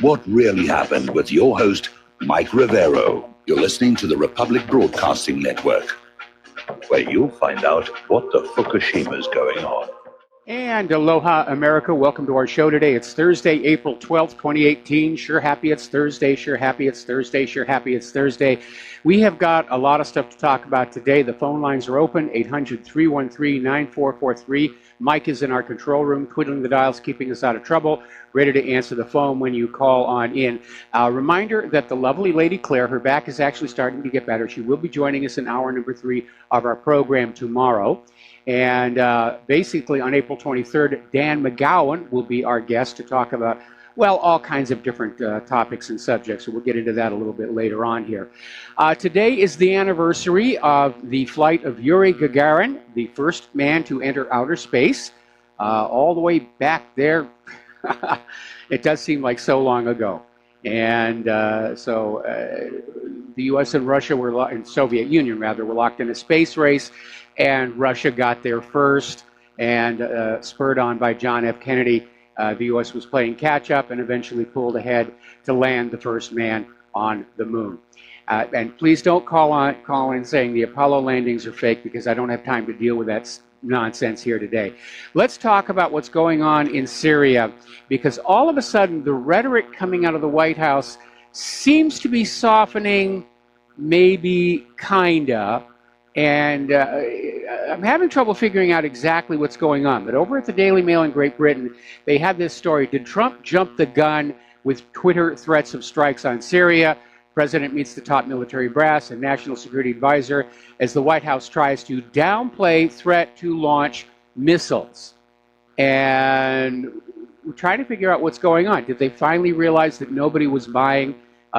What really happened with your host, Mike Rivero. You're listening to the Republic Broadcasting Network, where you'll find out what the Fukushima's going on. And aloha, America. Welcome to our show today. It's Thursday, April 12th, 2018. Sure happy it's Thursday. Sure happy it's Thursday. Sure happy it's Thursday. We have got a lot of stuff to talk about today. The phone lines are open, 800-313-9443. Mike is in our control room, twiddling the dials, keeping us out of trouble, ready to answer the phone when you call on in. Reminder that the lovely Lady Claire, her back is actually starting to get better. She will be joining us in hour number 3 of our program tomorrow. And basically on April 23rd, Dan McGowan will be our guest to talk about, well, all kinds of different topics and subjects. So we'll get into that a little bit later on here. Today is the anniversary of the flight of Yuri Gagarin, the first man to enter outer space, all the way back there. It does seem like so long ago. And so the U.S. and Russia were, and Soviet Union rather, were locked in a space race. And Russia got there first, and spurred on by John F. Kennedy, the U.S. was playing catch-up and eventually pulled ahead to land the first man on the moon. And please don't call in saying the Apollo landings are fake, because I don't have time to deal with that nonsense here today. Let's talk about what's going on in Syria, because all of a sudden the rhetoric coming out of the White House seems to be softening, maybe, kinda. And I'm having trouble figuring out exactly what's going on. But over at the Daily Mail in Great Britain, they had this story. Did Trump jump the gun with Twitter threats of strikes on Syria? President meets the top military brass and national security advisor as the White House tries to downplay threat to launch missiles. And we're trying to figure out what's going on. Did they finally realize that nobody was buying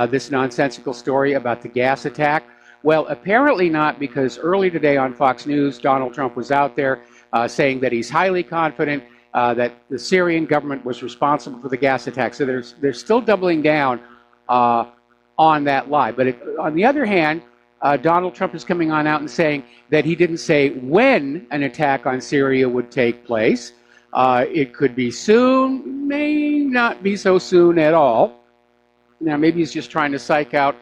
this nonsensical story about the gas attack? Well, apparently not, because early today on Fox News, Donald Trump was out there saying that he's highly confident that the Syrian government was responsible for the gas attack. So they're still doubling down on that lie. But on the other hand, Donald Trump is coming on out and saying that he didn't say when an attack on Syria would take place. It could be soon, may not be so soon at all. Now, maybe he's just trying to psych out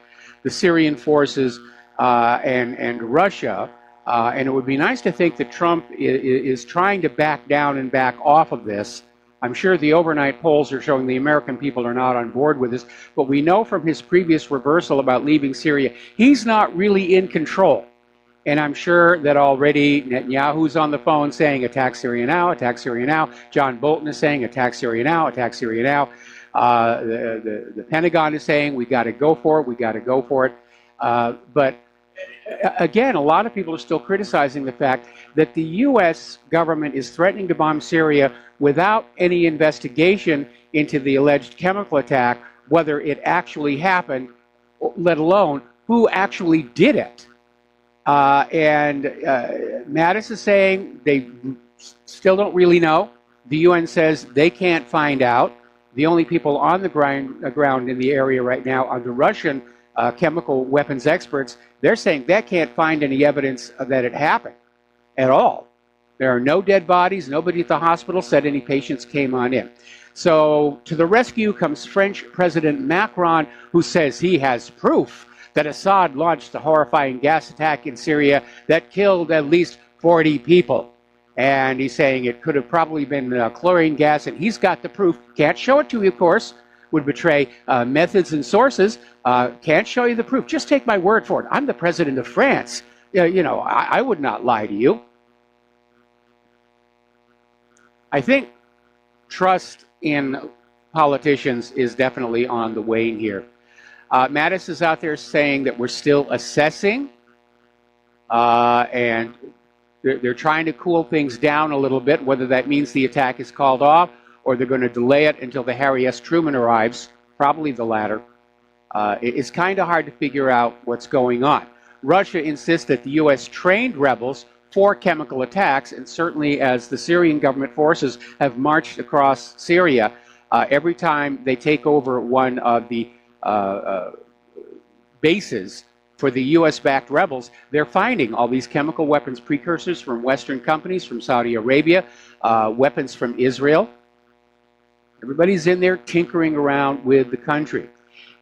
the Syrian forces and Russia, and it would be nice to think that Trump is trying to back down and back off of this. I'm sure the overnight polls are showing the American people are not on board with this, but we know from his previous reversal about leaving Syria, he's not really in control. And I'm sure that already Netanyahu's on the phone saying, attack Syria now, attack Syria now. John Bolton is saying, attack Syria now, attack Syria now. The Pentagon is saying, we got to go for it, we got to go for it. But again, a lot of people are still criticizing the fact that the U.S. government is threatening to bomb Syria without any investigation into the alleged chemical attack, whether it actually happened, let alone who actually did it. Mattis is saying they still don't really know. The UN says they can't find out. The only people on the ground in the area right now are the Russian chemical weapons experts. They're saying they can't find any evidence that it happened at all. There are no dead bodies. Nobody at the hospital said any patients came on in. So to the rescue comes French President Macron, who says he has proof that Assad launched a horrifying gas attack in Syria that killed at least 40 people. And he's saying it could have probably been chlorine gas, and he's got the proof. Can't show it to you, of course. Would betray methods and sources. Can't show you the proof. Just take my word for it. I'm the president of France. I would not lie to you. I think trust in politicians is definitely on the wane here. Mattis is out there saying that we're still assessing, and they're trying to cool things down a little bit, whether that means the attack is called off or they're going to delay it until the Harry S. Truman arrives, probably the latter. It's kind of hard to figure out what's going on. Russia insists that the U.S. trained rebels for chemical attacks, and certainly as the Syrian government forces have marched across Syria, every time they take over one of the bases for the U.S.-backed rebels, they're finding all these chemical weapons precursors from Western companies, from Saudi Arabia, weapons from Israel. Everybody's in there tinkering around with the country.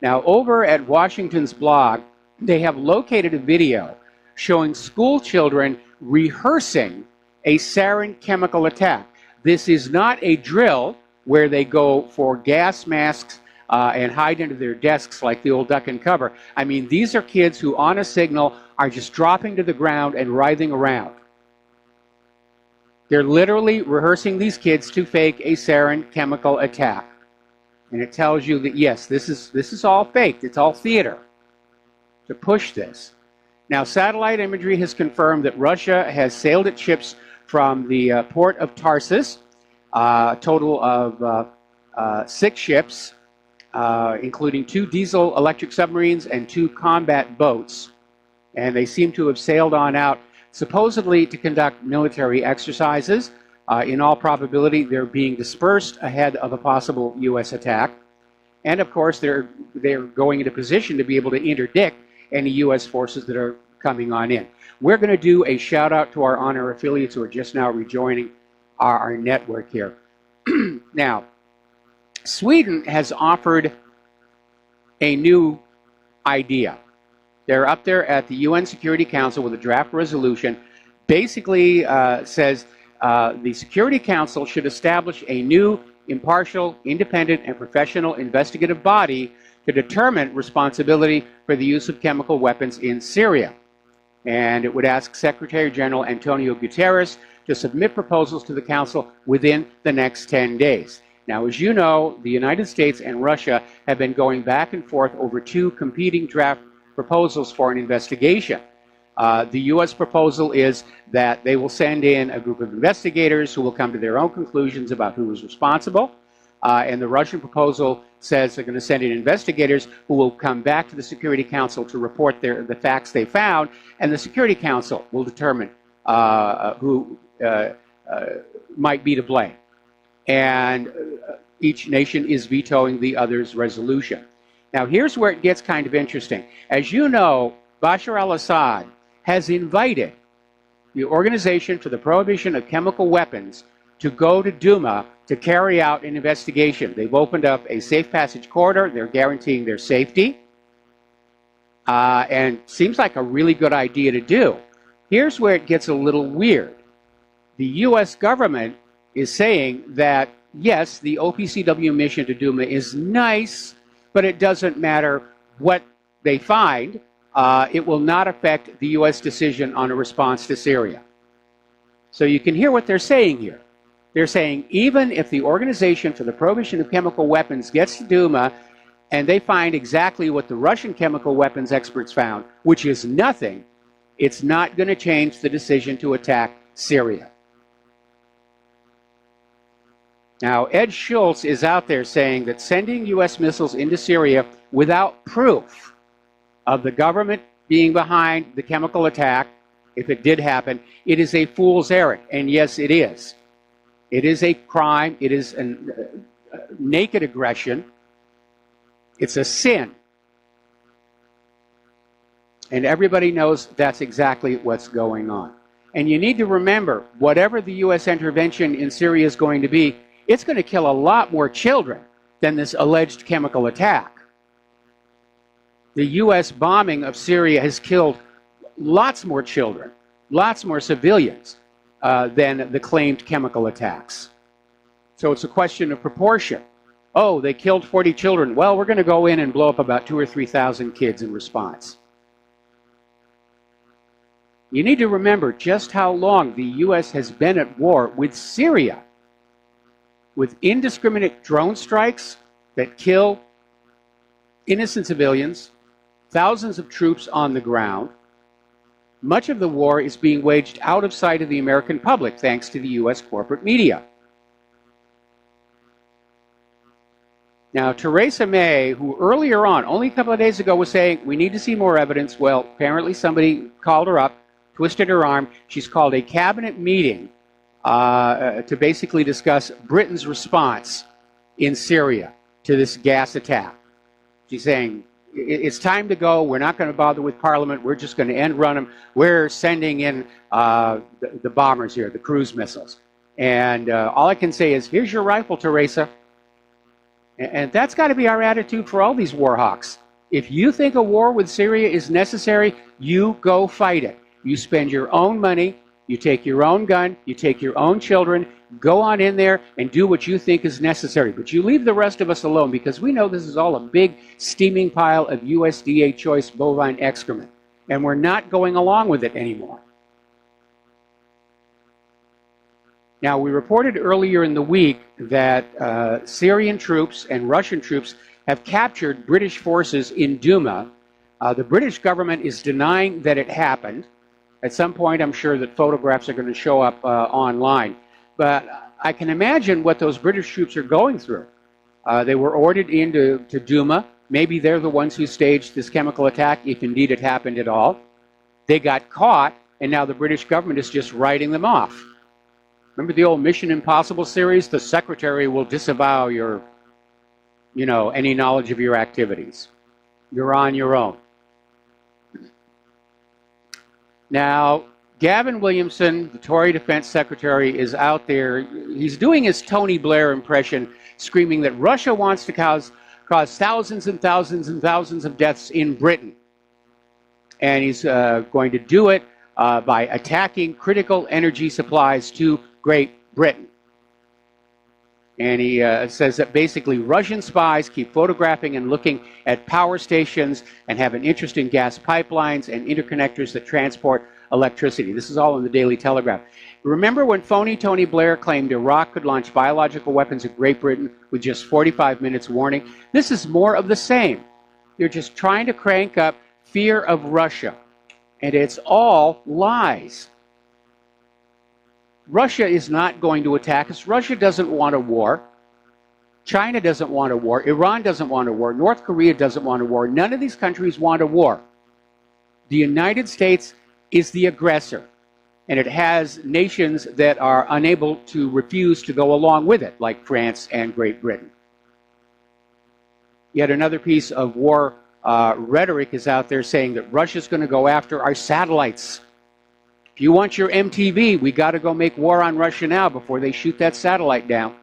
Now, over at Washington's blog, they have located a video showing school children rehearsing a sarin chemical attack. This is not a drill where they go for gas masks and hide under their desks like the old duck and cover. I mean, these are kids who, on a signal, are just dropping to the ground and writhing around. They're literally rehearsing these kids to fake a sarin chemical attack. And it tells you that, yes, this is all faked. It's all theater to push this. Now, satellite imagery has confirmed that Russia has sailed its ships from the port of Tarsus, a total of 6 ships, including 2 diesel-electric submarines and 2 combat boats. And they seem to have sailed on out, supposedly to conduct military exercises. In all probability, they're being dispersed ahead of a possible U.S. attack. And, of course, they're going into position to be able to interdict any U.S. forces that are coming on in. We're going to do a shout-out to our on-air affiliates who are just now rejoining our network here. Now, Sweden has offered a new idea. They're up there at the UN Security Council with a draft resolution. Basically says the Security Council should establish a new, impartial, independent, and professional investigative body to determine responsibility for the use of chemical weapons in Syria. And it would ask Secretary General Antonio Guterres to submit proposals to the Council within the next 10 days. Now, as you know, the United States and Russia have been going back and forth over 2 competing draft proposals for an investigation. The U.S. proposal is that they will send in a group of investigators who will come to their own conclusions about who was responsible. And the Russian proposal says they're going to send in investigators who will come back to the Security Council to report the facts they found, and the Security Council will determine who might be to blame. And each nation is vetoing the other's resolution. Now, here's where it gets kind of interesting. As you know, Bashar al-Assad has invited the Organization for the Prohibition of Chemical Weapons to go to Duma to carry out an investigation. They've opened up a safe passage corridor. They're guaranteeing their safety. And seems like a really good idea to do. Here's where it gets a little weird. The U.S. government is saying that, yes, the OPCW mission to Duma is nice, but it doesn't matter what they find. It will not affect the U.S. decision on a response to Syria. So you can hear what they're saying here. They're saying even if the Organization for the Prohibition of Chemical Weapons gets to Duma and they find exactly what the Russian chemical weapons experts found, which is nothing, it's not going to change the decision to attack Syria. Now, Ed Schultz is out there saying that sending U.S. missiles into Syria without proof of the government being behind the chemical attack, if it did happen, it is a fool's errand. And yes, it is. It is a crime. It is a naked aggression. It's a sin. And everybody knows that's exactly what's going on. And you need to remember, whatever the U.S. intervention in Syria is going to be, it's going to kill a lot more children than this alleged chemical attack. The U.S. bombing of Syria has killed lots more children, lots more civilians than the claimed chemical attacks. So it's a question of proportion. Oh, they killed 40 children. Well, we're going to go in and blow up about 2,000 or 3,000 kids in response. You need to remember just how long the U.S. has been at war with Syria, with indiscriminate drone strikes that kill innocent civilians, thousands of troops on the ground. Much of the war is being waged out of sight of the American public, thanks to the U.S. corporate media. Now, Theresa May, who earlier on, only a couple of days ago, was saying, we need to see more evidence. Well, apparently somebody called her up, twisted her arm. She's called a cabinet meeting to basically discuss Britain's response in Syria to this gas attack. She's saying, it's time to go. We're not going to bother with Parliament. We're just going to end run them. We're sending in the bombers here, the cruise missiles. And all I can say is, here's your rifle, Teresa. And that's got to be our attitude for all these war hawks. If you think a war with Syria is necessary, you go fight it. You spend your own money, you take your own gun, you take your own children, go on in there and do what you think is necessary. But you leave the rest of us alone, because we know this is all a big steaming pile of USDA choice bovine excrement. And we're not going along with it anymore. Now, we reported earlier in the week that Syrian troops and Russian troops have captured British forces in Douma. The British government is denying that it happened. At some point, I'm sure that photographs are going to show up online. But I can imagine what those British troops are going through. They were ordered into Douma. Maybe they're the ones who staged this chemical attack, if indeed it happened at all. They got caught, and now the British government is just writing them off. Remember the old Mission Impossible series? The secretary will disavow your, any knowledge of your activities. You're on your own. Now, Gavin Williamson, the Tory Defense Secretary, is out there. He's doing his Tony Blair impression, screaming that Russia wants to cause thousands and thousands and thousands of deaths in Britain. And he's going to do it by attacking critical energy supplies to Great Britain. And he says that basically Russian spies keep photographing and looking at power stations and have an interest in gas pipelines and interconnectors that transport electricity. This is all in the Daily Telegraph. Remember when phony Tony Blair claimed Iraq could launch biological weapons at Great Britain with just 45 minutes warning? This is more of the same. They're just trying to crank up fear of Russia. And it's all lies. Russia is not going to attack us. Russia doesn't want a war. China doesn't want a war. Iran doesn't want a war. North Korea doesn't want a war. None of these countries want a war. The United States is the aggressor, and it has nations that are unable to refuse to go along with it, like France and Great Britain. Yet another piece of war rhetoric is out there saying that Russia's going to go after our satellites. If you want your MTV, we got to go make war on Russia now before they shoot that satellite down.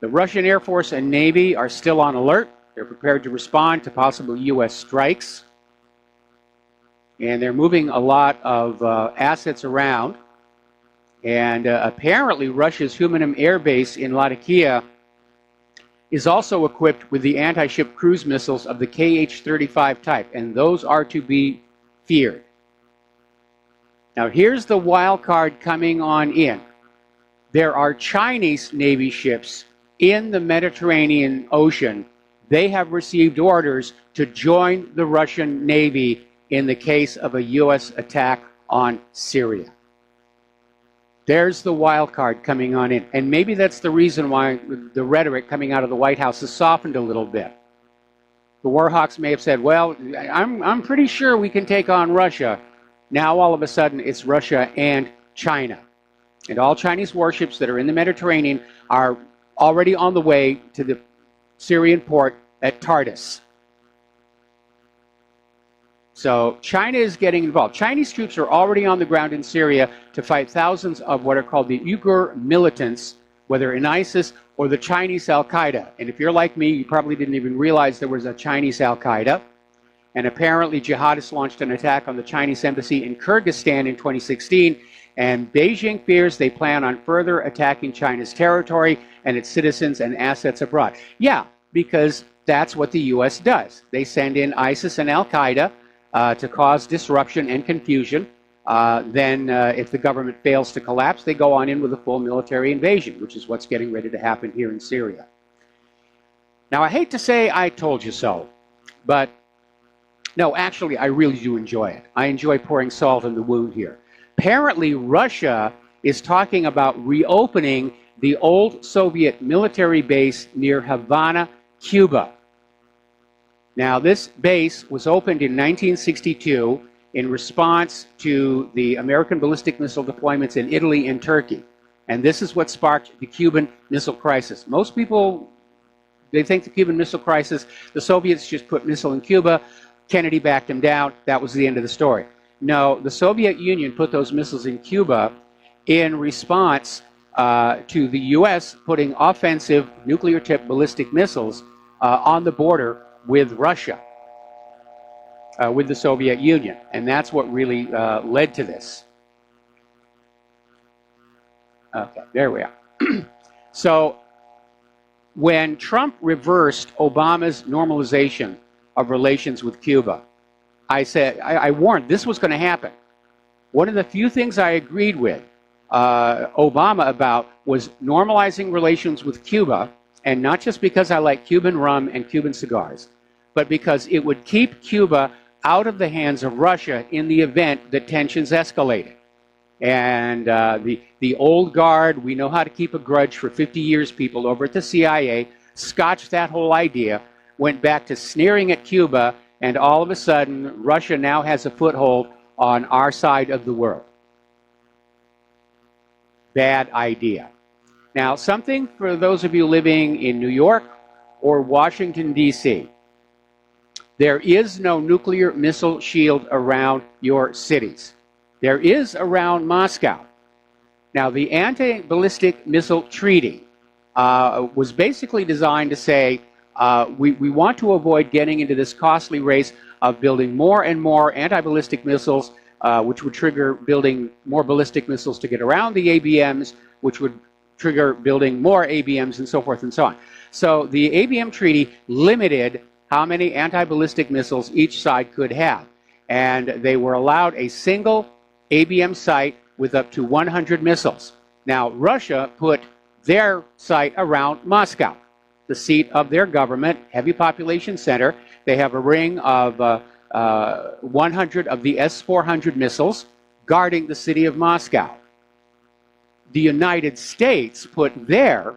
The Russian Air Force and Navy are still on alert. They're prepared to respond to possible U.S. strikes. And they're moving a lot of assets around. And apparently Russia's Humanum Air Base in Latakia is also equipped with the anti-ship cruise missiles of the KH-35 type. And those are to be feared. Now here's the wild card coming on in. There are Chinese Navy ships in the Mediterranean Ocean. They have received orders to join the Russian Navy in the case of a U.S. attack on Syria. There's the wild card coming on in. And maybe that's the reason why the rhetoric coming out of the White House has softened a little bit. The Warhawks may have said, well, I'm pretty sure we can take on Russia. Now all of a sudden it's Russia and China. And all Chinese warships that are in the Mediterranean are already on the way to the Syrian port at Tartus. So China is getting involved. Chinese troops are already on the ground in Syria to fight thousands of what are called the Uyghur militants, whether in ISIS or the Chinese Al-Qaeda. And if you're like me, you probably didn't even realize there was a Chinese Al-Qaeda. And apparently jihadists launched an attack on the Chinese embassy in Kyrgyzstan in 2016. And Beijing fears they plan on further attacking China's territory and its citizens and assets abroad. Yeah, because that's what the U.S. does. They send in ISIS and Al-Qaeda to cause disruption and confusion. Then if the government fails to collapse, they go on in with a full military invasion, which is what's getting ready to happen here in Syria. Now, I hate to say I told you so, but no, actually, I really do enjoy it. I enjoy pouring salt in the wound here. Apparently, Russia is talking about reopening the old Soviet military base near Havana, Cuba. Now, this base was opened in 1962 in response to the American ballistic missile deployments in Italy and Turkey. And this is what sparked the Cuban Missile Crisis. Most people, they think the Cuban Missile Crisis, the Soviets just put missile in Cuba, Kennedy backed them down, that was the end of the story. No, the Soviet Union put those missiles in Cuba in response to the U.S. putting offensive nuclear-tipped ballistic missiles on the border with Russia, with the Soviet Union. And that's what really led to this. Okay, there we are. So when Trump reversed Obama's normalization of relations with Cuba, I warned this was going to happen. One of the few things I agreed with Obama about was normalizing relations with Cuba, and not just because I like Cuban rum and Cuban cigars, but because it would keep Cuba out of the hands of Russia in the event that tensions escalated. And the old guard, we know how to keep a grudge for 50 years, people over at the CIA, scotched that whole idea, went back to sneering at Cuba, and all of a sudden, Russia now has a foothold on our side of the world. Bad idea. Now, something for those of you living in New York or Washington, D.C. There is no nuclear missile shield around your cities. There is around Moscow. Now, the Anti-Ballistic Missile Treaty was basically designed to say, we want to avoid getting into this costly race of building more and more anti-ballistic missiles, which would trigger building more ballistic missiles to get around the ABMs, which would trigger building more ABMs, and so forth and so on. So the ABM treaty limited how many anti-ballistic missiles each side could have. And they were allowed a single ABM site with up to 100 missiles. Now, Russia put their site around Moscow, the seat of their government, heavy population center. They have a ring of 100 of the S-400 missiles guarding the city of Moscow. The United States put their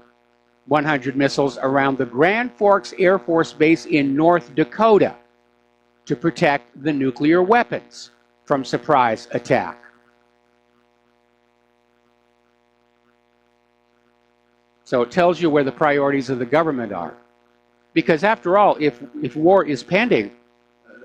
100 missiles around the Grand Forks Air Force Base in North Dakota to protect the nuclear weapons from surprise attack. So it tells you where the priorities of the government are. Because after all, if war is pending,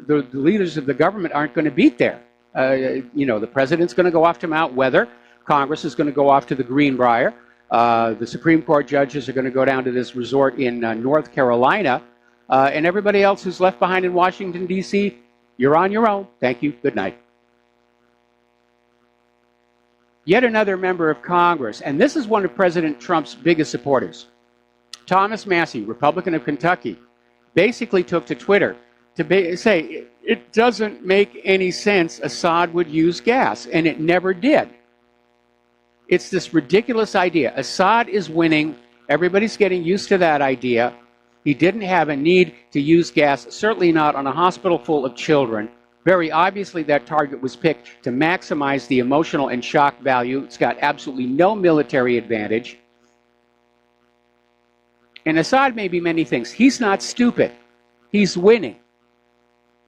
the leaders of the government aren't going to beat there. The president's going to go off to Mount Weather. Congress is going to go off to the Greenbrier. The Supreme Court judges are going to go down to this resort in North Carolina. And everybody else who's left behind in Washington, D.C., you're on your own. Thank you. Good night. Yet another member of Congress, and this is one of President Trump's biggest supporters, Thomas Massie, Republican of Kentucky, basically took to Twitter to say it doesn't make any sense Assad would use gas, and it never did. It's this ridiculous idea. Assad is winning. Everybody's getting used to that idea. He didn't have a need to use gas, certainly not on a hospital full of children. Very obviously, that target was picked to maximize the emotional and shock value. It's got absolutely no military advantage. And Assad may be many things. He's not stupid. He's winning.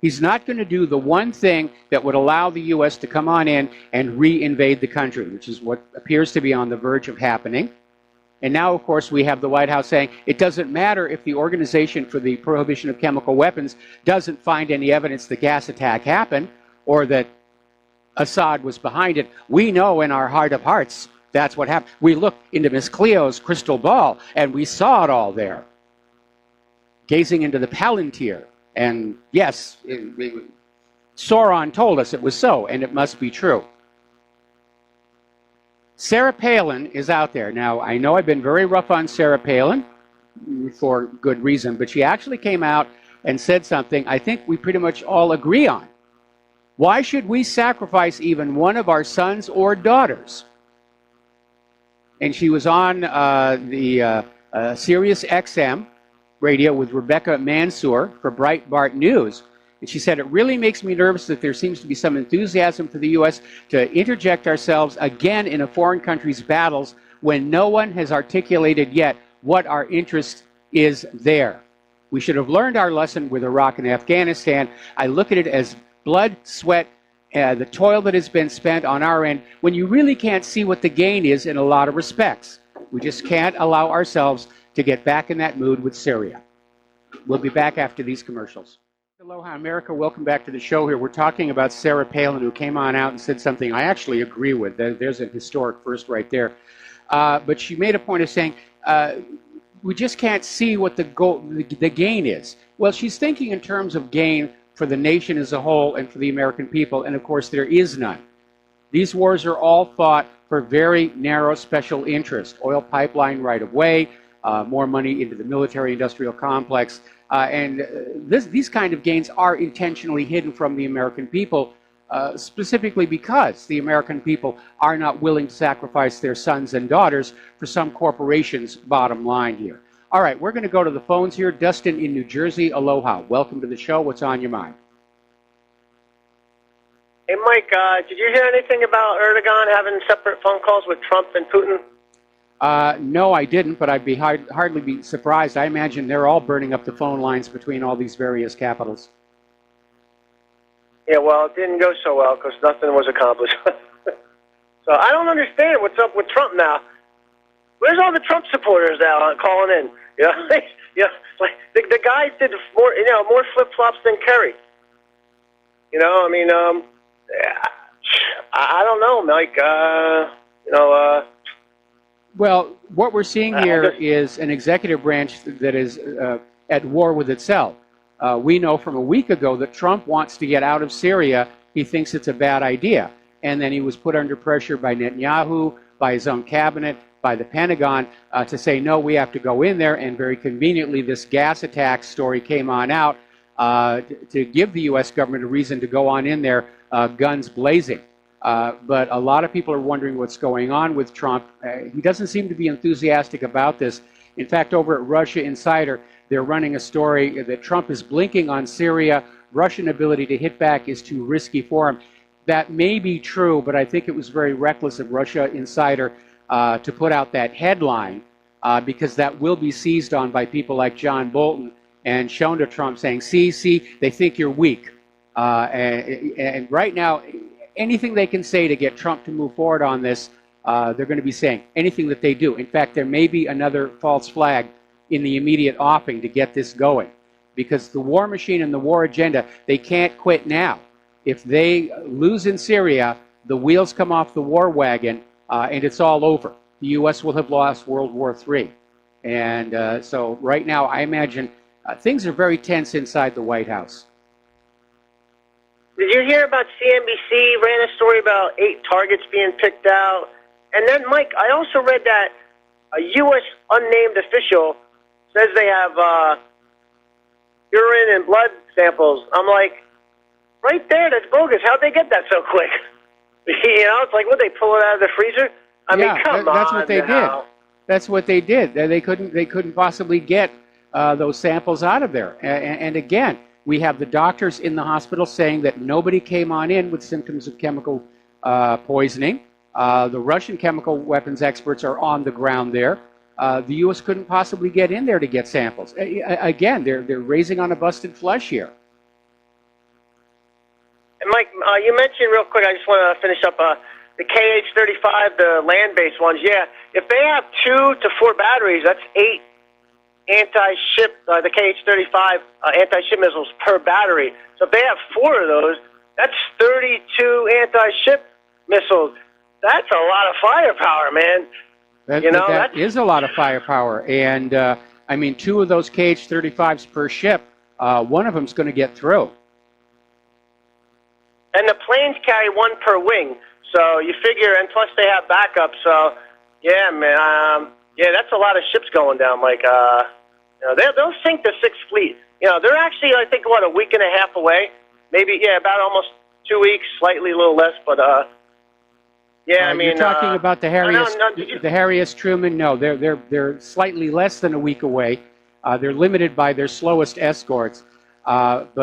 He's not going to do the one thing that would allow the U.S. to come on in and re-invade the country, which is what appears to be on the verge of happening. And now, of course, we have the White House saying it doesn't matter if the Organization for the Prohibition of Chemical Weapons doesn't find any evidence the gas attack happened or that Assad was behind it. We know in our heart of hearts that's what happened. We looked into Miss Cleo's crystal ball and we saw it all there, gazing into the Palantir. And yes, Sauron told us it was so, and it must be true. Sarah Palin is out there. Now, I know I've been very rough on Sarah Palin for good reason, but she actually came out and said something I think we pretty much all agree on. Why should we sacrifice even one of our sons or daughters? And she was on the Sirius XM radio with Rebecca Mansour for Breitbart News. And she said, it really makes me nervous that there seems to be some enthusiasm for the U.S. to interject ourselves again in a foreign country's battles when no one has articulated yet what our interest is there. We should have learned our lesson with Iraq and Afghanistan. I look at it as blood, sweat, the toil that has been spent on our end, when you really can't see what the gain is in a lot of respects. We just can't allow ourselves to get back in that mood with Syria. We'll be back after these commercials. Aloha America, welcome back to the show here. We're talking about Sarah Palin, who came on out and said something I actually agree with. There's a historic first right there. But she made a point of saying, we just can't see what the gain is. Well, she's thinking in terms of gain for the nation as a whole and for the American people, and of course there is none. These wars are all fought for very narrow special interest. Oil pipeline right of way, more money into the military-industrial complex, and these kind of gains are intentionally hidden from the American people, specifically because the American people are not willing to sacrifice their sons and daughters for some corporation's bottom line here. All right, we're going to go to the phones here. Dustin in New Jersey, aloha. Welcome to the show. What's on your mind? Hey, Mike, did you hear anything about Erdogan having separate phone calls with Trump and Putin? No, I didn't, but I'd be hardly be surprised. I imagine they're all burning up the phone lines between all these various capitals. Yeah, well, it didn't go so well because nothing was accomplished. So I don't understand what's up with Trump now. Where's all the Trump supporters now calling in? You know, like the guy did more flip-flops than Kerry. You know, I mean, I don't know, Mike. Well, what we're seeing here is an executive branch that is at war with itself. We know from a week ago that Trump wants to get out of Syria. He thinks it's a bad idea. And then he was put under pressure by Netanyahu, by his own cabinet, by the Pentagon to say, no, we have to go in there. And very conveniently, this gas attack story came on out to give the U.S. government a reason to go on in there, guns blazing. But a lot of people are wondering what's going on with Trump. He doesn't seem to be enthusiastic about this. In fact, over at Russia Insider, they're running a story that Trump is blinking on Syria. Russian ability to hit back is too risky for him. That may be true, but I think it was very reckless of Russia Insider to put out that headline because that will be seized on by people like John Bolton and shown to Trump saying, see, they think you're weak. And right now, anything they can say to get Trump to move forward on this, they're going to be saying anything that they do. In fact, there may be another false flag in the immediate offing to get this going. Because the war machine and the war agenda, they can't quit now. If they lose in Syria, the wheels come off the war wagon, and it's all over. The U.S. will have lost World War III. And so right now, I imagine things are very tense inside the White House. Did you hear about CNBC ran a story about 8 targets being picked out? And then, Mike, I also read that a U.S. unnamed official says they have urine and blood samples. I'm like, right there, that's bogus. How'd they get that so quick? You know, it's like, would they pull it out of the freezer? I mean, come on. That's what they did. That's what they did. They couldn't possibly get those samples out of there. And again, we have the doctors in the hospital saying that nobody came on in with symptoms of chemical poisoning. The Russian chemical weapons experts are on the ground there. The U.S. couldn't possibly get in there to get samples. Again, they're raising on a busted flush here. And Mike, you mentioned real quick, I just want to finish up, the KH-35, the land-based ones. Yeah, if they have 2 to 4 batteries, that's 8 anti-ship, the KH-35 anti-ship missiles per battery. So if they have 4 of those, that's 32 anti-ship missiles. That's a lot of firepower, man. That is a lot of firepower. And, I mean, 2 of those KH-35s per ship, one of them's going to get through. And the planes carry 1 per wing. So you figure, and plus they have backup. So, yeah, man, that's a lot of ships going down. Like, they'll sink the 6th Fleet. You know, they're actually, I think, a week and a half away. Maybe, about almost 2 weeks, slightly a little less, but, yeah, I mean, you're talking about the Harry S. Truman. No, they're slightly less than a week away. They're limited by their slowest escorts. They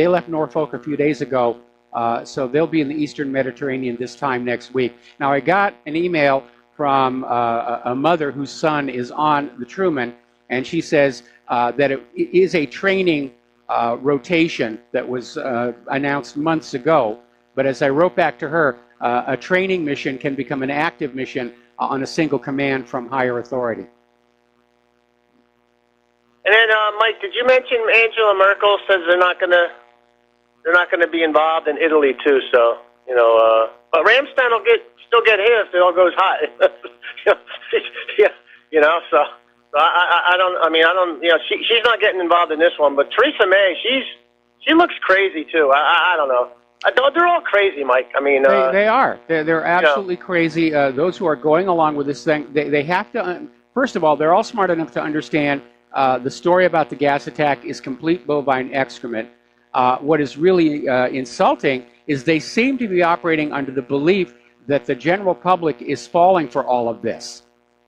left Norfolk a few days ago, so they'll be in the Eastern Mediterranean this time next week. Now, I got an email from a mother whose son is on the Truman, and she says that it is a training rotation that was announced months ago. But as I wrote back to her, a training mission can become an active mission on a single command from higher authority. And then, Mike, did you mention Angela Merkel says they're not gonna be involved in Italy too? So But Ramstein will still get hit if it all goes hot. Yeah, so she's not getting involved in this one, but Theresa May, she looks crazy too. I don't know. They're all crazy, Mike. I mean, they are. They're absolutely crazy. Those who are going along with this thing, they have to. First of all, they're all smart enough to understand the story about the gas attack is complete bovine excrement. What is really insulting is they seem to be operating under the belief that the general public is falling for all of this.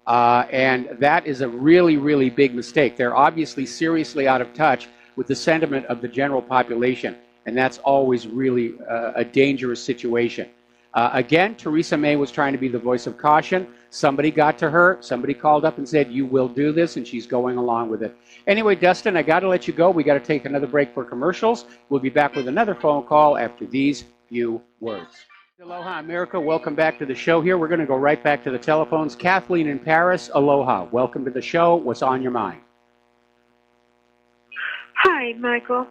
And that is a really, really big mistake. They're obviously seriously out of touch with the sentiment of the general population. And that's always really a dangerous situation. Again, Theresa May was trying to be the voice of caution. Somebody got to her. Somebody called up and said, you will do this, and she's going along with it. Anyway, Dustin, I got to let you go. We got to take another break for commercials. We'll be back with another phone call after these few words. Aloha, America. Welcome back to the show here. We're going to go right back to the telephones. Kathleen in Paris, aloha. Welcome to the show. What's on your mind? Hi, Michael.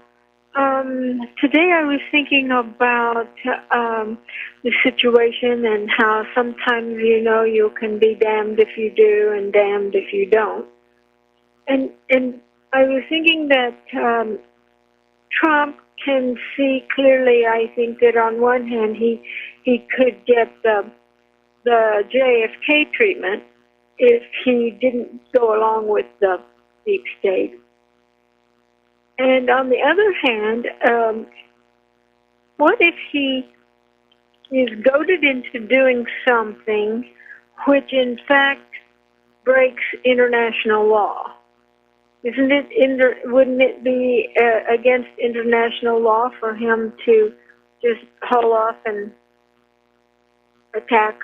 Today I was thinking about the situation and how sometimes, you can be damned if you do and damned if you don't. And I was thinking that Trump can see clearly, I think, that on one hand he could get the JFK treatment if he didn't go along with the deep state. And on the other hand, what if he is goaded into doing something which in fact breaks international law? Wouldn't it be against international law for him to just haul off and attack?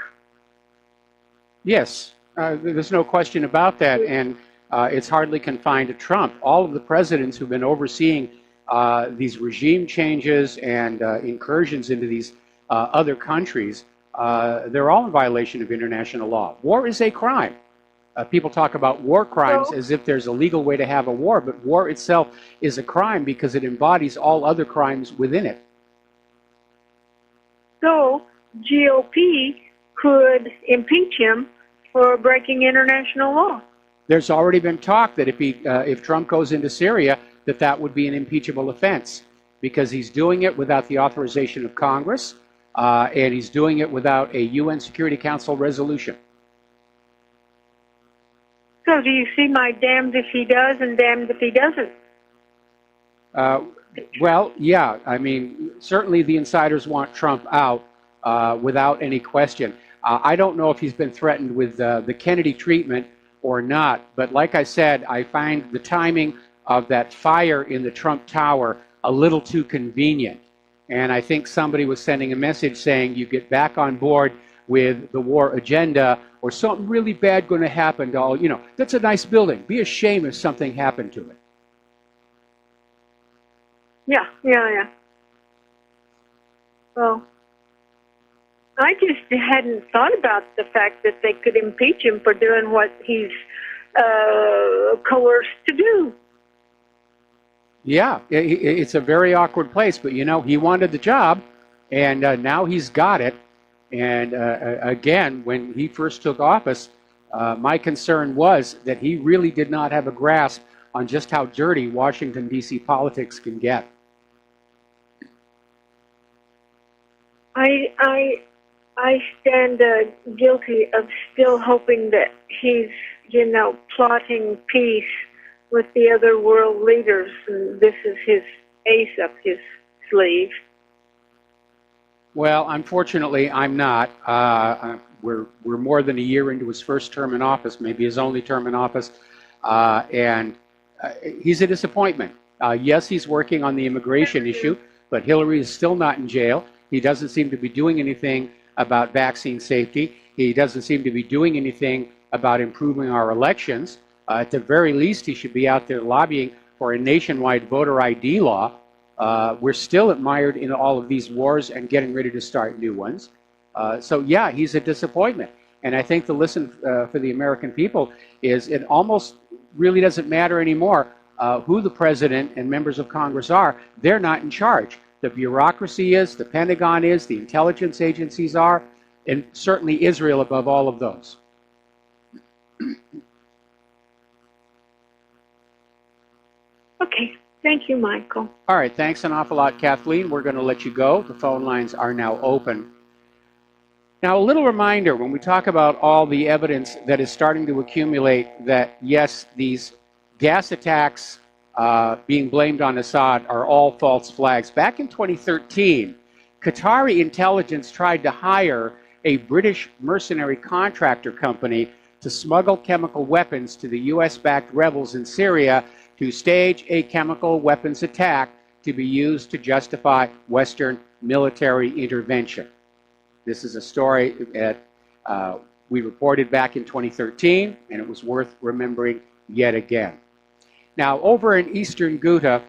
Yes, there's no question about that. And it's hardly confined to Trump. All of the presidents who've been overseeing these regime changes and incursions into these other countries, they're all in violation of international law. War is a crime. People talk about war crimes as if there's a legal way to have a war, but war itself is a crime because it embodies all other crimes within it. So GOP could impeach him for breaking international law. There's already been talk that if Trump goes into Syria, that would be an impeachable offense because he's doing it without the authorization of Congress, and he's doing it without a UN Security Council resolution. So do you see my damned if he does and damned if he doesn't? Well, yeah. I mean, certainly the insiders want Trump out without any question. I don't know if he's been threatened with the Kennedy treatment or not, but like I said, I find the timing of that fire in the Trump Tower a little too convenient. And I think somebody was sending a message saying you get back on board with the war agenda or something really bad going to happen to all, that's a nice building. Be a shame if something happened to it. Yeah. Well, I just hadn't thought about the fact that they could impeach him for doing what he's coerced to do. Yeah, it's a very awkward place, but he wanted the job, and now he's got it. And again, when he first took office, my concern was that he really did not have a grasp on just how dirty Washington, D.C. politics can get. I stand guilty of still hoping that he's, plotting peace with the other world leaders, and this is his ace up his sleeve. Well, unfortunately, I'm not. We're more than a year into his first term in office, maybe his only term in office, and he's a disappointment. Yes, he's working on the immigration issue, but Hillary is still not in jail. He doesn't seem to be doing anything about vaccine safety. He doesn't seem to be doing anything about improving our elections. At the very least, he should be out there lobbying for a nationwide voter ID law. We're still admired in all of these wars and getting ready to start new ones. So yeah, he's a disappointment. And I think the lesson for the American people is it almost really doesn't matter anymore who the president and members of Congress are. They're not in charge. the bureaucracy is, the Pentagon is, the intelligence agencies are, and certainly Israel above all of those. Okay. Thank you, Michael. All right, thanks an awful lot, Kathleen. We're going to let you go. The phone lines are now open. Now, a little reminder, when we talk about all the evidence that is starting to accumulate that, yes, these gas attacks being blamed on Assad are all false flags. Back in 2013, Qatari intelligence tried to hire a British mercenary contractor company to smuggle chemical weapons to the U.S.-backed rebels in Syria to stage a chemical weapons attack to be used to justify Western military intervention. This is a story that we reported back in 2013, and it was worth remembering yet again. Now, over in eastern Ghouta,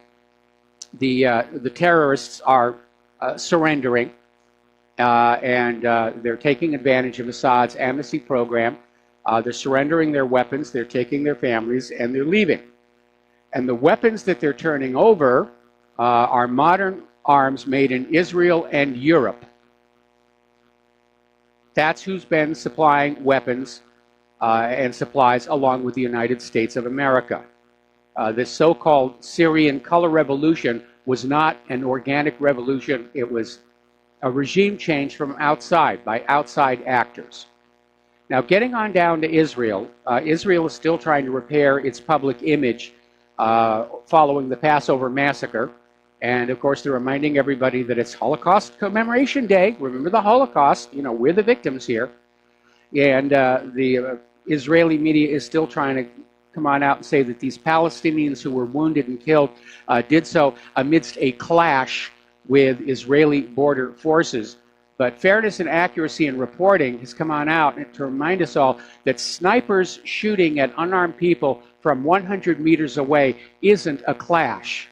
the terrorists are surrendering, and they're taking advantage of Assad's amnesty program. They're surrendering their weapons, they're taking their families, and they're leaving. And the weapons that they're turning over are modern arms made in Israel and Europe. That's who's been supplying weapons and supplies along with the United States of America. This so-called Syrian color revolution was not an organic revolution. It was a regime change from outside, by outside actors. Now, getting on down to Israel, Israel is still trying to repair its public image following the Passover massacre. And of course, they're reminding everybody that it's Holocaust Commemoration Day. Remember the Holocaust. You know, we're the victims here. And the Israeli media is still trying to come on out and say that these Palestinians who were wounded and killed did so amidst a clash with Israeli border forces. But fairness and accuracy in reporting has come on out to remind us all that snipers shooting at unarmed people from 100 meters away isn't a clash.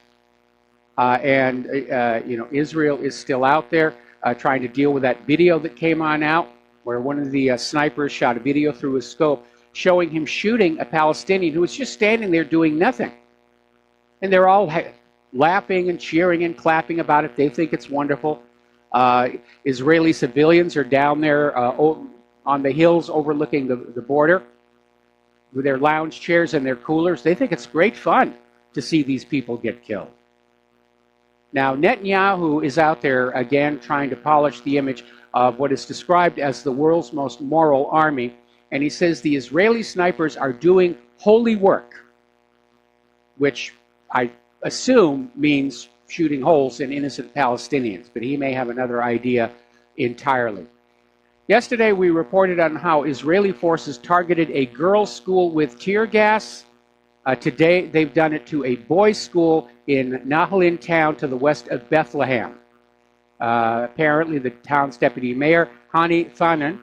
You know, Israel is still out there trying to deal with that video that came on out, where one of the snipers shot a video through his scope showing him shooting a Palestinian who was just standing there doing nothing. And they're all laughing and cheering and clapping about it. They think it's wonderful. Israeli civilians are down there on the hills overlooking the border with their lounge chairs and their coolers. They think it's great fun to see these people get killed. Now, Netanyahu is out there again trying to polish the image of what is described as the world's most moral army. And he says the Israeli snipers are doing holy work, which I assume means shooting holes in innocent Palestinians, but he may have another idea entirely. Yesterday, we reported on how Israeli forces targeted a girls' school with tear gas. Today, they've done it to a boys' school in Nahalin town to the west of Bethlehem. Apparently, the town's deputy mayor, Hani Fanan,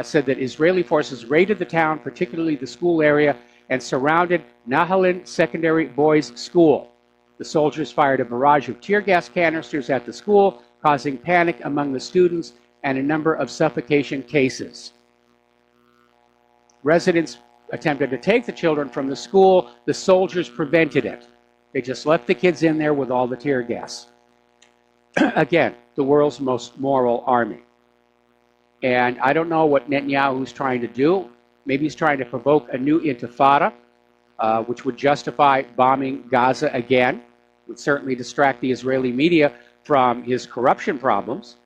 said that Israeli forces raided the town, particularly the school area, and surrounded Nahalin Secondary Boys' School. The soldiers fired a barrage of tear gas canisters at the school, causing panic among the students and a number of suffocation cases. Residents attempted to take the children from the school. The soldiers prevented it. They just left the kids in there with all the tear gas. Again, the world's most moral army. And I don't know what Netanyahu's trying to do. Maybe he's trying to provoke a new intifada, which would justify bombing Gaza again. Would certainly distract the Israeli media from his corruption problems.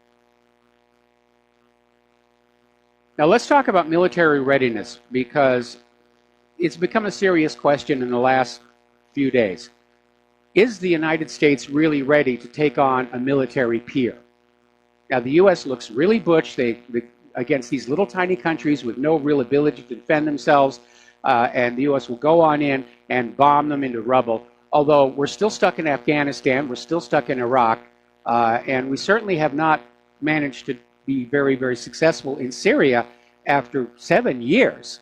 Now let's talk about military readiness, because it's become a serious question in the last few days. Is the United States really ready to take on a military peer? Now, the U.S. looks really butch against these little tiny countries with no real ability to defend themselves, and the U.S. will go on in and bomb them into rubble. Although we're still stuck in Afghanistan, we're still stuck in Iraq, and we certainly have not managed to be very, very successful in Syria after 7 years.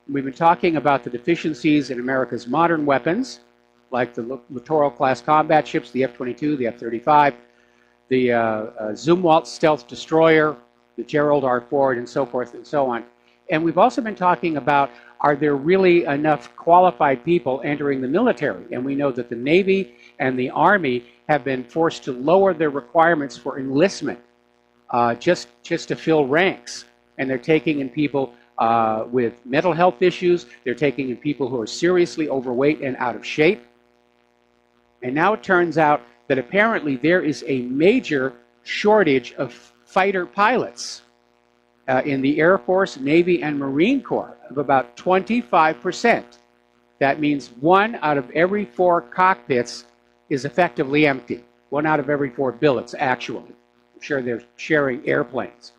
We've been talking about the deficiencies in America's modern weapons, like the Littoral class combat ships, the F-22, the F-35, the Zumwalt stealth destroyer, the Gerald R. Ford, and so forth and so on. And we've also been talking about, are there really enough qualified people entering the military? And we know that the Navy and the Army have been forced to lower their requirements for enlistment just to fill ranks. And they're taking in people with mental health issues. They're taking in people who are seriously overweight and out of shape. And now it turns out that apparently there is a major shortage of fighter pilots in the Air Force, Navy, and Marine Corps of about 25%. That means 1 out of every 4 cockpits is effectively empty. 1 out of every 4 billets, actually. I'm sure they're sharing airplanes.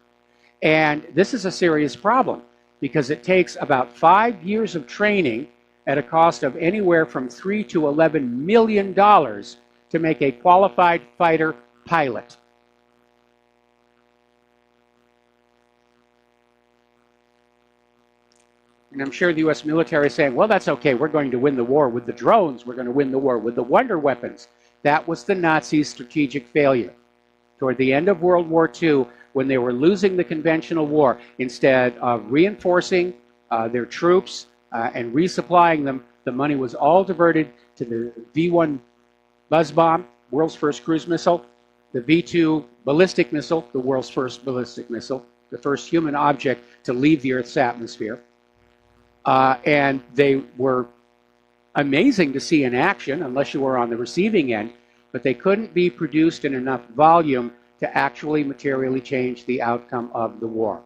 And this is a serious problem because it takes about 5 years of training at a cost of anywhere from $3 to $11 million to make a qualified fighter pilot. And I'm sure the U.S. military is saying, well, that's okay. We're going to win the war with the drones. We're going to win the war with the wonder weapons. That was the Nazis' strategic failure. Toward the end of World War II, when they were losing the conventional war, instead of reinforcing their troops and resupplying them, the money was all diverted to the V-1 buzz bomb, world's first cruise missile, the V-2 ballistic missile, the world's first ballistic missile, the first human object to leave the Earth's atmosphere. And they were amazing to see in action, unless you were on the receiving end, but they couldn't be produced in enough volume to actually materially change the outcome of the war.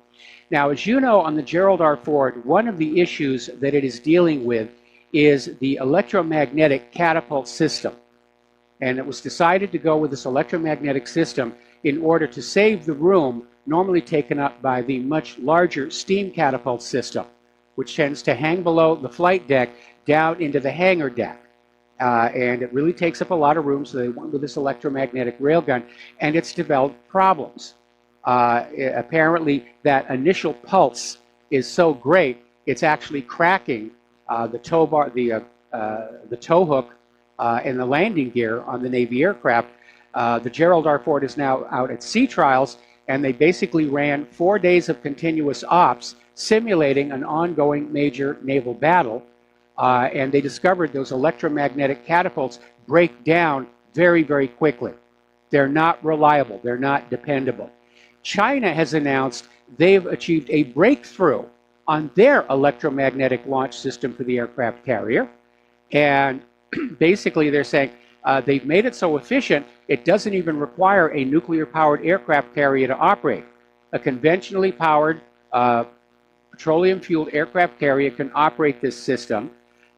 Now, as you know, on the Gerald R. Ford, one of the issues that it is dealing with is the electromagnetic catapult system. And it was decided to go with this electromagnetic system in order to save the room normally taken up by the much larger steam catapult system, which tends to hang below the flight deck down into the hangar deck. And it really takes up a lot of room, so they went with this electromagnetic railgun, and it's developed problems. Apparently, that initial pulse is so great, it's actually cracking the tow bar, the tow hook, and the landing gear on the Navy aircraft. The Gerald R. Ford is now out at sea trials, and they basically ran 4 days of continuous ops, simulating an ongoing major naval battle. And they discovered those electromagnetic catapults break down very, very quickly. They're not reliable. They're not dependable. China has announced they've achieved a breakthrough on their electromagnetic launch system for the aircraft carrier. And basically they're saying they've made it so efficient, it doesn't even require a nuclear-powered aircraft carrier to operate. A conventionally powered petroleum-fueled aircraft carrier can operate this system.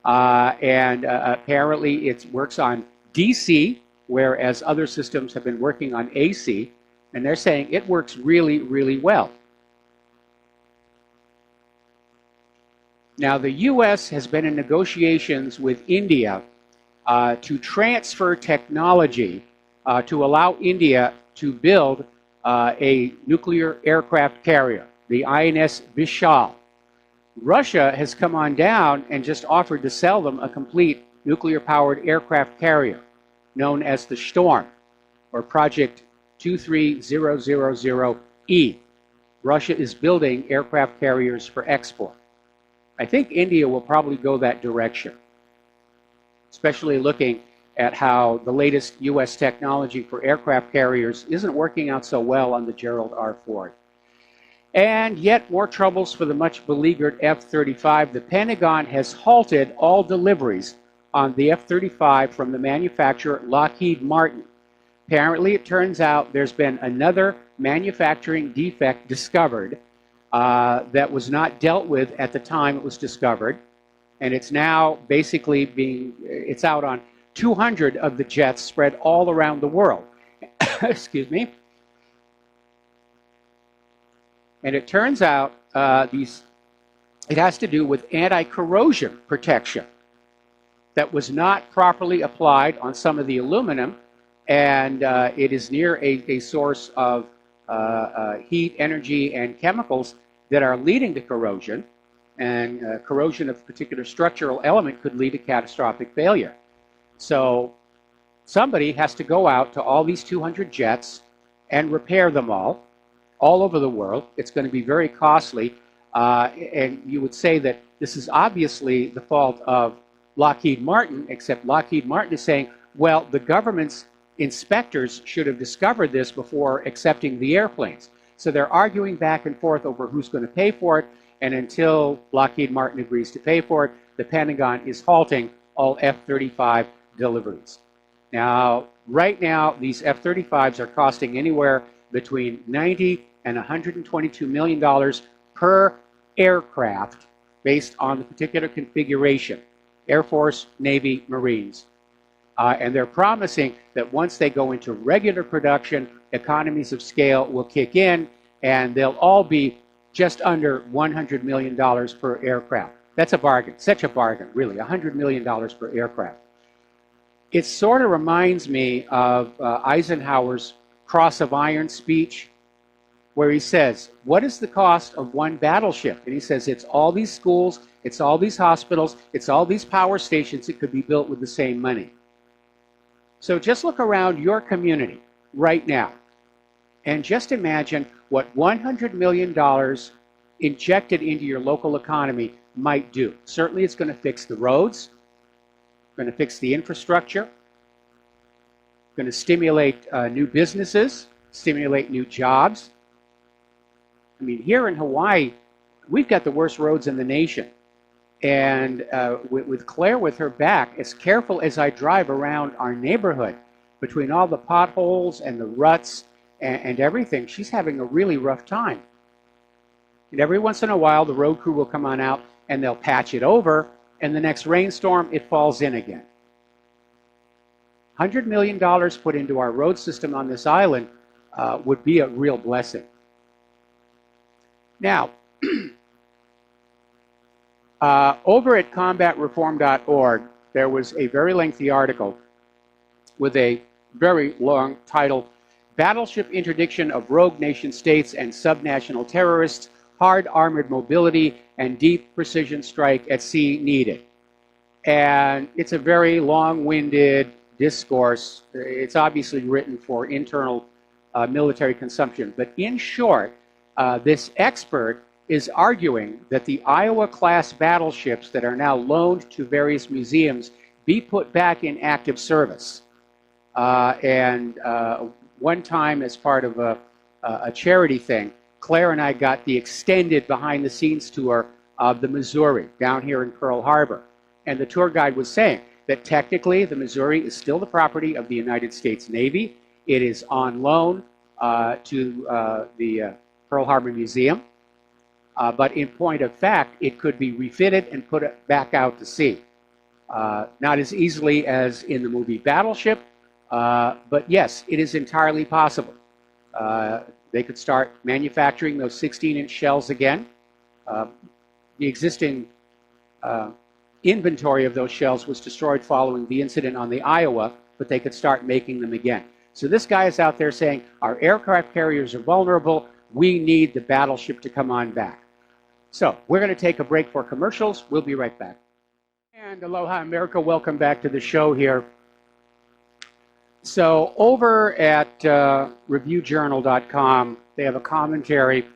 And apparently it works on DC, whereas other systems have been working on AC. And they're saying it works really, really well. Now, the U.S. has been in negotiations with India to transfer technology to allow India to build a nuclear aircraft carrier, the INS Vishal. Russia has come on down and just offered to sell them a complete nuclear-powered aircraft carrier known as the Storm, or Project 23000E. Russia is building aircraft carriers for export. I think India will probably go that direction, especially looking at how the latest U.S. technology for aircraft carriers isn't working out so well on the Gerald R. Ford. And yet more troubles for the much beleaguered F-35. The Pentagon has halted all deliveries on the F-35 from the manufacturer Lockheed Martin. Apparently, it turns out there's been another manufacturing defect discovered that was not dealt with at the time it was discovered. And it's now basically it's out on 200 of the jets spread all around the world. Excuse me. And it turns out it has to do with anti-corrosion protection that was not properly applied on some of the aluminum, and it is near a source of heat, energy, and chemicals that are leading to corrosion, and corrosion of a particular structural element could lead to catastrophic failure. So somebody has to go out to all these 200 jets and repair them all over the world. It's going to be very costly, and you would say that this is obviously the fault of Lockheed Martin, except Lockheed Martin is saying, well, the governments inspectors should have discovered this before accepting the airplanes. So they're arguing back and forth over who's going to pay for it, and until Lockheed Martin agrees to pay for it, the Pentagon is halting all F-35 deliveries. Now, right now, these F-35s are costing anywhere between $90 and $122 million per aircraft based on the particular configuration, Air Force, Navy, Marines. And they're promising that once they go into regular production, economies of scale will kick in, and they'll all be just under $100 million per aircraft. That's a bargain, such a bargain, really, $100 million per aircraft. It sort of reminds me of Eisenhower's Cross of Iron speech, where he says, what is the cost of one battleship? And he says, it's all these schools, it's all these hospitals, it's all these power stations that could be built with the same money. So just look around your community right now and just imagine what $100 million injected into your local economy might do. Certainly it's going to fix the roads, going to fix the infrastructure, going to stimulate new businesses, stimulate new jobs. I mean, here in Hawaii, we've got the worst roads in the nation. And with Claire with her back, as careful as I drive around our neighborhood, between all the potholes and the ruts and everything, she's having a really rough time. And every once in a while, the road crew will come on out and they'll patch it over, and the next rainstorm, it falls in again. $100 million put into our road system on this island would be a real blessing. Now, over at combatreform.org, there was a very lengthy article with a very long title, Battleship Interdiction of Rogue Nation States and Subnational Terrorists, Hard Armored Mobility and Deep Precision Strike at Sea Needed. And it's a very long-winded discourse. It's obviously written for internal military consumption. But in short, this expert is arguing that the Iowa-class battleships that are now loaned to various museums be put back in active service. One time, as part of a charity thing, Claire and I got the extended behind-the-scenes tour of the Missouri down here in Pearl Harbor. And the tour guide was saying that technically the Missouri is still the property of the United States Navy. It is on loan to the Pearl Harbor Museum. But in point of fact, it could be refitted and put back out to sea. Not as easily as in the movie Battleship, but yes, it is entirely possible. They could start manufacturing those 16-inch shells again. The existing inventory of those shells was destroyed following the incident on the Aiea, but they could start making them again. So this guy is out there saying, our aircraft carriers are vulnerable, we need the battleship to come on back. So we're going to take a break for commercials. We'll be right back. And aloha America, welcome back to the show here. So over at reviewjournal.com, they have a commentary.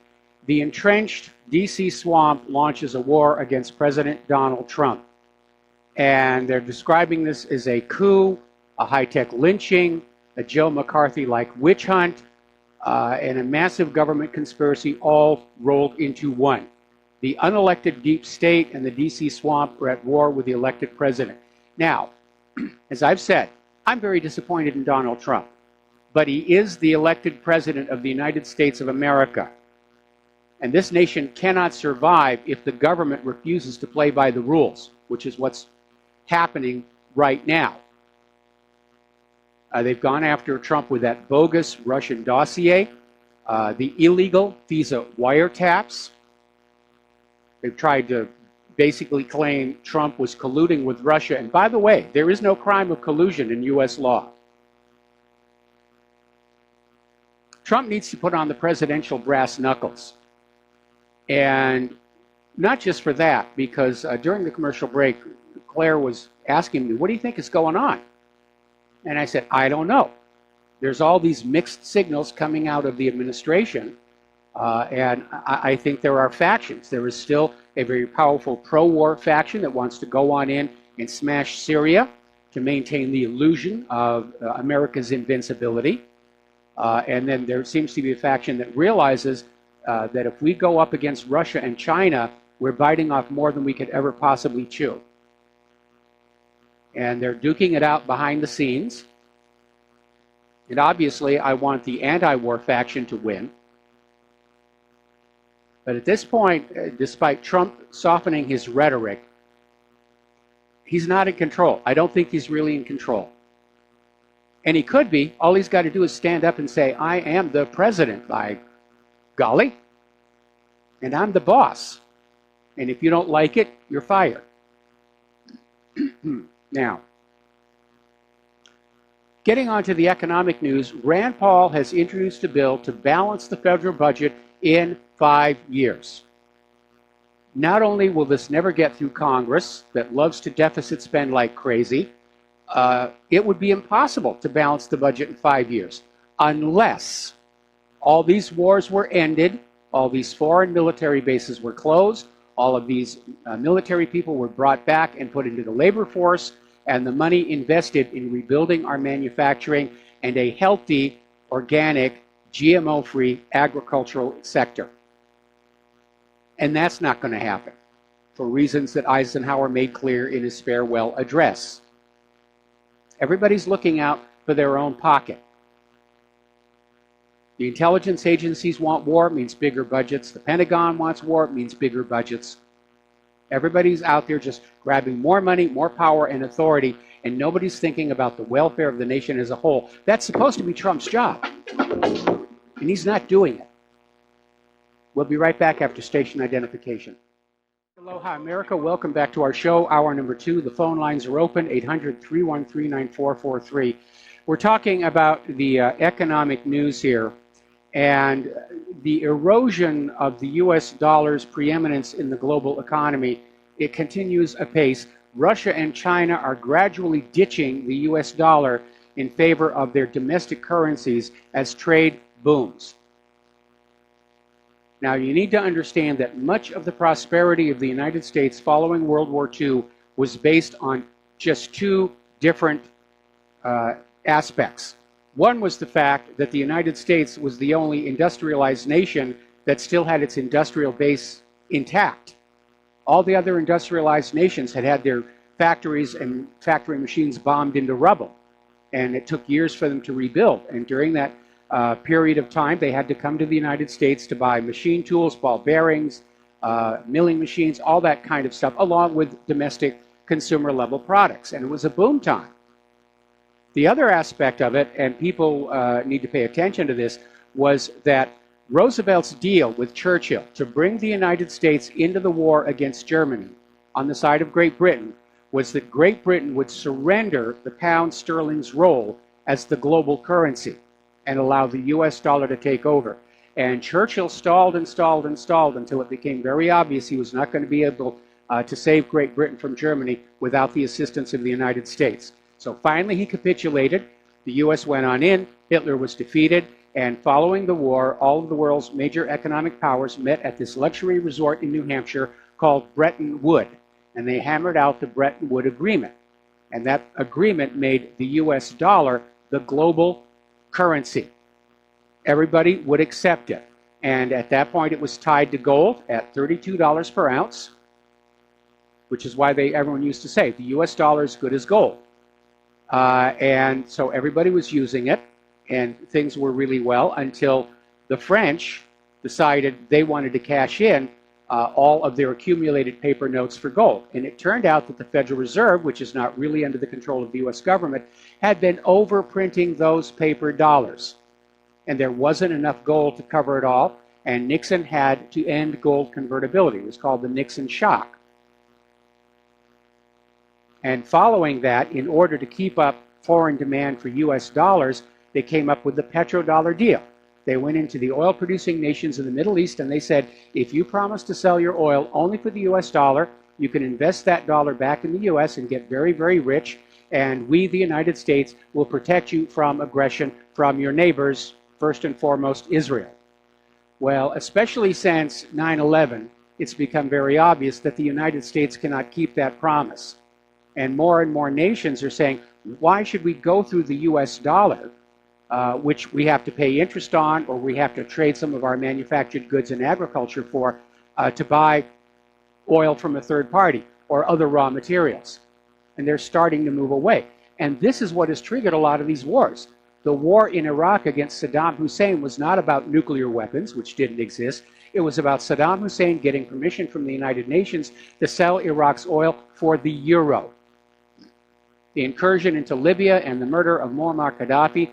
The entrenched DC swamp launches a war against President Donald Trump. And they're describing this as a coup, a high-tech lynching, a Joe McCarthy-like witch hunt, and a massive government conspiracy all rolled into one. The unelected deep state and the DC swamp are at war with the elected president. Now, as I've said, I'm very disappointed in Donald Trump, but he is the elected president of the United States of America. And this nation cannot survive if the government refuses to play by the rules, which is what's happening right now. They've gone after Trump with that bogus Russian dossier, the illegal FISA wiretaps. They've tried to basically claim Trump was colluding with Russia. And by the way, there is no crime of collusion in U.S. law. Trump needs to put on the presidential brass knuckles. And not just for that, because during the commercial break, Claire was asking me, what do you think is going on? And I said, I don't know. There's all these mixed signals coming out of the administration. And I think there are factions. There is still a very powerful pro-war faction that wants to go on in and smash Syria. to maintain the illusion of America's invincibility. And then there seems to be a faction that realizes that if we go up against Russia and China, we're biting off more than we could ever possibly chew. And they're duking it out behind the scenes. And obviously, I want the anti-war faction to win. But at this point, despite Trump softening his rhetoric, he's not in control. I don't think he's really in control. And he could be. All he's got to do is stand up and say, I am the president, by golly. And I'm the boss. And if you don't like it, you're fired. Now, getting on to the economic news, Rand Paul has introduced a bill to balance the federal budget in 5 years. Not only will this never get through Congress, that loves to deficit spend like crazy, it would be impossible to balance the budget in 5 years unless all these wars were ended, all these foreign military bases were closed, all of these military people were brought back and put into the labor force, and the money invested in rebuilding our manufacturing and a healthy, organic, GMO-free agricultural sector. And that's not going to happen for reasons that Eisenhower made clear in his farewell address. Everybody's looking out for their own pocket. The intelligence agencies want war, means bigger budgets. The Pentagon wants war, means bigger budgets. Everybody's out there just grabbing more money, more power, and authority, and nobody's thinking about the welfare of the nation as a whole. That's supposed to be Trump's job, and he's not doing it. We'll be right back after station identification. Aloha, America. Welcome back to our show, hour number 2. The phone lines are open, 800-313-9443. We're talking about the economic news here and the erosion of the U.S. dollar's preeminence in the global economy. It continues apace. Russia and China are gradually ditching the U.S. dollar in favor of their domestic currencies as trade booms. Now, you need to understand that much of the prosperity of the United States following World War II was based on just two different aspects. One was the fact that the United States was the only industrialized nation that still had its industrial base intact. All the other industrialized nations had had their factories and factory machines bombed into rubble, and it took years for them to rebuild. And during that period of time, they had to come to the United States to buy machine tools, ball bearings, milling machines, all that kind of stuff, along with domestic consumer level products. And it was a boom time. The other aspect of it, and people need to pay attention to this, was that Roosevelt's deal with Churchill to bring the United States into the war against Germany on the side of Great Britain was that Great Britain would surrender the pound sterling's role as the global currency and allow the U.S. dollar to take over. And Churchill stalled and stalled and stalled until it became very obvious he was not going to be able to save Great Britain from Germany without the assistance of the United States. So finally he capitulated. The U.S. went on in. Hitler was defeated. And following the war, all of the world's major economic powers met at this luxury resort in New Hampshire called Bretton Woods. And they hammered out the Bretton Woods Agreement. And that agreement made the U.S. dollar the global currency. Everybody would accept it. And at that point, it was tied to gold at $32 per ounce, which is why everyone used to say, the U.S. dollar is good as gold. And so everybody was using it, and things were really well until the French decided they wanted to cash in all of their accumulated paper notes for gold. And it turned out that the Federal Reserve, which is not really under the control of the U.S. government, had been overprinting those paper dollars. And there wasn't enough gold to cover it all, and Nixon had to end gold convertibility. It was called the Nixon shock. And following that, in order to keep up foreign demand for U.S. dollars, they came up with the petrodollar deal. They went into the oil-producing nations in the Middle East and they said, if you promise to sell your oil only for the U.S. dollar, you can invest that dollar back in the U.S. and get very, very rich, and we, the United States, will protect you from aggression from your neighbors, first and foremost Israel. Well, especially since 9/11, it's become very obvious that the United States cannot keep that promise. And more nations are saying, why should we go through the US dollar, which we have to pay interest on, or we have to trade some of our manufactured goods and agriculture for, to buy oil from a third party or other raw materials? And they're starting to move away. And this is what has triggered a lot of these wars. The war in Iraq against Saddam Hussein was not about nuclear weapons, which didn't exist. It was about Saddam Hussein getting permission from the United Nations to sell Iraq's oil for the euro. The incursion into Libya and the murder of Muammar Gaddafi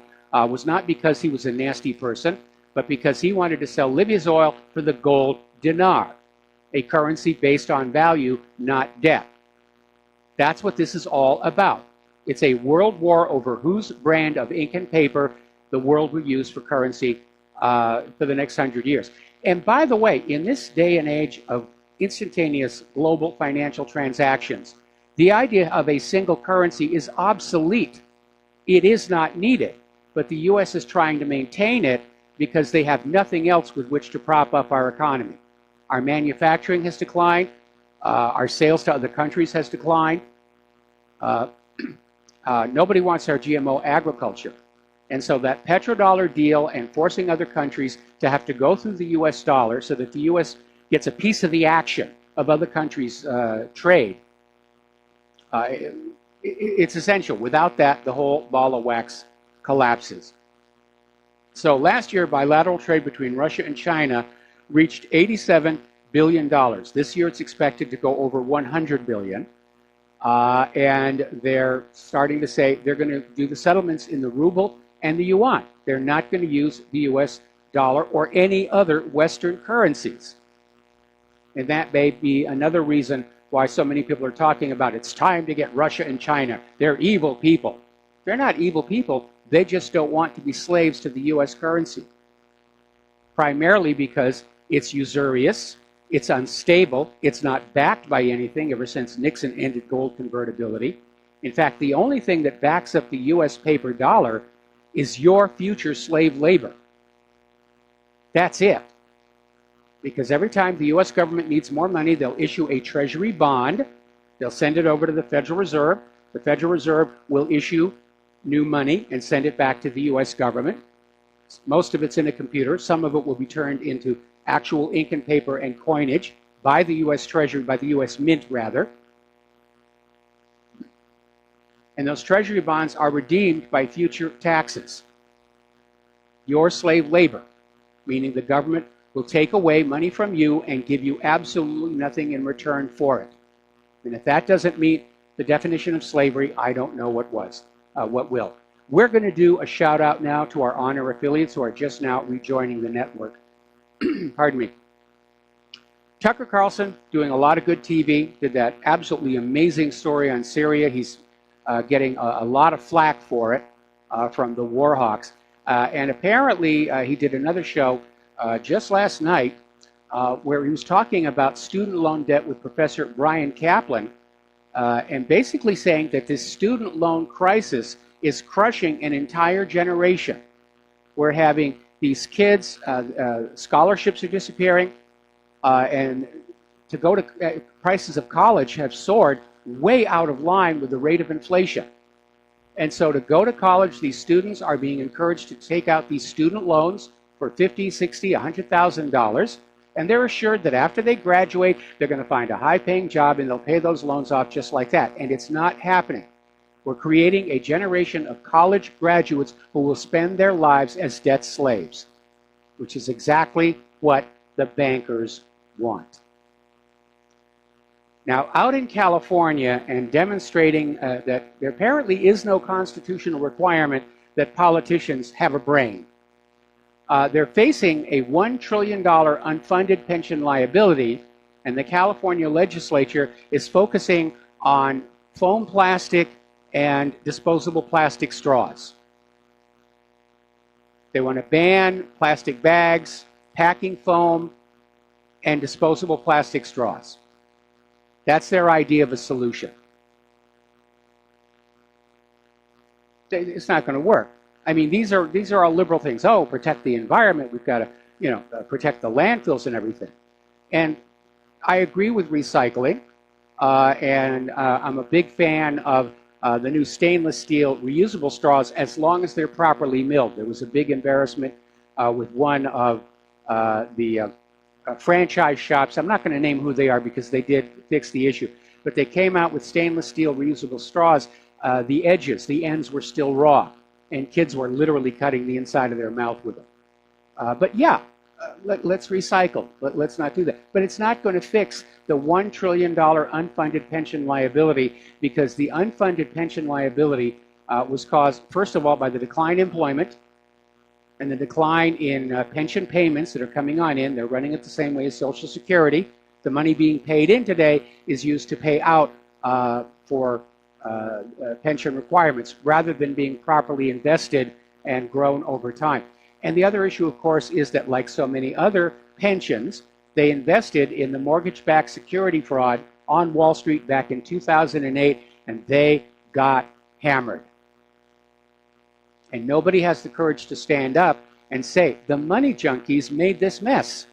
was not because he was a nasty person, but because he wanted to sell Libya's oil for the gold dinar, a currency based on value, not debt. That's what this is all about. It's a world war over whose brand of ink and paper the world will use for currency for the next 100 years. And by the way, in this day and age of instantaneous global financial transactions, the idea of a single currency is obsolete. It is not needed, but the U.S. is trying to maintain it because they have nothing else with which to prop up our economy. Our manufacturing has declined. Our sales to other countries has declined. Nobody wants our GMO agriculture. And so that petrodollar deal and forcing other countries to have to go through the U.S. dollar so that the U.S. gets a piece of the action of other countries' trade, it's essential. Without that, the whole ball of wax collapses. So last year, bilateral trade between Russia and China reached $87 billion. This year, it's expected to go over $100 billion. And they're starting to say they're going to do the settlements in the ruble and the yuan. They're not going to use the US dollar or any other Western currencies. And that may be another reason why so many people are talking about it's time to get Russia and China. They're evil people. They're not evil people. They just don't want to be slaves to the US currency. Primarily because it's usurious, it's unstable, it's not backed by anything ever since Nixon ended gold convertibility. In fact, the only thing that backs up the US paper dollar is your future slave labor. That's it. Because every time the US government needs more money, they'll issue a treasury bond. They'll send it over to the Federal Reserve. The Federal Reserve will issue new money and send it back to the US government. Most of it's in a computer. Some of it will be turned into actual ink and paper and coinage by the US Treasury, by the US Mint rather. And those treasury bonds are redeemed by future taxes. Your slave labor, meaning the government will take away money from you and give you absolutely nothing in return for it. And if that doesn't meet the definition of slavery, I don't know what will. We're going to do a shout out now to our honor affiliates who are just now rejoining the network. Pardon me. Tucker Carlson, doing a lot of good TV, did that absolutely amazing story on Syria. He's getting a lot of flack for it from the Warhawks. And apparently he did another show just last night where he was talking about student loan debt with Professor Brian Kaplan and basically saying that this student loan crisis is crushing an entire generation. We're having these kids, scholarships are disappearing, and to go to prices of college have soared way out of line with the rate of inflation. And so to go to college, these students are being encouraged to take out these student loans for $50,000, $60,000, $100,000, and they're assured that after they graduate, they're going to find a high-paying job and they'll pay those loans off just like that. And it's not happening. We're creating a generation of college graduates who will spend their lives as debt slaves, which is exactly what the bankers want. Now, out in California and demonstrating that there apparently is no constitutional requirement that politicians have a brain. They're facing a $1 trillion unfunded pension liability, and the California legislature is focusing on foam plastic and disposable plastic straws. They want to ban plastic bags, packing foam, and disposable plastic straws. That's their idea of a solution. It's not going to work. I mean, these are all liberal things. Oh, protect the environment. We've got to, protect the landfills and everything. And I agree with recycling. and I'm a big fan of the new stainless steel reusable straws as long as they're properly milled. There was a big embarrassment with one of the franchise shops. I'm not going to name who they are because they did fix the issue. But they came out with stainless steel reusable straws. The edges, the ends were still raw, and kids were literally cutting the inside of their mouth with them. But yeah, let's recycle. Let's not do that. But it's not going to fix the $1 trillion unfunded pension liability, because the unfunded pension liability was caused, first of all, by the decline in employment and the decline in pension payments that are coming on in. They're running it the same way as Social Security. The money being paid in today is used to pay out for pension requirements rather than being properly invested and grown over time. And the other issue, of course, is that, like so many other pensions, they invested in the mortgage-backed security fraud on Wall Street back in 2008, and they got hammered. And nobody has the courage to stand up and say, the money junkies made this mess.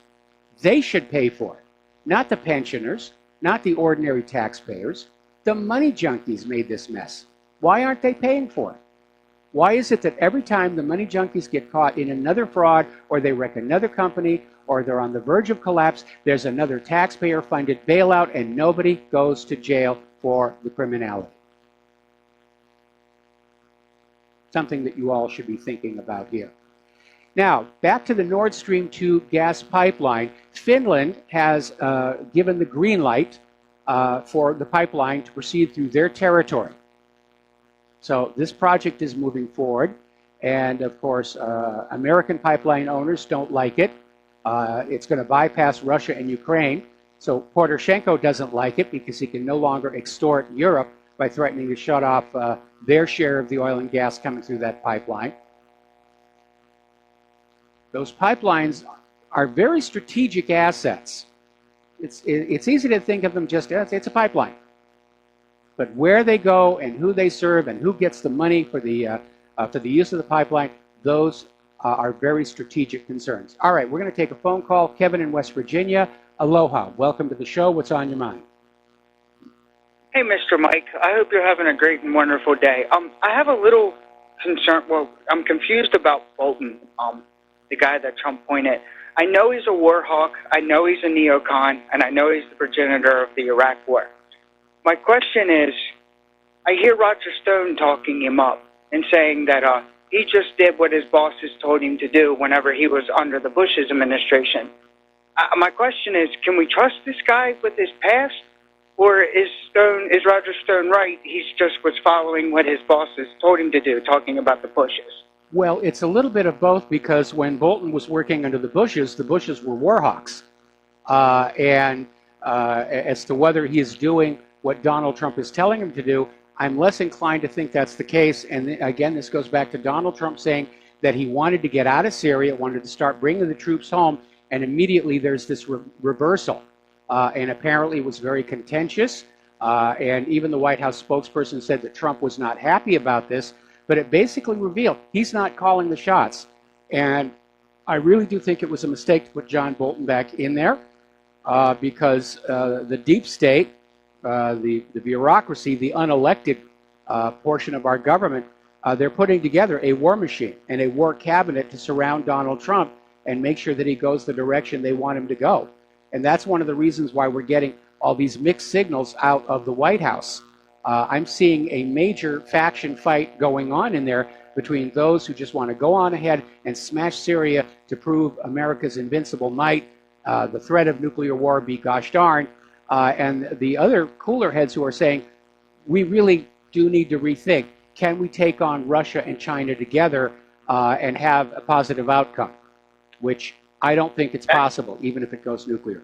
They should pay for it. Not the pensioners, not the ordinary taxpayers. The money junkies made this mess. Why aren't they paying for it? Why is it that every time the money junkies get caught in another fraud, or they wreck another company, or they're on the verge of collapse, there's another taxpayer-funded bailout and nobody goes to jail for the criminality? Something that you all should be thinking about here. Now, back to the Nord Stream 2 gas pipeline. Finland has given the green light for the pipeline to proceed through their territory. So this project is moving forward, and of course, American pipeline owners don't like it. It's going to bypass Russia and Ukraine. So Poroshenko doesn't like it because he can no longer extort Europe by threatening to shut off their share of the oil and gas coming through that pipeline. Those pipelines are very strategic assets. It's easy to think of them just as it's a pipeline. But where they go and who they serve and who gets the money for the use of the pipeline, those are very strategic concerns. All right, we're going to take a phone call. Kevin in West Virginia. Aloha. Welcome to the show. What's on your mind? Hey, Mr. Mike. I hope you're having a great and wonderful day. I have a little concern. Well, I'm confused about Bolton, the guy that Trump pointed. I know he's a war hawk. I know he's a neocon, and I know he's the progenitor of the Iraq War. My question is, I hear Roger Stone talking him up and saying that he just did what his bosses told him to do whenever he was under the Bush's administration. My question is, can we trust this guy with his past? Or is Roger Stone right? He's just was following what his bosses told him to do, talking about the Bushes. Well, it's a little bit of both, because when Bolton was working under the Bushes were war hawks. As to whether he is doing what Donald Trump is telling him to do, I'm less inclined to think that's the case. And again, this goes back to Donald Trump saying that he wanted to get out of Syria, wanted to start bringing the troops home, and immediately there's this reversal. And apparently it was very contentious. And even the White House spokesperson said that Trump was not happy about this, but it basically revealed he's not calling the shots. And I really do think it was a mistake to put John Bolton back in there, because the deep state, the bureaucracy, the unelected portion of our government, they're putting together a war machine and a war cabinet to surround Donald Trump and make sure that he goes the direction they want him to go. And that's one of the reasons why we're getting all these mixed signals out of the White House. I'm seeing a major faction fight going on in there between those who just want to go on ahead and smash Syria to prove America's invincible might, the threat of nuclear war be gosh darn, and the other cooler heads who are saying, we really do need to rethink, can we take on Russia and China together and have a positive outcome, which I don't think it's possible, even if it goes nuclear.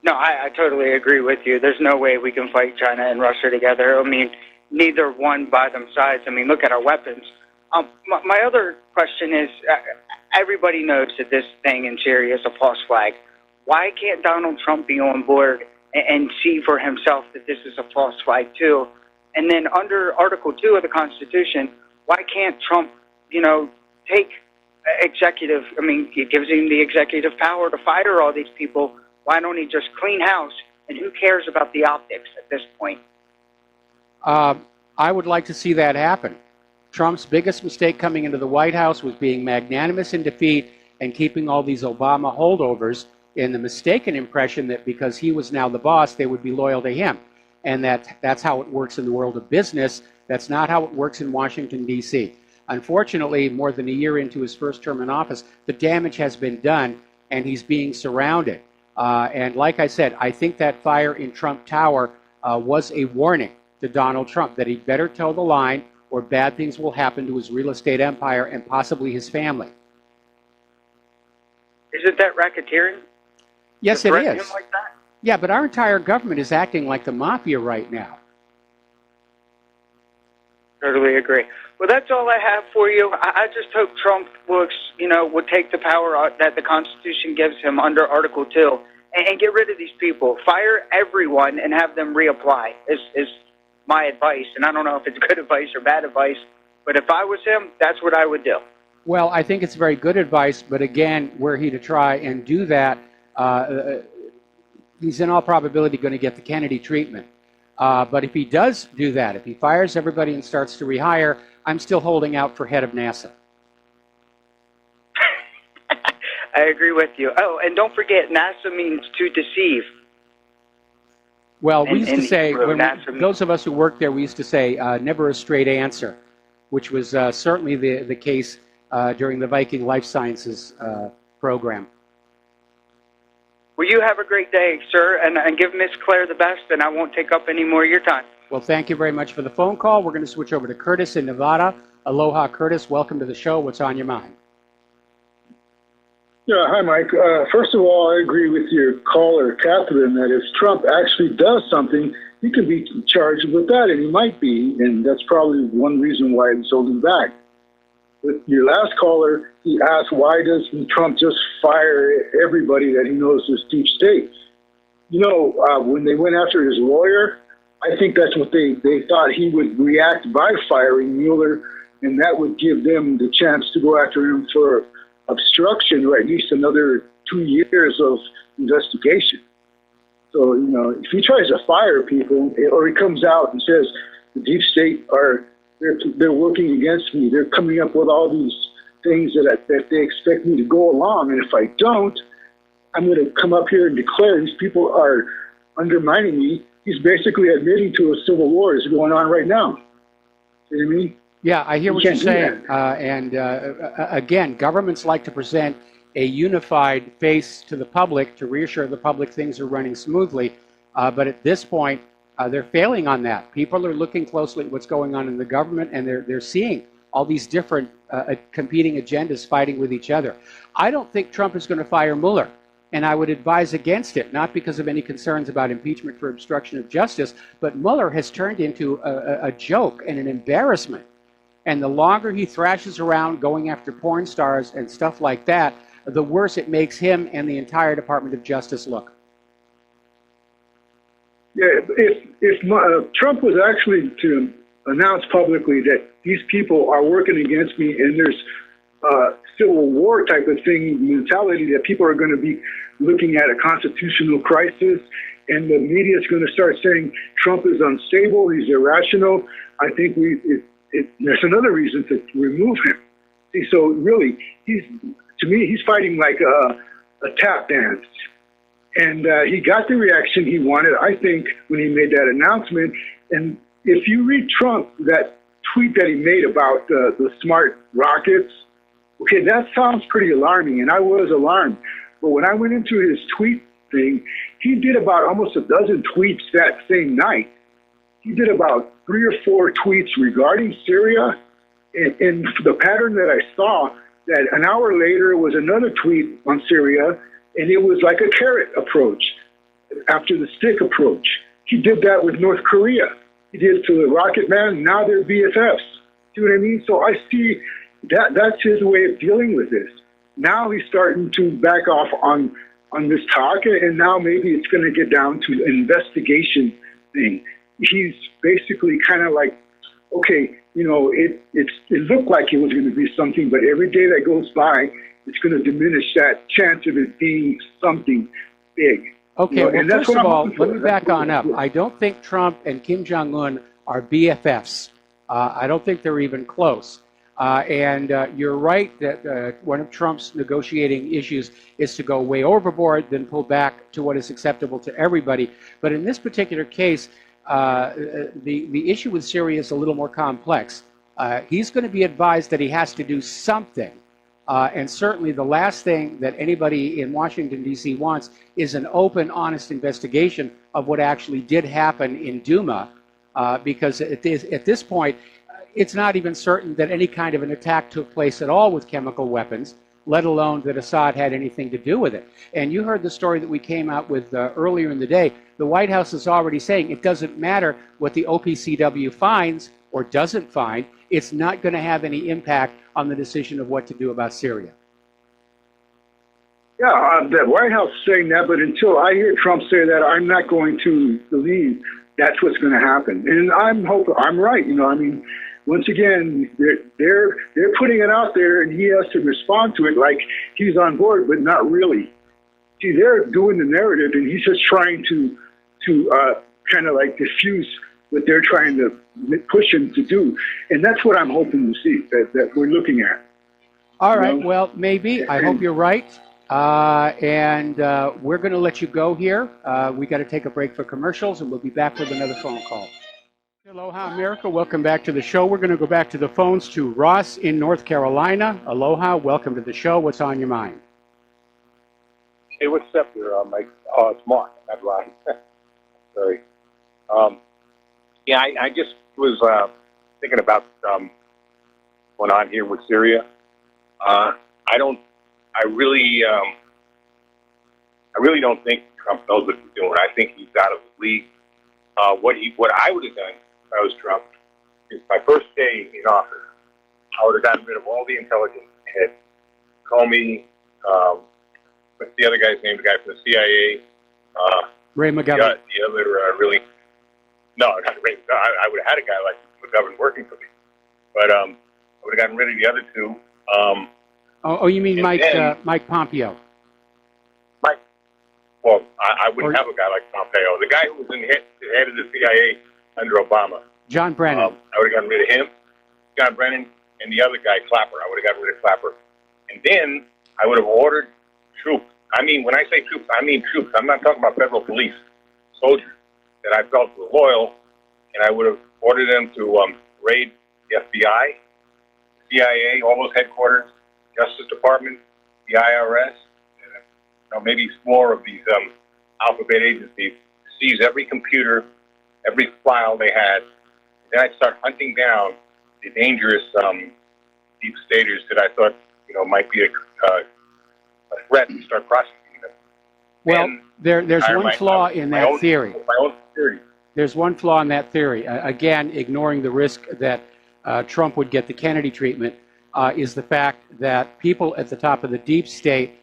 No, I totally agree with you. There's no way we can fight China and Russia together. I mean, neither one by themselves. I mean, look at our weapons. My other question is, everybody knows that this thing in Syria is a false flag. Why can't Donald Trump be on board and see for himself that this is a false flag too? And then under Article 2 of the Constitution, why can't Trump, take it gives him the executive power to fire all these people. Why don't he just clean house, and who cares about the optics at this point? I would like to see that happen. Trump's biggest mistake coming into the White House was being magnanimous in defeat and keeping all these Obama holdovers in the mistaken impression that because he was now the boss, they would be loyal to him. And that's how it works in the world of business. That's not how it works in Washington, D.C. Unfortunately, more than a year into his first term in office, the damage has been done, and he's being surrounded. And like I said, I think that fire in Trump Tower was a warning to Donald Trump that he'd better toe the line or bad things will happen to his real estate empire and possibly his family. Isn't that racketeering? Yes, it is. Him like that? Yeah, but our entire government is acting like the mafia right now. Totally agree. Well, that's all I have for you. I just hope Trump would take the power that the Constitution gives him under Article 2 and get rid of these people. Fire everyone and have them reapply is my advice. And I don't know if it's good advice or bad advice, but if I was him, that's what I would do. Well, I think it's very good advice, but again, were he to try and do that, he's in all probability going to get the Kennedy treatment. But if he does do that, if he fires everybody and starts to rehire, I'm still holding out for head of NASA. I agree with you. Oh, and don't forget, NASA means to deceive. Well, we used to say, those of us who worked there, we used to say, never a straight answer, which was certainly the case during the Viking Life Sciences program. Well, you have a great day, sir, and give Miss Claire the best, and I won't take up any more of your time. Well, thank you very much for the phone call. We're going to switch over to Curtis in Nevada. Aloha, Curtis. Welcome to the show. What's on your mind? Yeah, hi, Mike. First of all, I agree with your caller, Catherine, that if Trump actually does something, he could be charged with that, and he might be, and that's probably one reason why he's holding back. With your last caller, he asked, why doesn't Trump just fire everybody that he knows is deep state? You know, when they went after his lawyer, I think that's what they thought he would react by firing Mueller, and that would give them the chance to go after him for obstruction or at least another 2 years of investigation. So, you know, if he tries to fire people or he comes out and says the deep state they're working against me, they're coming up with all these things that they expect me to go along, and if I don't, I'm going to come up here and declare these people are undermining me. He's basically admitting to a civil war is going on right now. See what I mean? Yeah, I hear what you're saying. Again, governments like to present a unified face to the public to reassure the public things are running smoothly. But at this point, they're failing on that. People are looking closely at what's going on in the government, and they're seeing all these different competing agendas fighting with each other. I don't think Trump is going to fire Mueller, and I would advise against it, not because of any concerns about impeachment for obstruction of justice, but Mueller has turned into a joke and an embarrassment. And the longer he thrashes around going after porn stars and stuff like that, the worse it makes him and the entire Department of Justice look. Yeah, if Trump was actually to announce publicly that these people are working against me and there's civil war type of thing mentality that people are going to be looking at a constitutional crisis and the media is going to start saying Trump is unstable, he's irrational, I think there's another reason to remove him. See, so really, to me, he's fighting like a tap dance. And he got the reaction he wanted, I think, when he made that announcement. And if you read Trump, that tweet that he made about the smart rockets, okay, that sounds pretty alarming, and I was alarmed. But when I went into his tweet thing, he did about almost a dozen tweets that same night. He did about 3 or 4 tweets regarding Syria, and the pattern that I saw, that an hour later was another tweet on Syria, and it was like a carrot approach after the stick approach. He did that with North Korea. He did it to the Rocket Man. Now they're BFFs. See what I mean? So I see that's his way of dealing with this. Now he's starting to back off on this talk, and now maybe it's going to get down to an investigation thing. He's basically kind of like, okay, you know, it looked like it was going to be something, but every day that goes by, it's going to diminish that chance of it being something big. Okay, well, and that's first what of I'm all, hoping for. let me back on up. I don't think Trump and Kim Jong-un are BFFs. I don't think they're even close. And you're right that one of Trump's negotiating issues is to go way overboard, then pull back to what is acceptable to everybody. But in this particular case, the issue with Syria is a little more complex. He's going to be advised that he has to do something. And certainly the last thing that anybody in Washington, D.C. wants is an open, honest investigation of what actually did happen in Duma, because at this point, it's not even certain that any kind of an attack took place at all with chemical weapons, let alone that Assad had anything to do with it. And you heard the story that we came out with earlier in the day. The White House is already saying it doesn't matter what the OPCW finds or doesn't find, it's not going to have any impact on the decision of what to do about Syria. Yeah, the White House is saying that, but until I hear Trump say that, I'm not going to believe that's what's going to happen. And I'm hoping I'm right. I mean, once again, they're putting it out there, and he has to respond to it like he's on board, but not really. See, they're doing the narrative, and he's just trying to kind of like diffuse what they're trying to push him to do. And that's what I'm hoping to see, that we're looking at. All right, well, maybe. I hope you're right. And we're going to let you go here. We got to take a break for commercials, and we'll be back with another phone call. Aloha, America. Welcome back to the show. We're going to go back to the phones to Ross in North Carolina. Aloha. Welcome to the show. What's on your mind? Hey, what's up here, Mike? Oh, it's Mark. Not Ron. Sorry. Yeah, I just was thinking about going on here with Syria. I really don't think Trump knows what he's doing. I think he's out of his league. What I would have done if I was Trump is my first day in office, I would have gotten rid of all the intelligence heads. Comey, what's the other guy's name? The guy from the CIA. Ray McGovern. The other really. No, not Ray. I would have had a guy like McGovern working for me, but I would have gotten rid of the other two. You mean Mike Pompeo? Mike. Well, I wouldn't have a guy like Pompeo. The guy who was the head of the CIA under Obama. John Brennan. I would have gotten rid of him, John Brennan, and the other guy, Clapper. I would have gotten rid of Clapper. And then I would have ordered troops. I mean, when I say troops, I mean troops. I'm not talking about federal police, soldiers that I felt were loyal, and I would have ordered them to raid the FBI, CIA, all those headquarters, Justice Department, the IRS, maybe more of these alphabet agencies, seize every computer, every file they had. Then I'd start hunting down the dangerous deep staters that I thought might be a threat, and start prosecuting them. Well, there's one flaw in that theory. My own security. There's one flaw in that theory. Again, ignoring the risk that Trump would get the Kennedy treatment, is the fact that people at the top of the deep state,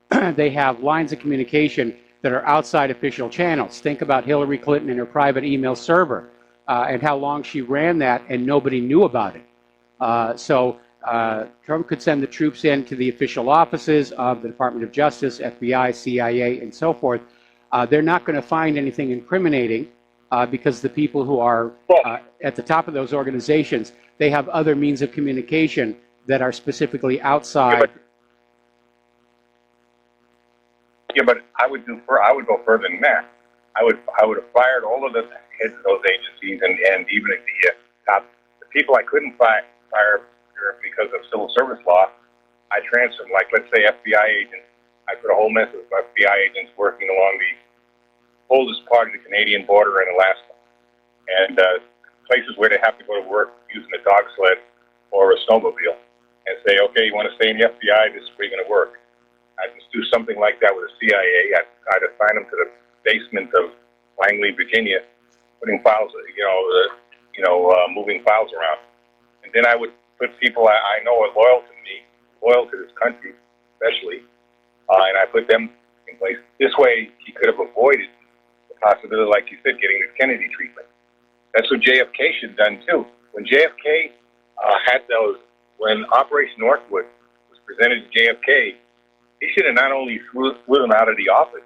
they have lines of communication that are outside official channels. Think about Hillary Clinton and her private email server and how long she ran that and nobody knew about it. So Trump could send the troops into the official offices of the Department of Justice, FBI, CIA, and so forth. They're not going to find anything incriminating because the people who are at the top of those organizations, they have other means of communication that are specifically outside. Yeah, but I would go further than that. I would have fired all of the heads of those agencies and even at the top, the people I couldn't fire because of civil service law. I transferred them, like let's say FBI agents. I put a whole mess of FBI agents working along the oldest part of the Canadian border in Alaska, and places where they have to go to work using a dog sled or a snowmobile, and say, okay, you want to stay in the FBI? This is where you're going to work. I'd just do something like that with the CIA. I'd assign them to the basement of Langley, Virginia, putting files, moving files around. And then I would put people I know are loyal to me, loyal to this country, especially, and I put them in place. This way, he could have avoided the possibility, like you said, getting the Kennedy treatment. That's what JFK should have done too. When JFK when Operation Northwood was presented to JFK, he should have not only threw him out of the office,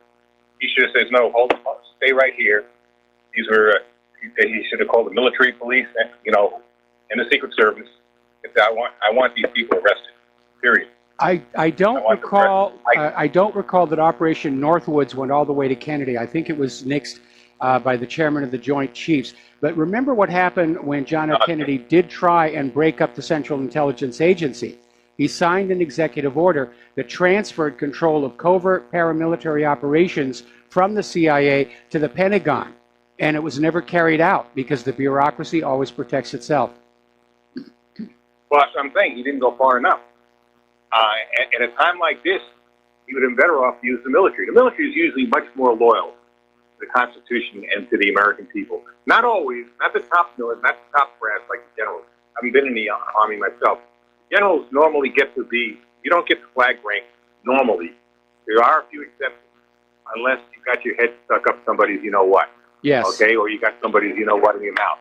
He should have said, no, hold, stay right here. These were, he should have called the military police, and, and the Secret Service. And said, I want these people arrested, period. I don't recall. I don't recall that Operation Northwoods went all the way to Kennedy. I think it was nixed by the chairman of the Joint Chiefs. But remember what happened when John F. Kennedy did try and break up the Central Intelligence Agency. He signed an executive order that transferred control of covert paramilitary operations from the CIA to the Pentagon. And it was never carried out because the bureaucracy always protects itself. Well, that's what I'm saying. He didn't go far enough. At a time like this, he would have been better off to use the military. The military is usually much more loyal to the Constitution and to the American people. Not always, not the top military, not the top brass like the generals. I haven't been in the Army myself. Generals normally get to be, you don't get the flag rank normally. There are a few exceptions, unless you got your head stuck up somebody's you-know-what. Yes. Okay, or you got somebody's you-know-what in your mouth.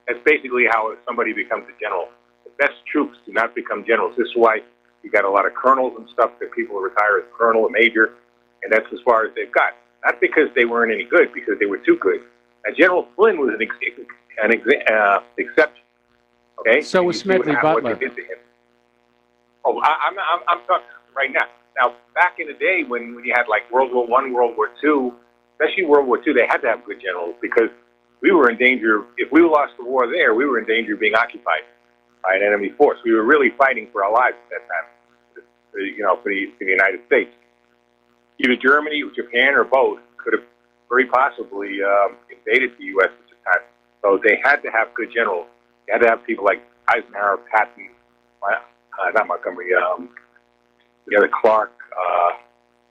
That's basically how somebody becomes a general. The best troops do not become generals. This is why you got a lot of colonels and stuff that people retire as colonel or major, and that's as far as they've got. Not because they weren't any good, because they were too good. And General Flynn was an exception. Okay. So was Smedley Butler. Oh, I'm talking right now. Now, back in the day when you had like World War I, World War II, especially World War II, they had to have good generals because we were in danger. If we lost the war there, we were in danger of being occupied by an enemy force. We were really fighting for our lives at that time, for the United States. Either Germany or Japan or both could have very possibly invaded the U.S. at the time. So they had to have good generals. They had to have people like Eisenhower, Patton, not Montgomery, the other Clark,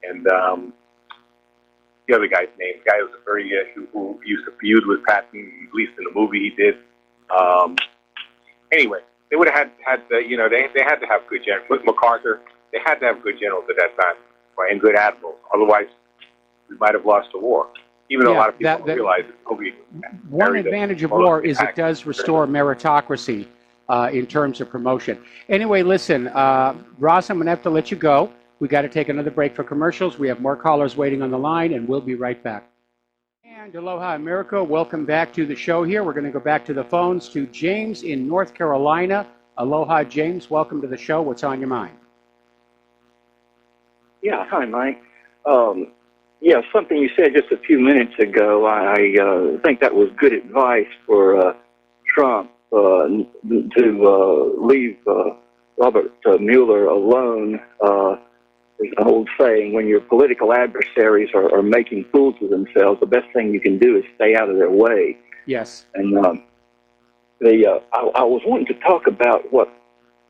and the other guy's name. The guy who was who used to feud with Patton, at least in the movie he did. Anyway, they would have had they had to have good generals. With MacArthur, they had to have good generals at that time, right, and good admirals. Otherwise, we might have lost the war. Even though a lot of people don't realize it. One advantage of war is it does restore meritocracy in terms of promotion. Anyway, listen, Ross, I'm going to have to let you go. We got to take another break for commercials. We have more callers waiting on the line, and we'll be right back. And aloha, America. Welcome back to the show here. We're going to go back to the phones to James in North Carolina. Aloha, James. Welcome to the show. What's on your mind? Yeah, hi, Mike. Yeah, something you said just a few minutes ago, I think that was good advice for Trump to leave Robert Mueller alone. There's an old saying, when your political adversaries are making fools of themselves, the best thing you can do is stay out of their way. Yes. And I was wanting to talk about what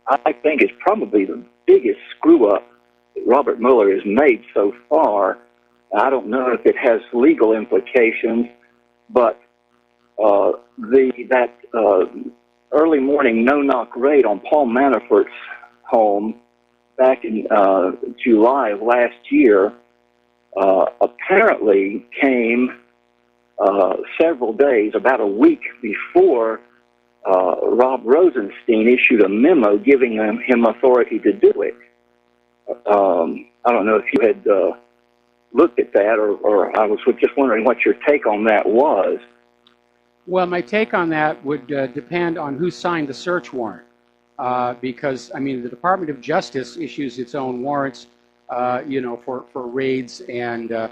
I think is probably the biggest screw-up that Robert Mueller has made so far. I don't know if it has legal implications, but that early morning no-knock raid on Paul Manafort's home back in July of last year apparently came several days, about a week before Rob Rosenstein issued a memo giving him authority to do it. I don't know if you had looked at that, or I was just wondering what your take on that was. Well, my take on that would depend on who signed the search warrant. Because, I mean, the Department of Justice issues its own warrants, for raids and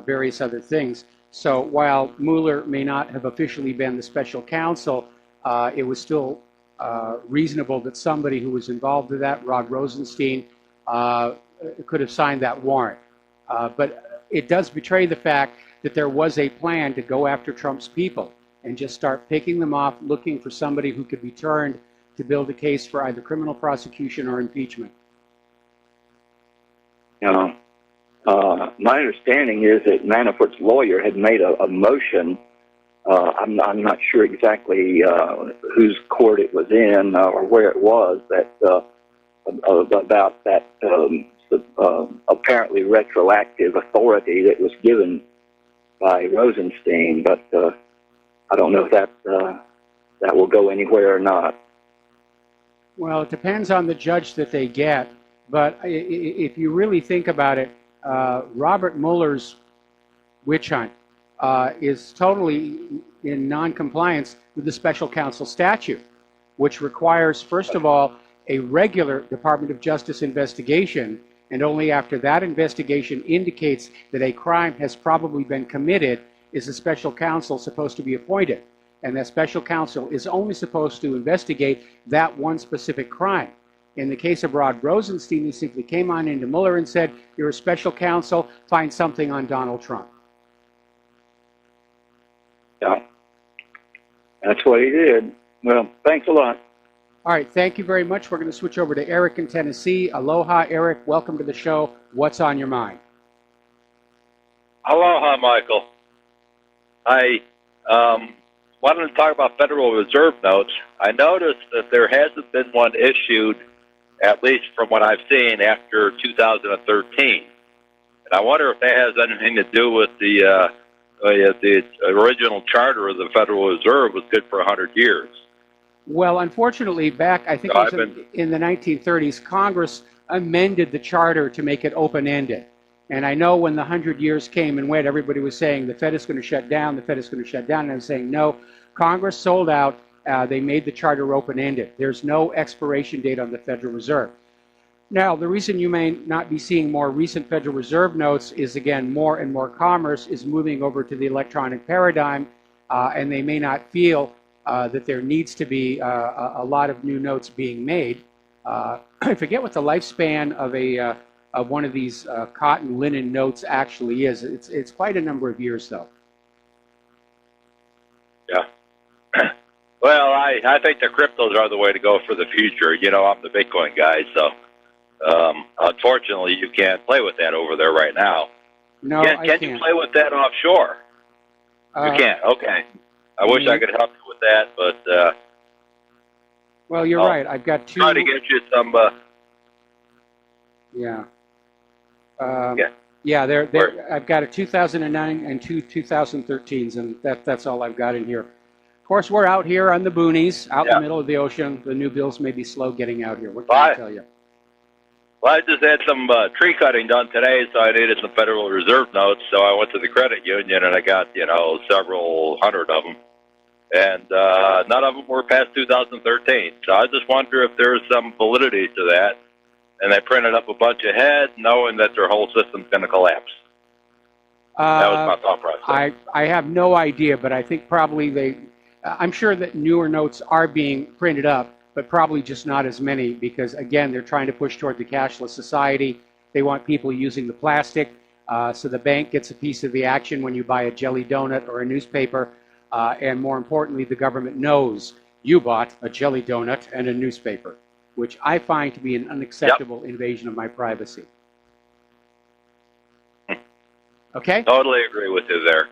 various other things. So while Mueller may not have officially been the special counsel, it was still reasonable that somebody who was involved in that, Rod Rosenstein, could have signed that warrant. But it does betray the fact that there was a plan to go after Trump's people and just start picking them off, looking for somebody who could be turned to build a case for either criminal prosecution or impeachment. My understanding is that Manafort's lawyer had made a motion. I'm not sure exactly whose court it was in or where it was, that about that apparently retroactive authority that was given by Rosenstein, but I don't know if that will go anywhere or not. Well, it depends on the judge that they get, but if you really think about it, Robert Mueller's witch hunt is totally in non-compliance with the special counsel statute, which requires, first of all, a regular Department of Justice investigation, and only after that investigation indicates that a crime has probably been committed is a special counsel supposed to be appointed. And that special counsel is only supposed to investigate that one specific crime. In the case of Rod Rosenstein, he simply came on into Mueller and said, "You're a special counsel, find something on Donald Trump." Yeah, that's what he did. Well, thanks a lot. All right, thank you very much. We're going to switch over to Eric in Tennessee. Aloha, Eric. Welcome to the show. What's on your mind? Aloha, Michael. I wanted to talk about Federal Reserve notes. I noticed that there hasn't been one issued, at least from what I've seen, after 2013. And I wonder if that has anything to do with the original charter of the Federal Reserve was good for 100 years. Well, unfortunately, back, I think it was in the 1930s, Congress amended the charter to make it open-ended. And I know when the 100 years came and went, everybody was saying the Fed is going to shut down, the Fed is going to shut down. And I was saying, no, Congress sold out. They made the charter open-ended. There's no expiration date on the Federal Reserve. Now, the reason you may not be seeing more recent Federal Reserve notes is, again, more and more commerce is moving over to the electronic paradigm, and they may not feel that there needs to be a lot of new notes being made. I forget what the lifespan of one of these cotton linen notes actually is. It's quite a number of years, though. Yeah. Well, I think the cryptos are the way to go for the future. You know, I'm the Bitcoin guy, so unfortunately you can't play with that over there right now. No, I can't. Can you play with that offshore? You can't. Okay. I wish I could help you with that, but well, you're right. I've got two. Try to get you some. Yeah. Yeah. I've got a 2009 and two 2013s, and that's all I've got in here. Of course, we're out here on the boonies, out in the middle of the ocean. The new bills may be slow getting out here. What can I tell you? Well, I just had some tree cutting done today, so I needed some Federal Reserve notes. So I went to the credit union, and I got, several hundred of them. And none of them were past 2013. So I just wonder if there's some validity to that. And they printed up a bunch ahead, knowing that their whole system's going to collapse. That was my thought process. I have no idea, but I think probably I'm sure that newer notes are being printed up, but probably just not as many because, again, they're trying to push toward the cashless society. They want people using the plastic, so the bank gets a piece of the action when you buy a jelly donut or a newspaper, and more importantly, the government knows you bought a jelly donut and a newspaper, which I find to be an unacceptable invasion of my privacy. Okay? Totally agree with you there.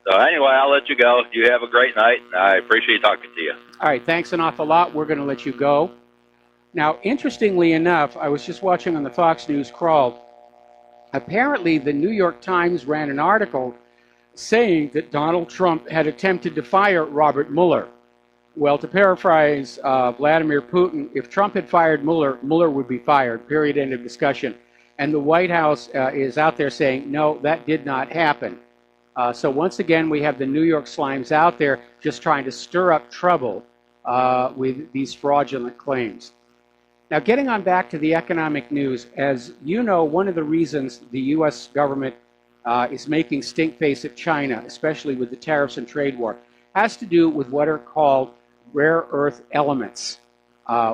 So anyway, I'll let you go. You have a great night, and I appreciate talking to you. All right, thanks an awful lot. We're going to let you go. Now, interestingly enough, I was just watching on the Fox News crawl. Apparently, the New York Times ran an article saying that Donald Trump had attempted to fire Robert Mueller. Well, to paraphrase Vladimir Putin, if Trump had fired Mueller, Mueller would be fired, period, end of discussion. And the White House is out there saying, no, that did not happen. So once again, we have the New York slimes out there just trying to stir up trouble with these fraudulent claims. Now, getting on back to the economic news, as you know, one of the reasons the U.S. government is making stink face at China, especially with the tariffs and trade war, has to do with what are called rare earth elements,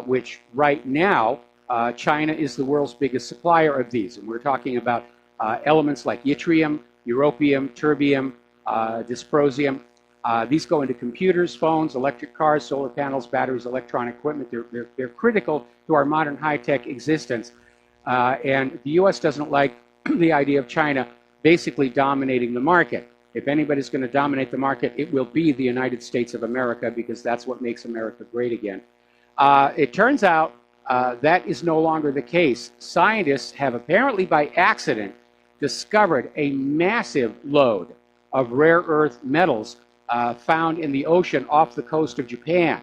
which right now, China is the world's biggest supplier of these. And we're talking about elements like yttrium, europium, terbium, dysprosium. These go into computers, phones, electric cars, solar panels, batteries, electronic equipment. They're critical to our modern high-tech existence. And the U.S. doesn't like the idea of China basically dominating the market. If anybody's going to dominate the market, it will be the United States of America because that's what makes America great again. It turns out that is no longer the case. Scientists have apparently by accident discovered a massive load of rare earth metals found in the ocean off the coast of Japan.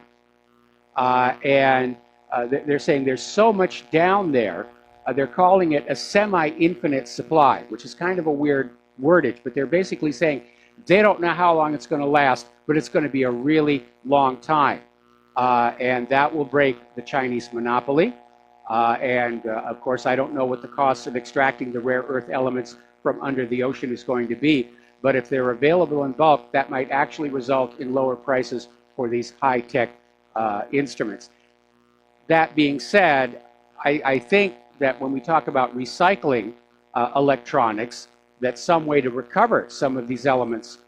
They're saying there's so much down there, they're calling it a semi-infinite supply, which is kind of a weird wordage, but they're basically saying they don't know how long it's going to last, but it's going to be a really long time. And that will break the Chinese monopoly. Of course, I don't know what the cost of extracting the rare earth elements from under the ocean is going to be, but if they're available in bulk, that might actually result in lower prices for these high-tech instruments. That being said, I think that when we talk about recycling electronics, that some way to recover some of these elements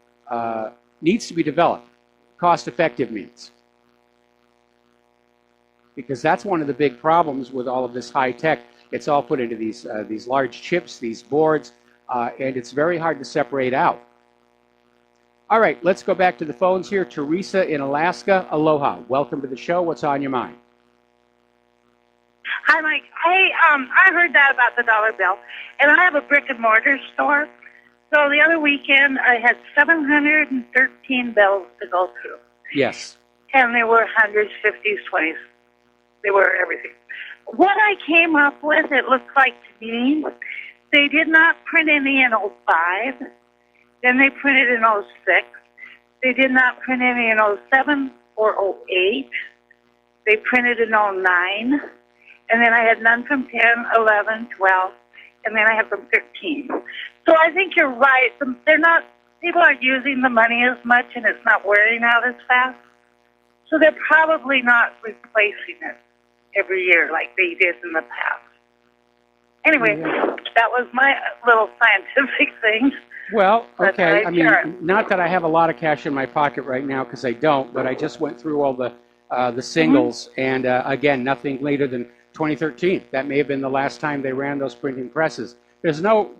needs to be developed, cost-effective means. Because that's one of the big problems with all of this high tech. It's all put into these large chips, these boards, and it's very hard to separate out. All right, let's go back to the phones here. Teresa in Alaska, aloha. Welcome to the show. What's on your mind? Hi, Mike. Hey, I heard that about the dollar bill, and I have a brick and mortar store. So the other weekend, I had 713 bills to go through. Yes. And there were hundreds, 50s, 20s. They were everything. What I came up with, it looked like to me, they did not print any in '05. Then they printed in '06. They did not print any in '07 or '08. They printed in '09. And then I had none from 10, 11, 12, and then I have from 13. So I think you're right. People aren't using the money as much, and it's not wearing out as fast. So they're probably not replacing it every year like they did in the past. Anyway, that was my little scientific thing. Well, okay. I mean, not that I have a lot of cash in my pocket right now, because I don't, but I just went through all the singles, and again, nothing later than 2013. That may have been the last time they ran those printing presses. There's no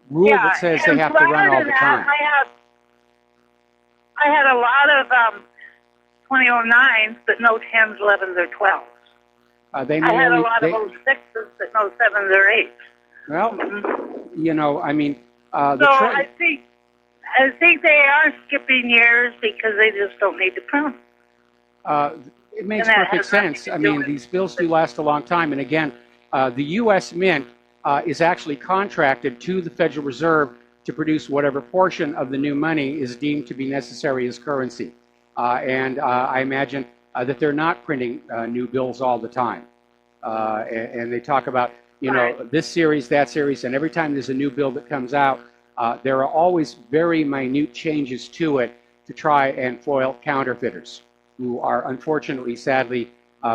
rule that says they have to run all the time. I had a lot of 2009s, but no 10s, 11s, or 12s. I had a lot of 06s, but no 7s or 8s. Well, you know, I mean, I think they are skipping years because they just don't need to print them. It makes perfect sense. I mean, these bills do last a long time. And again, the U.S. Mint is actually contracted to the Federal Reserve to produce whatever portion of the new money is deemed to be necessary as currency. I imagine that they're not printing new bills all the time. And they talk about, you know, this series, that series, and every time there's a new bill that comes out, there are always very minute changes to it to try and foil counterfeiters, who are unfortunately, sadly,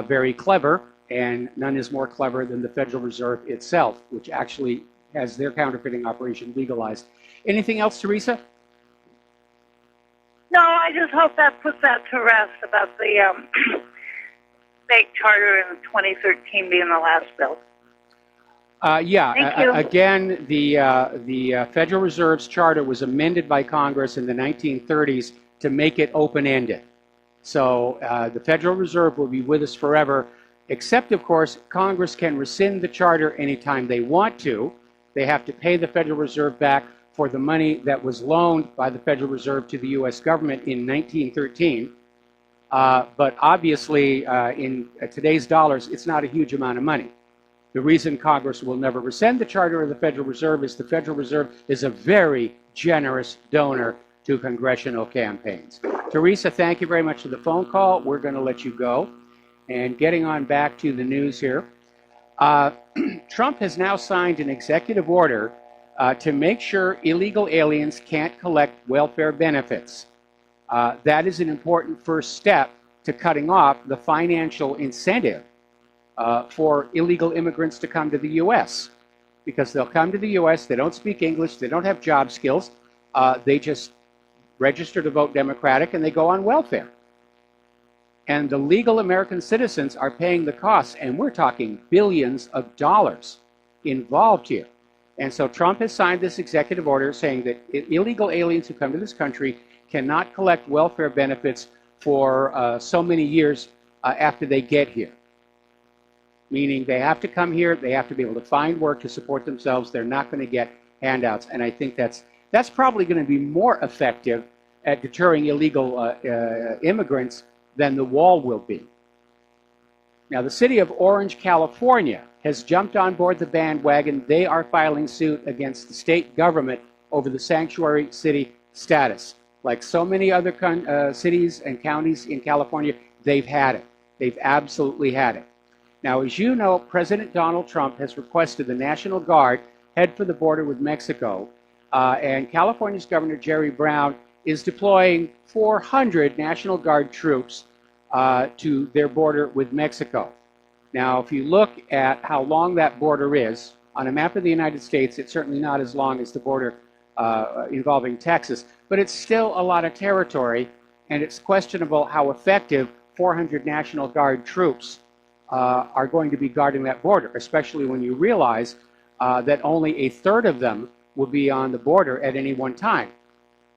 very clever, and none is more clever than the Federal Reserve itself, which actually has their counterfeiting operation legalized. Anything else, Teresa? No, I just hope that puts that to rest about the fake charter in 2013 being the last bill. Again, the Federal Reserve's charter was amended by Congress in the 1930s to make it open-ended. So the Federal Reserve will be with us forever, except, of course, Congress can rescind the charter anytime they want to. They have to pay the Federal Reserve back for the money that was loaned by the Federal Reserve to the U.S. government in 1913. But obviously, in today's dollars, it's not a huge amount of money. The reason Congress will never rescind the charter of the Federal Reserve is the Federal Reserve is a very generous donor to congressional campaigns. Teresa, thank you very much for the phone call. We're going to let you go. And getting on back to the news here, Trump has now signed an executive order to make sure illegal aliens can't collect welfare benefits. That is an important first step to cutting off the financial incentive for illegal immigrants to come to the U.S. Because they'll come to the U.S., they don't speak English, they don't have job skills, they just register to vote Democratic, and they go on welfare. And the legal American citizens are paying the costs, and we're talking billions of dollars involved here. And so Trump has signed this executive order saying that illegal aliens who come to this country cannot collect welfare benefits for so many years after they get here. Meaning they have to come here, they have to be able to find work to support themselves, they're not going to get handouts. And I think that's probably going to be more effective at deterring illegal immigrants than the wall will be. Now, the city of Orange, California has jumped on board the bandwagon. They are filing suit against the state government over the sanctuary city status. Like so many other cities and counties in California, they've had it. They've absolutely had it. Now, as you know, President Donald Trump has requested the National Guard head for the border with Mexico, and California's Governor Jerry Brown is deploying 400 National Guard troops to their border with Mexico. Now, if you look at how long that border is, on a map of the United States, it's certainly not as long as the border involving Texas, but it's still a lot of territory, and it's questionable how effective 400 National Guard troops are going to be guarding that border, especially when you realize that only a third of them will be on the border at any one time.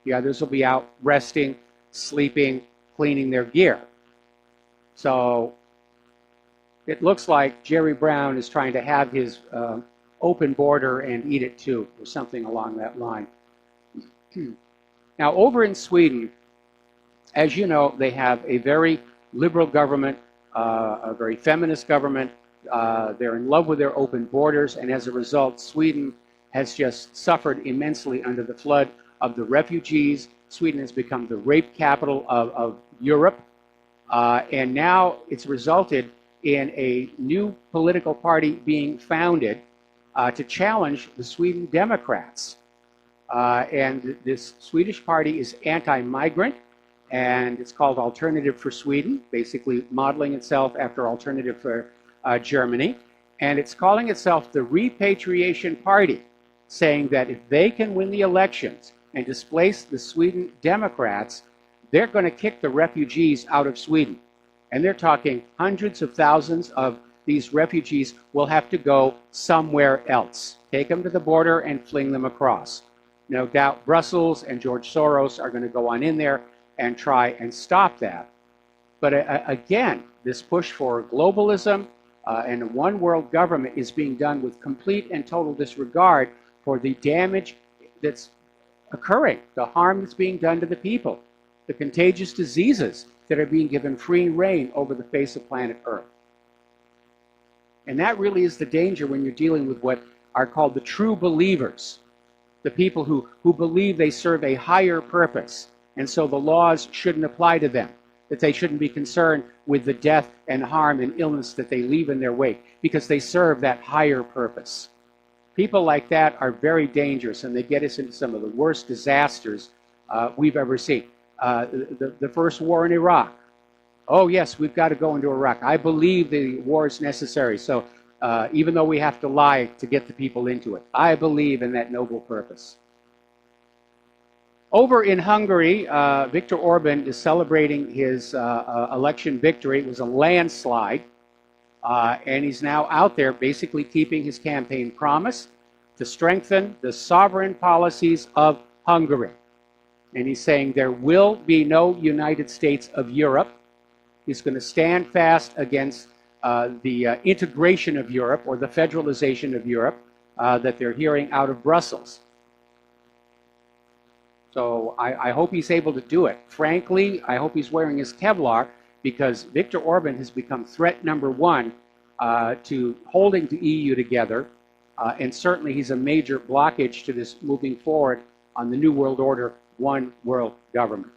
The others will be out resting, sleeping, cleaning their gear. So it looks like Jerry Brown is trying to have his open border and eat it too, or something along that line. Now, over in Sweden, as you know, they have a very liberal government, a very feminist government. They're in love with their open borders, and as a result, Sweden has just suffered immensely under the flood of the refugees. Sweden has become the rape capital of Europe, and now it's resulted in a new political party being founded to challenge the Sweden Democrats. And this Swedish party is anti-migrant, and it's called Alternative for Sweden, basically modeling itself after Alternative for Germany. And it's calling itself the Repatriation Party, saying that if they can win the elections and displace the Sweden Democrats, they're going to kick the refugees out of Sweden. And they're talking hundreds of thousands of these refugees will have to go somewhere else. Take them to the border and fling them across. No doubt Brussels and George Soros are going to go on in there and try and stop that. But again, this push for globalism and a one world government is being done with complete and total disregard for the damage that's occurring, the harm that's being done to the people, the contagious diseases that are being given free rein over the face of planet Earth. And that really is the danger when you're dealing with what are called the true believers, the people who believe they serve a higher purpose, and so the laws shouldn't apply to them, that they shouldn't be concerned with the death and harm and illness that they leave in their wake, because they serve that higher purpose. People like that are very dangerous, and they get us into some of the worst disasters we've ever seen. The first war in Iraq. Oh, yes, we've got to go into Iraq. I believe the war is necessary, so even though we have to lie to get the people into it, I believe in that noble purpose. Over in Hungary, Viktor Orban is celebrating his election victory. It was a landslide, and he's now out there basically keeping his campaign promise to strengthen the sovereign policies of Hungary. And he's saying there will be no United States of Europe. He's going to stand fast against the integration of Europe, or the federalization of Europe, that they're hearing out of Brussels. So I hope he's able to do it. Frankly, I hope he's wearing his Kevlar, because Viktor Orban has become threat number one to holding the EU together, and certainly he's a major blockage to this moving forward on the New World Order, one world government.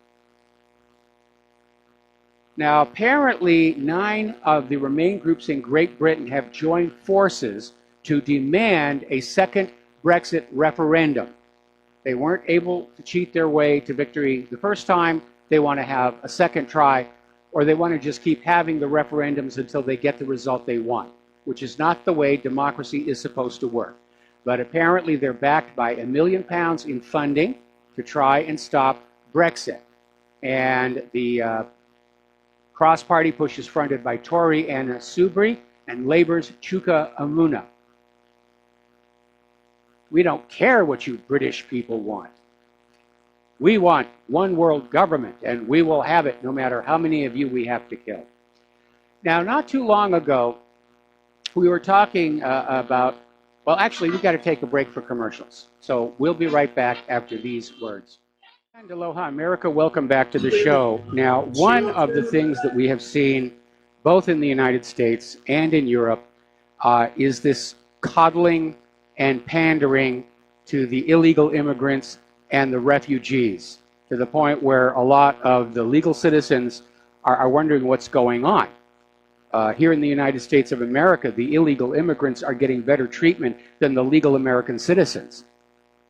Now, apparently, 9 of the Remain groups in Great Britain have joined forces to demand a second Brexit referendum. They weren't able to cheat their way to victory the first time. They want to have a second try, or they want to just keep having the referendums until they get the result they want, which is not the way democracy is supposed to work. But apparently, they're backed by £1 million in funding to try and stop Brexit. And the cross-party push is fronted by Tory Anna Soubry and Labour's Chuka Umunna. We don't care what you British people want. We want one world government, and we will have it no matter how many of you we have to kill. Now, not too long ago, we were talking about, well, actually, we've got to take a break for commercials. So we'll be right back after these words. And aloha, America, welcome back to the show. Now, one of the things that we have seen both in the United States and in Europe is this coddling and pandering to the illegal immigrants and the refugees, to the point where a lot of the legal citizens are wondering what's going on. Here in the United States of America, the illegal immigrants are getting better treatment than the legal American citizens.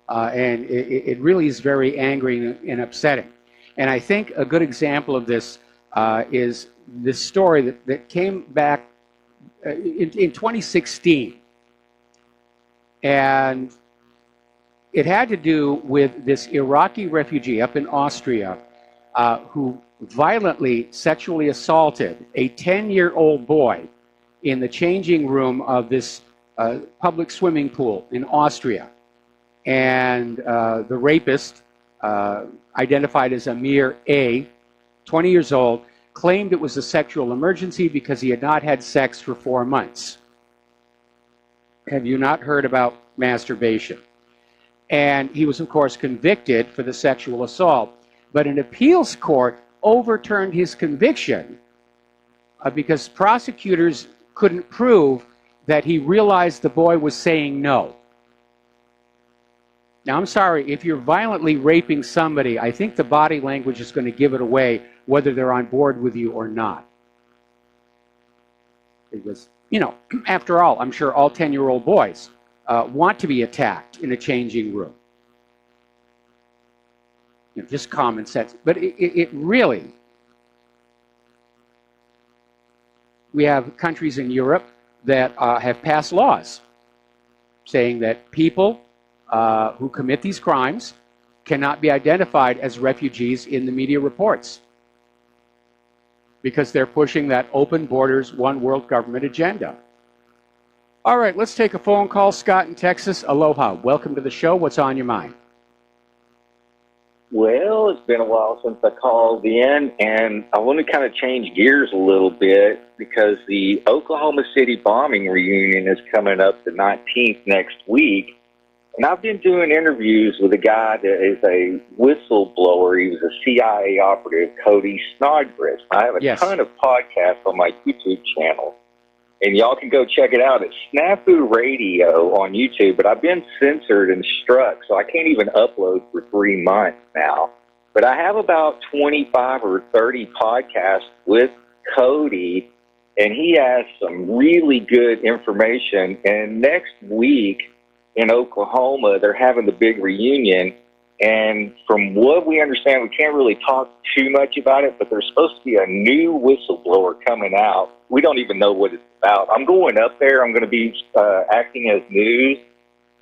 And it really is very angry and upsetting. And I think a good example of this is this story that came back in 2016. And it had to do with this Iraqi refugee up in Austria who violently sexually assaulted a 10-year-old boy in the changing room of this public swimming pool in Austria. And the rapist, identified as Amir A., 20 years old, claimed it was a sexual emergency because he had not had sex for 4 months. Have you not heard about masturbation? And he was, of course, convicted for the sexual assault. But an appeals court overturned his conviction because prosecutors couldn't prove that he realized the boy was saying no. Now, I'm sorry, if you're violently raping somebody, I think the body language is going to give it away whether they're on board with you or not. Because, you know, after all, I'm sure all 10-year-old boys want to be attacked in a changing room. You know, just common sense. But it really, we have countries in Europe that have passed laws saying that people who commit these crimes cannot be identified as refugees in the media reports because they're pushing that open borders, one world government agenda. All right, let's take a phone call. Scott in Texas. Aloha. Welcome to the show. What's on your mind? Well, it's been a while since I called in, and I want to kind of change gears a little bit because the Oklahoma City bombing reunion is coming up the 19th next week. And I've been doing interviews with a guy that is a whistleblower. He was a CIA operative, Cody Snodgrass. I have a ton of podcasts on my YouTube channel, and y'all can go check it out. It's Snafu Radio on YouTube, but I've been censored and struck, so I can't even upload for 3 months now. But I have about 25 or 30 podcasts with Cody, and he has some really good information. And next week, in Oklahoma, they're having the big reunion, and from what we understand, we can't really talk too much about it, but there's supposed to be a new whistleblower coming out. We don't even know what it's about. I'm going up there. I'm going to be acting as news,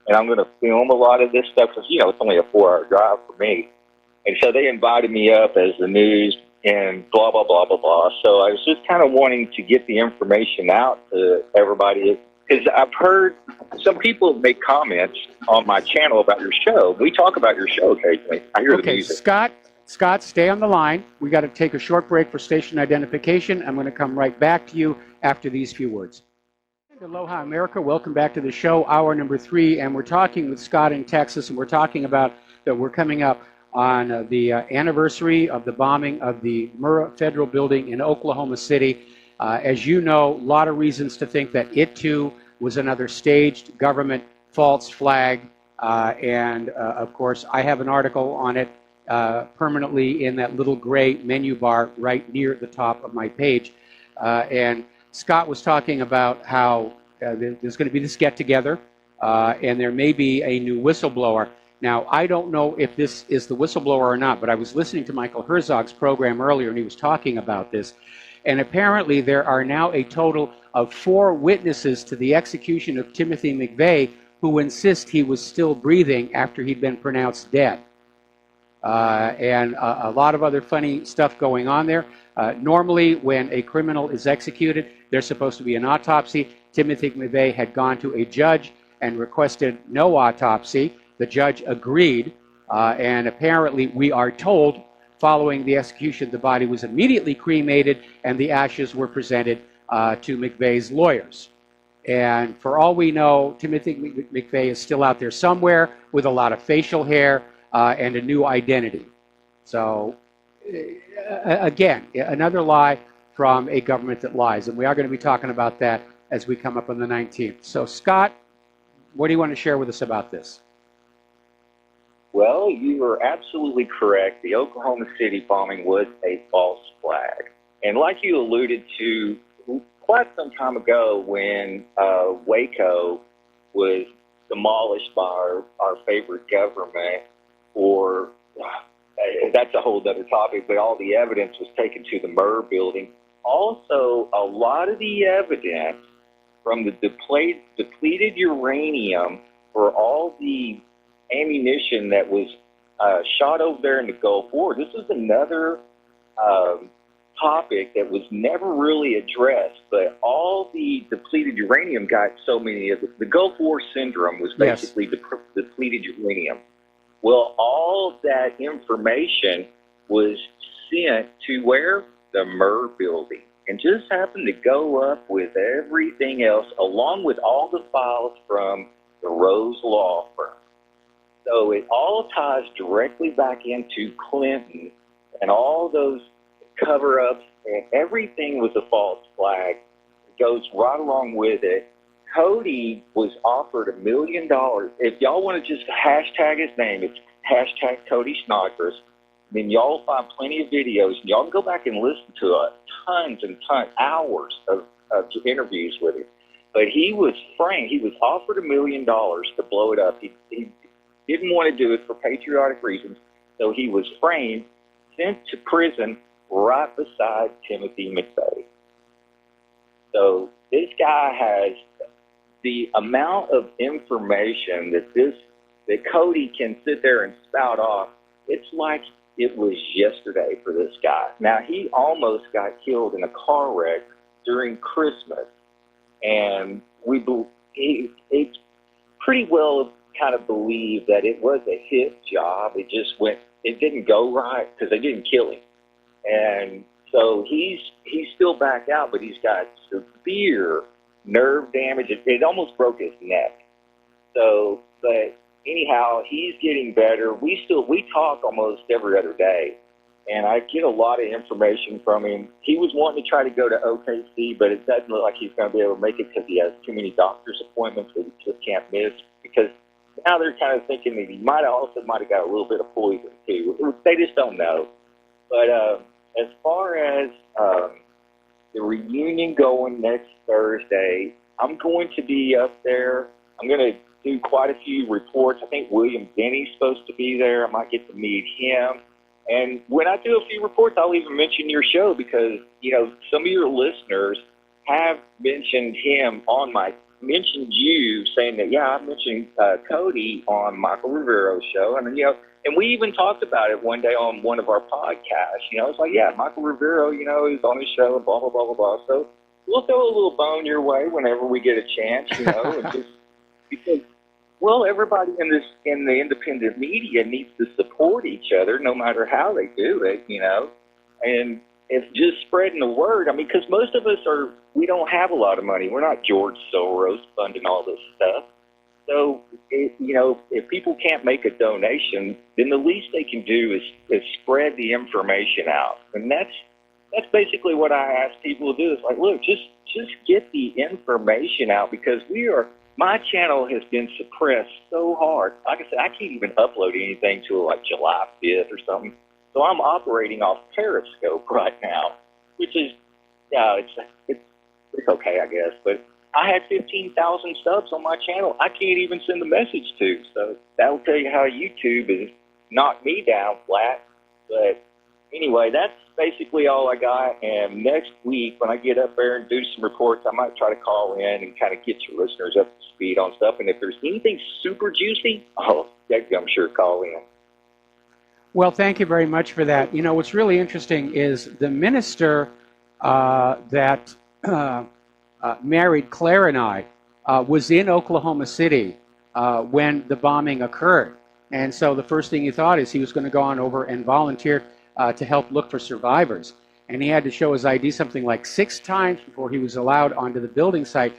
and I'm going to film a lot of this stuff because, you know, it's only a 4-hour drive for me. And so they invited me up as the news and blah, blah, blah, blah, blah. So I was just kind of wanting to get the information out to everybody, because I've heard some people make comments on my channel about your show. We talk about your show occasionally. I hear the music. Scott, stay on the line. We got to take a short break for station identification. I'm going to come right back to you after these few words. Aloha, America. Welcome back to the show, hour number 3. And we're talking with Scott in Texas, and we're talking about that we're coming up on the anniversary of the bombing of the Murrah Federal Building in Oklahoma City. As you know, a lot of reasons to think that it, too, was another staged government false flag. Of course, I have an article on it permanently in that little gray menu bar right near the top of my page. And Scott was talking about how there's going to be this get-together, and there may be a new whistleblower. Now, I don't know if this is the whistleblower or not, but I was listening to Michael Herzog's program earlier, and he was talking about this. And apparently there are now a total of 4 witnesses to the execution of Timothy McVeigh who insist he was still breathing after he'd been pronounced dead. And a lot of other funny stuff going on there. Normally, when a criminal is executed, there's supposed to be an autopsy. Timothy McVeigh had gone to a judge and requested no autopsy. The judge agreed, and apparently we are told following the execution, the body was immediately cremated and the ashes were presented to McVeigh's lawyers. And for all we know, Timothy McVeigh is still out there somewhere with a lot of facial hair and a new identity. So, again, another lie from a government that lies. And we are going to be talking about that as we come up on the 19th. So, Scott, what do you want to share with us about this? Well, you are absolutely correct. The Oklahoma City bombing was a false flag. And like you alluded to quite some time ago when Waco was demolished by our favorite government, or that's a whole other topic, but all the evidence was taken to the Murr building. Also, a lot of the evidence from the depleted uranium for all the ammunition that was shot over there in the Gulf War. This is another topic that was never really addressed, but all the depleted uranium got so many of the Gulf War syndrome was basically depleted uranium. Well, all of that information was sent to where? The Murr building, and just happened to go up with everything else, along with all the files from the Rose Law Firm. So it all ties directly back into Clinton and all those cover-ups, and everything was a false flag. It goes right along with it. Cody was offered $1 million. If y'all want to just hashtag his name, it's hashtag Cody Snodgrass. Then y'all find plenty of videos, and y'all can go back and listen to tons and tons, hours of interviews with him. But he was framed. He was offered $1 million to blow it up. He didn't want to do it for patriotic reasons, so he was framed, sent to prison right beside Timothy McVeigh. So this guy has the amount of information that Cody can sit there and spout off. It's like it was yesterday for this guy. Now, he almost got killed in a car wreck during Christmas, and it's pretty well kind of believe that it was a hit job. It didn't go right because they didn't kill him. And so he's still back out, but he's got severe nerve damage. It almost broke his neck. So, but anyhow, he's getting better. We talk almost every other day, and I get a lot of information from him. He was wanting to try to go to OKC, but it doesn't look like he's going to be able to make it because he has too many doctor's appointments that he just can't miss, because now they're kind of thinking that he might have got a little bit of poison too. They just don't know. But as far as the reunion going next Thursday, I'm going to be up there. I'm going to do quite a few reports. I think William Denny's supposed to be there. I might get to meet him. And when I do a few reports, I'll even mention your show because, some of your listeners have mentioned mentioned you, saying that, I mentioned Cody on Michael Rivero's show. And, and we even talked about it one day on one of our podcasts. It's like, Michael Rivero, is on his show and blah, blah, blah, blah, blah. So we'll throw a little bone your way whenever we get a chance, and just because, everybody in the independent media needs to support each other no matter how they do it, and it's just spreading the word. I mean, because most of us we don't have a lot of money. We're not George Soros funding all this stuff. So, if people can't make a donation, then the least they can do is spread the information out. And that's basically what I ask people to do. It's like, look, just get the information out, because my channel has been suppressed so hard. Like I said, I can't even upload anything till like July 5th or something. So I'm operating off Periscope right now, which is, it's okay, I guess. But I had 15,000 subs on my channel. I can't even send a message to. So that'll tell you how YouTube has knocked me down flat. But anyway, that's basically all I got. And next week, when I get up there and do some reports, I might try to call in and kind of get your listeners up to speed on stuff. And if there's anything super juicy, I'm sure call in. Well, thank you very much for that. What's really interesting is the minister that married Claire and I was in Oklahoma City when the bombing occurred. And so the first thing he thought is he was going to go on over and volunteer to help look for survivors. And he had to show his ID something like 6 times before he was allowed onto the building site.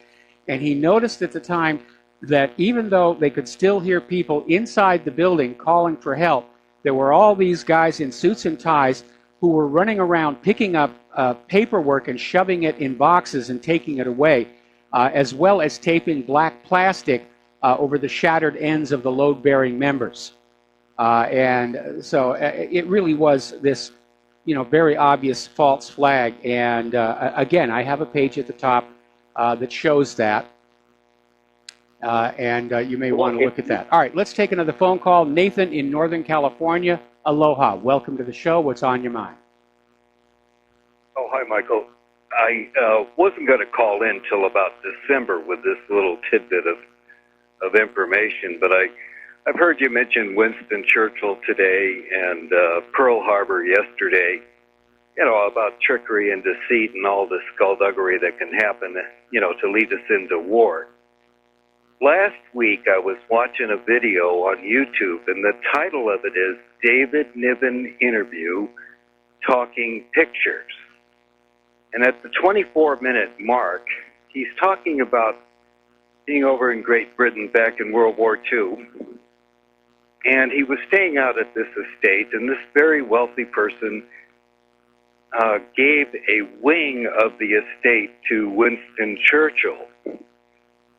And he noticed at the time that even though they could still hear people inside the building calling for help, there were all these guys in suits and ties who were running around picking up paperwork and shoving it in boxes and taking it away, as well as taping black plastic over the shattered ends of the load-bearing members. And so it really was this, very obvious false flag. And again, I have a page at the top that shows that. And you may want to look at that. All right, let's take another phone call. Nathan in Northern California. Aloha. Welcome to the show. What's on your mind? Oh, hi, Michael. I wasn't going to call in till about December with this little tidbit of information, but I've heard you mention Winston Churchill today and Pearl Harbor yesterday, about trickery and deceit and all the skullduggery that can happen, to lead us into war. Last week, I was watching a video on YouTube, and the title of it is David Niven Interview Talking Pictures. And at the 24-minute mark, he's talking about being over in Great Britain back in World War II. And he was staying out at this estate, and this very wealthy person gave a wing of the estate to Winston Churchill.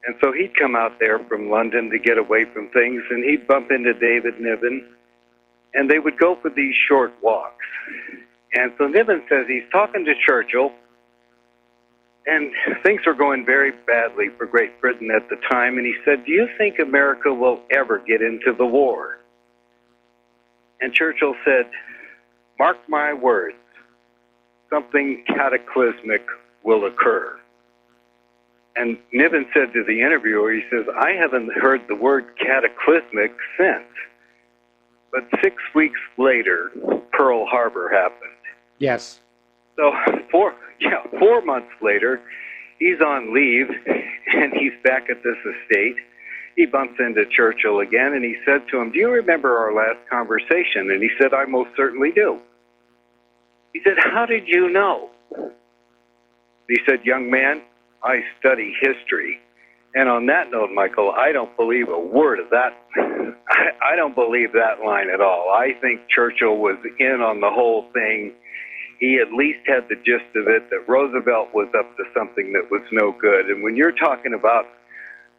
And so he'd come out there from London to get away from things, and he'd bump into David Niven, and they would go for these short walks. And so Niven says he's talking to Churchill, and things were going very badly for Great Britain at the time, and he said, "Do you think America will ever get into the war?" And Churchill said, "Mark my words, something cataclysmic will occur." And Niven said to the interviewer, he says, "I haven't heard the word cataclysmic since." But 6 weeks later, Pearl Harbor happened. Yes. So 4 months later, he's on leave, and he's back at this estate. He bumps into Churchill again, and he said to him, "Do you remember our last conversation?" And he said, "I most certainly do." He said, "How did you know?" He said, "Young man, I study history." And on that note, Michael, I don't believe a word of that. I don't believe that line at all. I think Churchill was in on the whole thing. He at least had the gist of it, that Roosevelt was up to something that was no good. And when you're talking about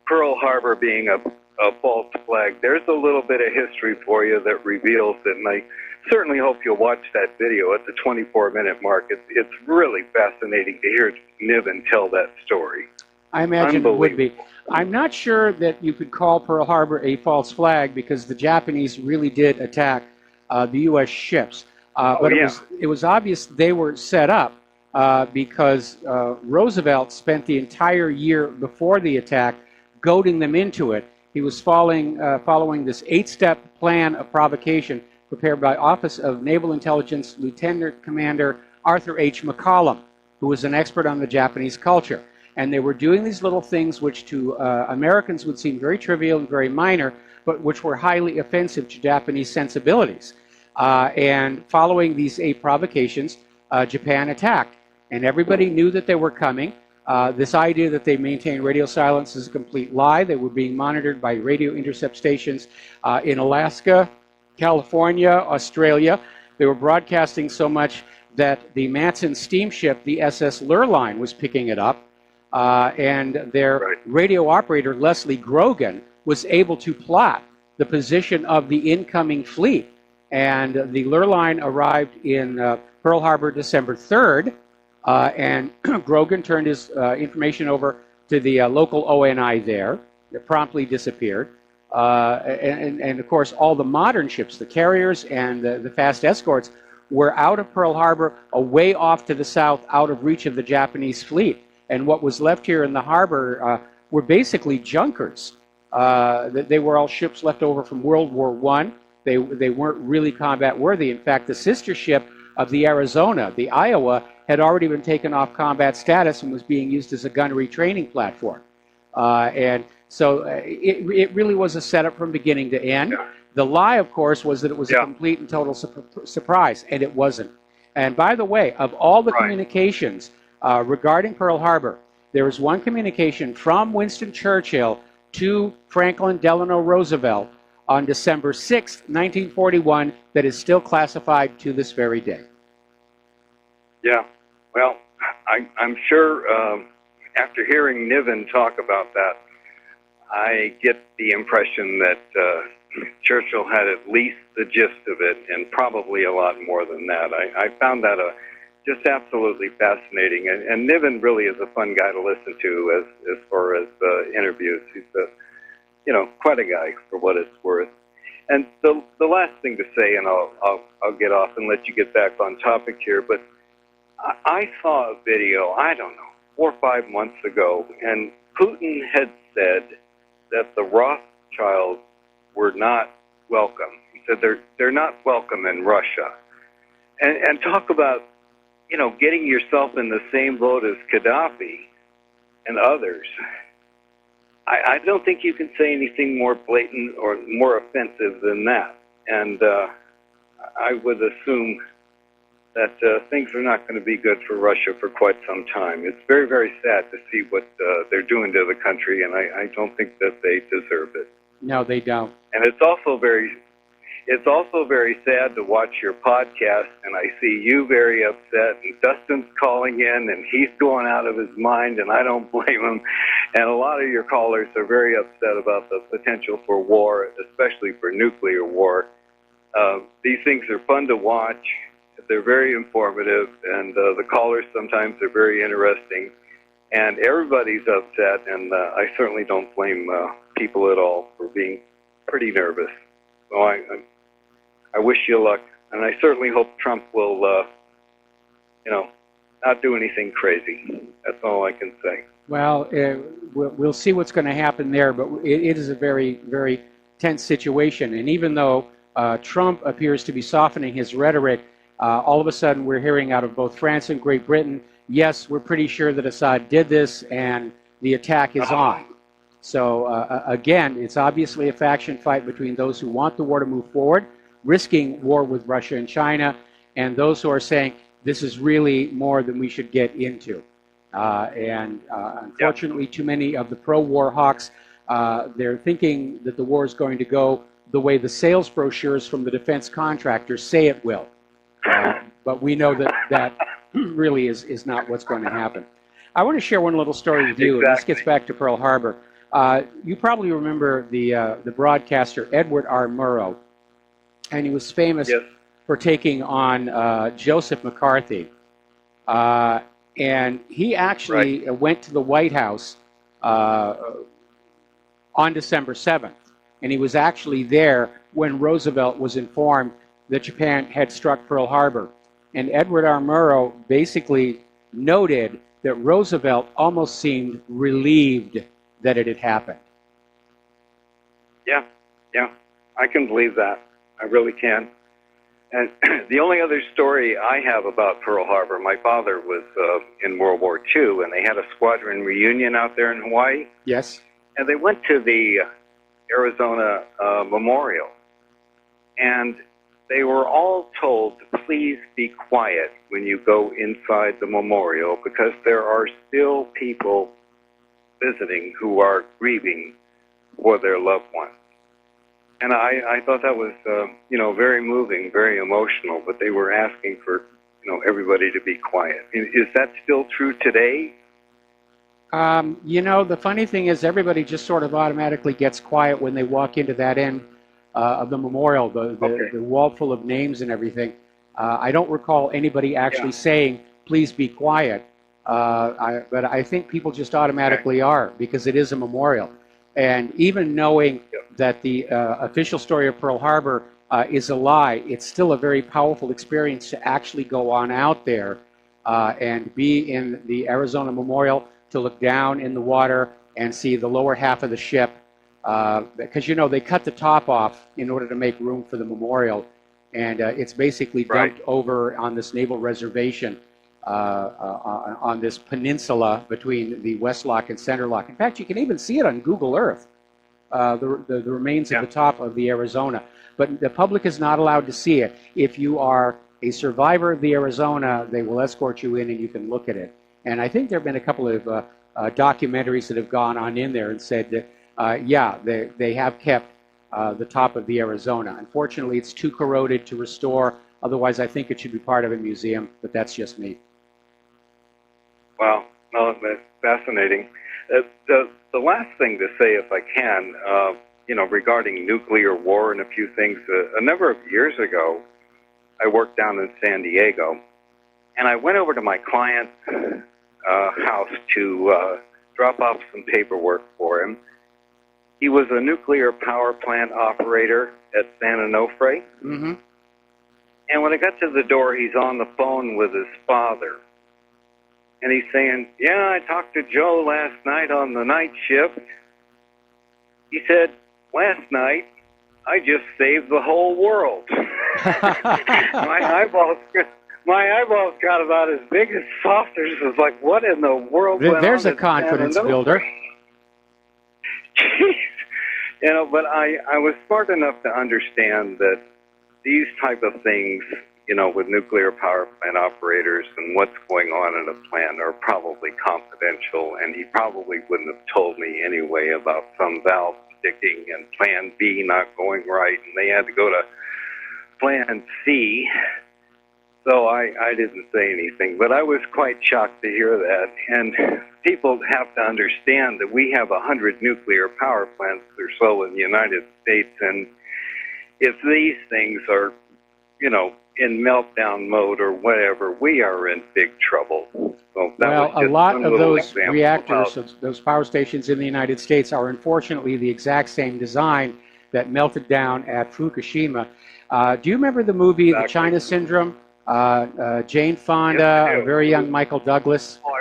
Pearl Harbor being a false flag, there's a little bit of history for you that reveals it. And I certainly hope you'll watch that video at the 24-minute mark. It's really fascinating to hear Niven tell that story. I imagine it would be. I'm not sure that you could call Pearl Harbor a false flag because the Japanese really did attack the U.S. ships. But it was obvious they were set up because Roosevelt spent the entire year before the attack goading them into it. He was following this 8-step plan of provocation prepared by Office of Naval Intelligence Lieutenant Commander Arthur H. McCollum, who was an expert on the Japanese culture. And they were doing these little things which to Americans would seem very trivial and very minor, but which were highly offensive to Japanese sensibilities. And following these 8 provocations, Japan attacked. And everybody knew that they were coming. This idea that they maintained radio silence is a complete lie. They were being monitored by radio intercept stations in Alaska, California, Australia. They were broadcasting so much that the Manson steamship, the SS Lurline, was picking it up. And their radio operator, Leslie Grogan, was able to plot the position of the incoming fleet. And the Lurline arrived in Pearl Harbor December 3rd, and Grogan turned his information over to the local ONI there. It promptly disappeared. And of course, all the modern ships, the carriers and the fast escorts, were out of Pearl Harbor, away off to the south, out of reach of the Japanese fleet. And what was left here in the harbor were basically junkers. They were all ships left over from World War I. They weren't really combat worthy. In fact, the sister ship of the Arizona, the Aiea, had already been taken off combat status and was being used as a gunnery training platform. And so it really was a setup from beginning to end. Yeah. The lie, of course, was that it was a complete and total surprise, and it wasn't. And by the way, of all the communications regarding Pearl Harbor, there was one communication from Winston Churchill to Franklin Delano Roosevelt on December 6, 1941, that is still classified to this very day. Yeah, well, I'm sure after hearing Niven talk about that, I get the impression that Churchill had at least the gist of it, and probably a lot more than that. I found that just absolutely fascinating, and Niven really is a fun guy to listen to as far as interviews. He's quite a guy for what it's worth. And the last thing to say, and I'll get off and let you get back on topic here, but I saw a video, I don't know, 4 or 5 months ago, and Putin had said that the Rothschilds were not welcome. He said they're not welcome in Russia. And talk about, getting yourself in the same boat as Gaddafi and others. I don't think you can say anything more blatant or more offensive than that. And I would assume that things are not going to be good for Russia for quite some time. It's very, very sad to see what they're doing to the country, and I don't think that they deserve it. No, they don't. And it's also very sad to watch your podcast, and I see you very upset, and Dustin's calling in, and he's going out of his mind, and I don't blame him. And a lot of your callers are very upset about the potential for war, especially for nuclear war. These things are fun to watch. They're very informative, and the callers sometimes are very interesting. And everybody's upset, and I certainly don't blame people at all for being pretty nervous. So I wish you luck, and I certainly hope Trump will, not do anything crazy. That's all I can say. Well, we'll see what's going to happen there, but it is a very, very tense situation. And even though Trump appears to be softening his rhetoric, all of a sudden we're hearing out of both France and Great Britain, yes, we're pretty sure that Assad did this, and the attack is on. So again, it's obviously a faction fight between those who want the war to move forward, risking war with Russia and China, and those who are saying this is really more than we should get into. Unfortunately, too many of the pro-war hawks, they're thinking that the war is going to go the way the sales brochures from the defense contractors say it will. But we know that really is not what's going to happen. I want to share one little story with you. Exactly. This gets back to Pearl Harbor. You probably remember the broadcaster Edward R. Murrow, and he was famous for taking on Joseph McCarthy. And he actually went to the White House on December 7th. And he was actually there when Roosevelt was informed that Japan had struck Pearl Harbor. And Edward R. Murrow basically noted that Roosevelt almost seemed relieved that it had happened. Yeah, I can believe that. I really can. And the only other story I have about Pearl Harbor, my father was in World War II, and they had a squadron reunion out there in Hawaii. Yes. And they went to the Arizona Memorial, and they were all told to please be quiet when you go inside the memorial, because there are still people visiting who are grieving for their loved ones. And I thought that was, very moving, very emotional, but they were asking for, everybody to be quiet. Is that still true today? The funny thing is everybody just sort of automatically gets quiet when they walk into that end of the memorial, the wall full of names and everything. I don't recall anybody actually saying, please be quiet. But I think people just automatically are, because it is a memorial. And even knowing that the official story of Pearl Harbor is a lie, it's still a very powerful experience to actually go on out there and be in the Arizona Memorial, to look down in the water and see the lower half of the ship. Because, they cut the top off in order to make room for the memorial. And it's basically dumped over on this naval reservation on this peninsula between the West Lock and Center Lock. In fact, you can even see it on Google Earth, the remains of the top of the Arizona. But the public is not allowed to see it. If you are a survivor of the Arizona, they will escort you in and you can look at it. And I think there have been a couple of documentaries that have gone on in there and said that, they have kept the top of the Arizona. Unfortunately, it's too corroded to restore. Otherwise, I think it should be part of a museum, but that's just me. Wow, no, that's fascinating. The last thing to say, if I can, regarding nuclear war and a few things. A number of years ago, I worked down in San Diego, and I went over to my client's house to drop off some paperwork for him. He was a nuclear power plant operator at San Onofre. Mm-hmm. And when I got to the door, he's on the phone with his father. And he's saying, yeah, I talked to Joe last night on the night shift. He said, last night, I just saved the whole world. My eyeballs got about as big as saucers. It was like, what in the world went There's on a confidence builder. But I was smart enough to understand that these type of things, with nuclear power plant operators and what's going on in a plant are probably confidential, and he probably wouldn't have told me anyway about some valve sticking and plan B not going right, and they had to go to plan C. So I didn't say anything, but I was quite shocked to hear that. And people have to understand that we have 100 nuclear power plants or so in the United States, and if these things are, in meltdown mode or whatever, we are in big trouble. So that a lot of those reactors, those power stations in the United States are unfortunately the exact same design that melted down at Fukushima. Do you remember the movie Exactly. The China Syndrome? Jane Fonda, Yes, a very young Michael Douglas. Oh,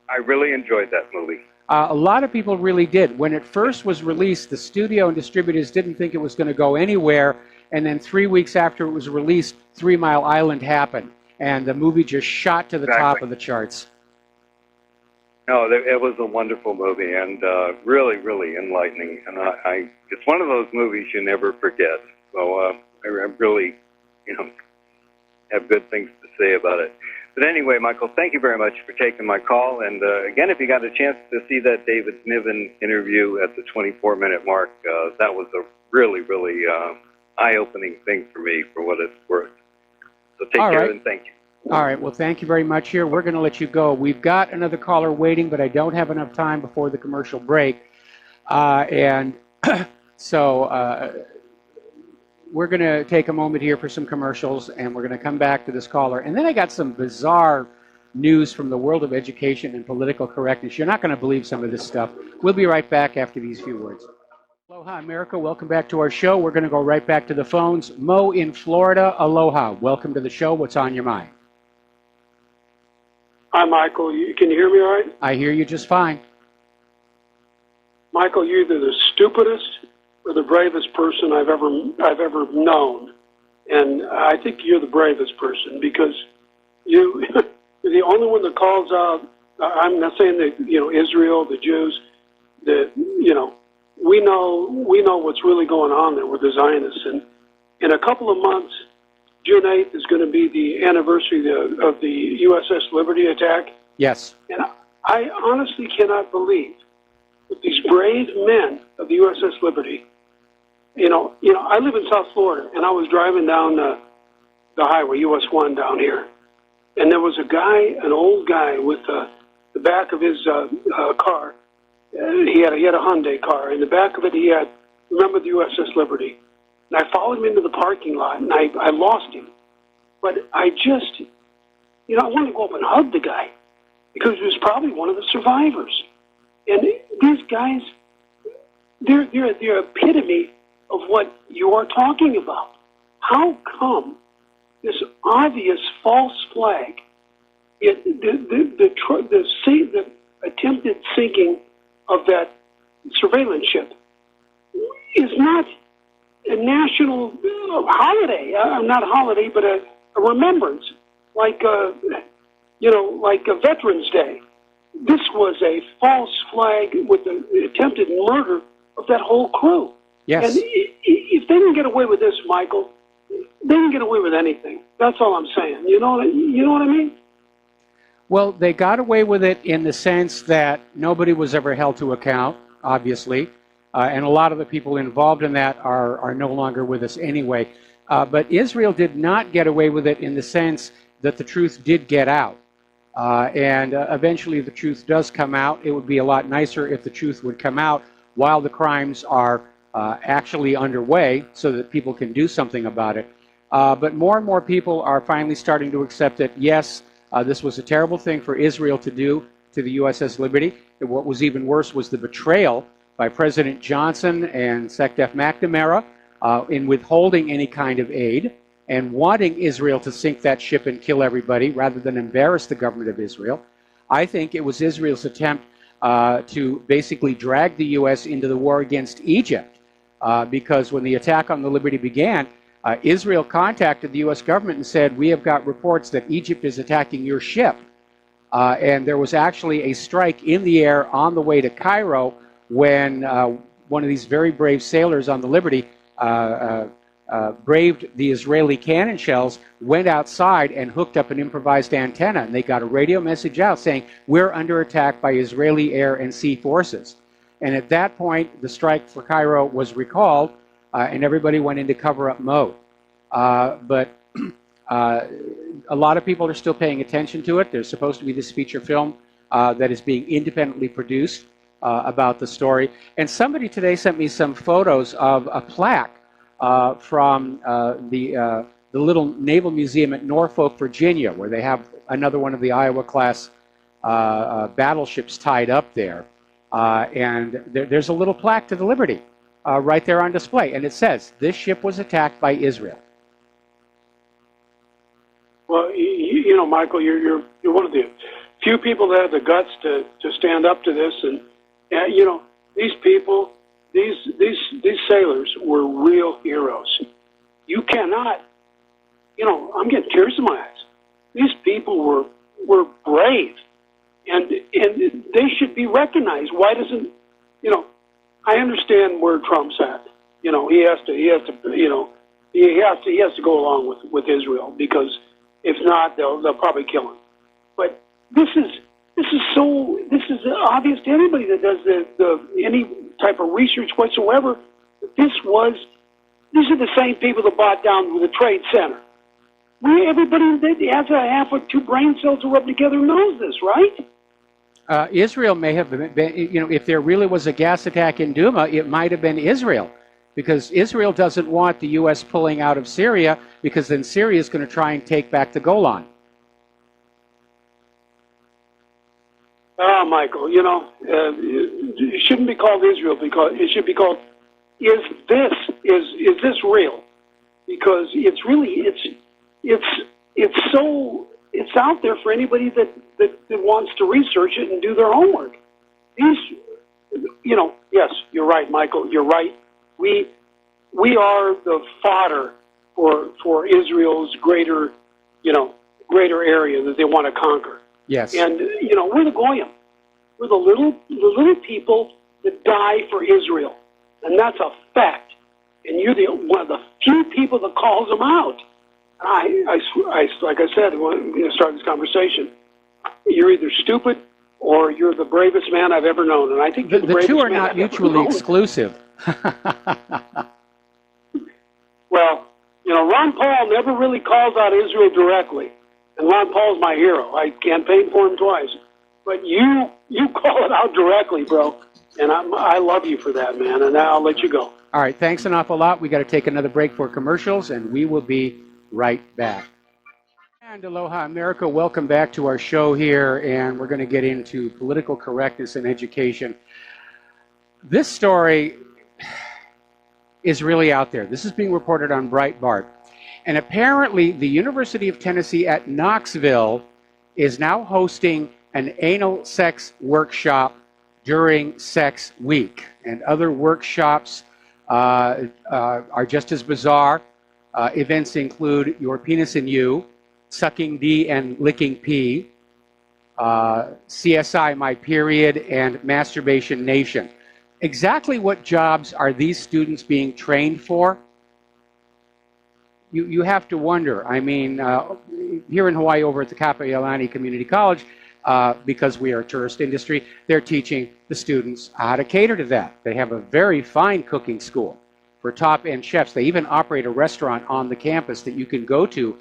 I really enjoyed that movie. A lot of people really did. When it first was released, the studio and distributors didn't think it was going to go anywhere, and then 3 weeks after it was released, 3 Mile Island happened, and the movie just shot to the top of the charts. No, it was a wonderful movie, and really, really enlightening. And it's one of those movies you never forget. So I really, have good things to say about it. But anyway, Michael, thank you very much for taking my call. And again, if you got a chance to see that David Niven interview at the 24-minute mark, that was a really, really eye-opening thing for me, for what it's worth. So take care and thank you. All right. Well, thank you very much here. We're going to let you go. We've got another caller waiting, but I don't have enough time before the commercial break. So we're going to take a moment here for some commercials, and we're going to come back to this caller. And then I got some bizarre news from the world of education and political correctness. You're not going to believe some of this stuff. We'll be right back after these few words. Aloha, America. Welcome back to our show. We're going to go right back to the phones. Mo in Florida. Aloha. Welcome to the show. What's on your mind? Hi, Michael. Can you hear me all right? I hear you just fine. Michael, you're either the stupidest or the bravest person I've ever known, and I think you're the bravest person because you're the only one that calls out. I'm not saying that Israel, the Jews, we know what's really going on there with the Zionists, and in a couple of months, June 8th is going to be the anniversary of the USS Liberty attack. Yes. And I honestly cannot believe that these brave men of the USS Liberty, I live in South Florida, and I was driving down the highway, US 1 down here, and there was an old guy with the back of his car. He had a Hyundai car. In the back of it, he had, remember the USS Liberty. And I followed him into the parking lot, and I lost him. But I just, I wanted to go up and hug the guy because he was probably one of the survivors. And these guys, they're the epitome of what you are talking about. How come this obvious false flag, the attempted sinking of that surveillance ship, is not a national holiday, not a holiday, but a remembrance, like a Veterans Day. This was a false flag with the attempted murder of that whole crew. Yes. And if they didn't get away with this, Michael, they didn't get away with anything. That's all I'm saying. You know what I mean? Well, they got away with it in the sense that nobody was ever held to account, obviously. And a lot of the people involved in that are no longer with us anyway. But Israel did not get away with it in the sense that the truth did get out. And eventually the truth does come out. It would be a lot nicer if the truth would come out while the crimes are actually underway so that people can do something about it. But more and more people are finally starting to accept that, yes, this was a terrible thing for Israel to do to the USS Liberty. And what was even worse was the betrayal by President Johnson and SecDef McNamara in withholding any kind of aid and wanting Israel to sink that ship and kill everybody rather than embarrass the government of Israel. I think it was Israel's attempt to basically drag the U.S. into the war against Egypt, because when the attack on the Liberty began, Israel contacted the U.S. government and said, we have got reports that Egypt is attacking your ship. And there was actually a strike in the air on the way to Cairo when one of these very brave sailors on the Liberty braved the Israeli cannon shells, went outside and hooked up an improvised antenna, and they got a radio message out saying, we're under attack by Israeli air and sea forces. And at that point, the strike for Cairo was recalled, and everybody went into cover-up mode. But a lot of people are still paying attention to it. There's supposed to be this feature film that is being independently produced about the story. And somebody today sent me some photos of a plaque from the little Naval Museum at Norfolk, Virginia, where they have another one of the Iowa-class battleships tied up there. And there's a little plaque to the Liberty right there on display. And it says, this ship was attacked by Israel. Well, you know, Michael, you're one of the few people that have the guts to stand up to this. And you know, these people, these sailors were real heroes. You cannot, you know, I'm getting tears in my eyes. These people were brave, and they should be recognized. Why doesn't, you know? I understand where Trump's at. You know, he has to, you know, he has to go along with Israel, because if not, they'll probably kill him. But this is obvious to anybody that does any type of research whatsoever. These are the same people that bought down the Trade Center. Everybody that has a half or two brain cells to rub together knows this, right? Israel may have been, you know, if there really was a gas attack in Duma, it might have been Israel, because Israel doesn't want the U.S. pulling out of Syria, because then Syria is going to try and take back the Golan. Michael, you know, it shouldn't be called Israel, because it should be called, is this real? Because it's really, it's out there for anybody that wants to research it and do their homework. These, you know, yes, you're right, Michael, you're right. We are the fodder for Israel's greater area that they want to conquer. Yes. And, you know, we're the Goyim. We're the little people that die for Israel. And that's a fact. And you're one of the few people that calls them out. I like I said, when we started this conversation, you're either stupid or you're the bravest man I've ever known. And I think the two are not mutually exclusive. Well, you know, Ron Paul never really calls out Israel directly. And Ron Paul's my hero. I campaigned for him twice. But you call it out directly, bro. And I love you for that, man. And now I'll let you go. All right, thanks an awful lot. We got to take another break for commercials, and we will be right back. And aloha, America. Welcome back to our show here, and we're going to get into political correctness in education. This story is really out there. This is being reported on Breitbart. And apparently, the University of Tennessee at Knoxville is now hosting an anal sex workshop during Sex Week. And other workshops are just as bizarre. Events include Your Penis and You, Sucking D and Licking P, CSI My Period, and Masturbation Nation. Exactly what jobs are these students being trained for? You have to wonder. I mean, here in Hawaii over at the Kaonohi Community College, because we are a tourist industry, they're teaching the students how to cater to that. They have a very fine cooking school for top-end chefs. They even operate a restaurant on the campus that you can go to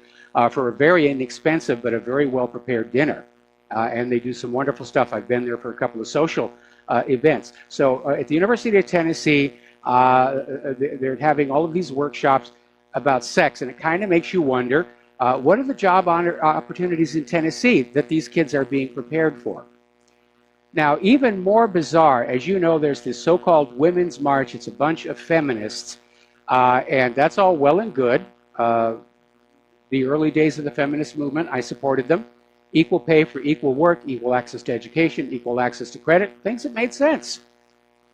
for a very inexpensive but a very well-prepared dinner. And they do some wonderful stuff. I've been there for a couple of social events. So at the University of Tennessee, They're having all of these workshops about sex, and it kind of makes you wonder, what are the job opportunities in Tennessee that these kids are being prepared for? Now, even more bizarre, as you know, there's this so-called Women's March. It's a bunch of feminists, and that's all well and good. The early days of the feminist movement, I supported them. Equal pay for equal work, equal access to education, equal access to credit, things that made sense.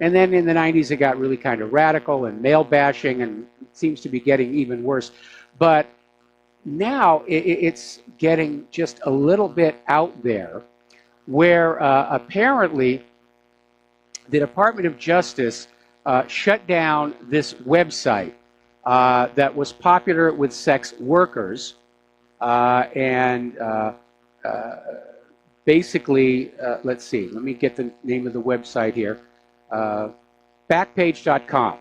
And then in the 90s, it got really kind of radical and male bashing, and it seems to be getting even worse. But now it's getting just a little bit out there, where apparently the Department of Justice shut down this website that was popular with sex workers, and basically, let's see, let me get the name of the website here, Backpage.com.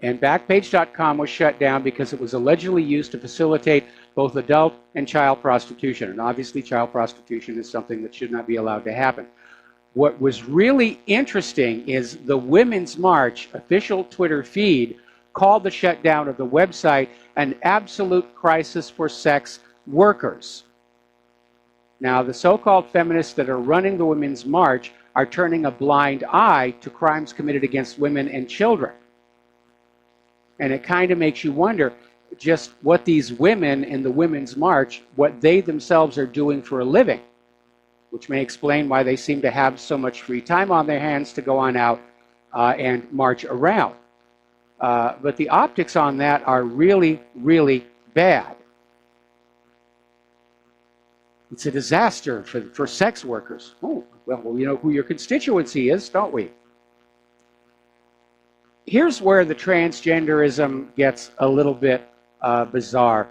And Backpage.com was shut down because it was allegedly used to facilitate both adult and child prostitution. And obviously child prostitution is something that should not be allowed to happen. What was really interesting is the Women's March official Twitter feed called the shutdown of the website an absolute crisis for sex workers. Now, the so-called feminists that are running the Women's March are turning a blind eye to crimes committed against women and children. And it kind of makes you wonder just what these women in the Women's March, what they themselves are doing for a living, which may explain why they seem to have so much free time on their hands to go on out and march around. But the optics on that are really, really bad. It's a disaster for sex workers. Oh, well, we know who your constituency is, don't we? Here's where the transgenderism gets a little bit bizarre.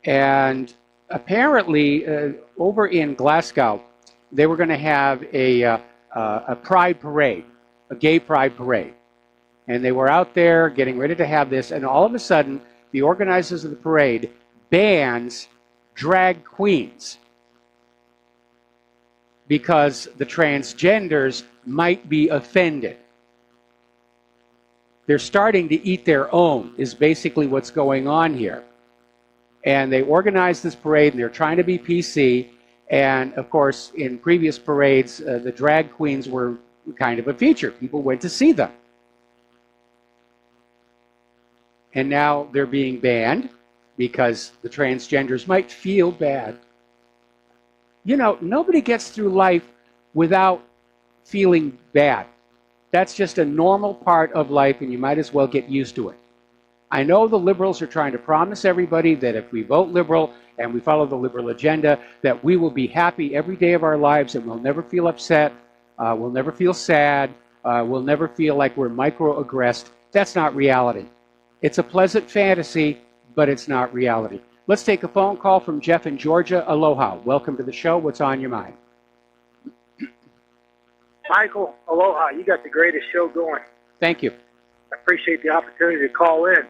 And apparently, over in Glasgow, they were going to have a pride parade, a gay pride parade. And they were out there getting ready to have this, and all of a sudden, the organizers of the parade bans drag queens because the transgenders might be offended. They're starting to eat their own, is basically what's going on here. And they organized this parade, and they're trying to be PC. And of course, in previous parades, the drag queens were kind of a feature. People went to see them. And now they're being banned because the transgenders might feel bad. You know, nobody gets through life without feeling bad. That's just a normal part of life, and you might as well get used to it. I know the liberals are trying to promise everybody that if we vote liberal and we follow the liberal agenda, that we will be happy every day of our lives and we'll never feel upset, we'll never feel sad, we'll never feel like we're microaggressed. That's not reality. It's a pleasant fantasy, but it's not reality. Let's take a phone call from Jeff in Georgia. Aloha. Welcome to the show. What's on your mind? Michael, aloha. You got the greatest show going. Thank you. I appreciate the opportunity to call in.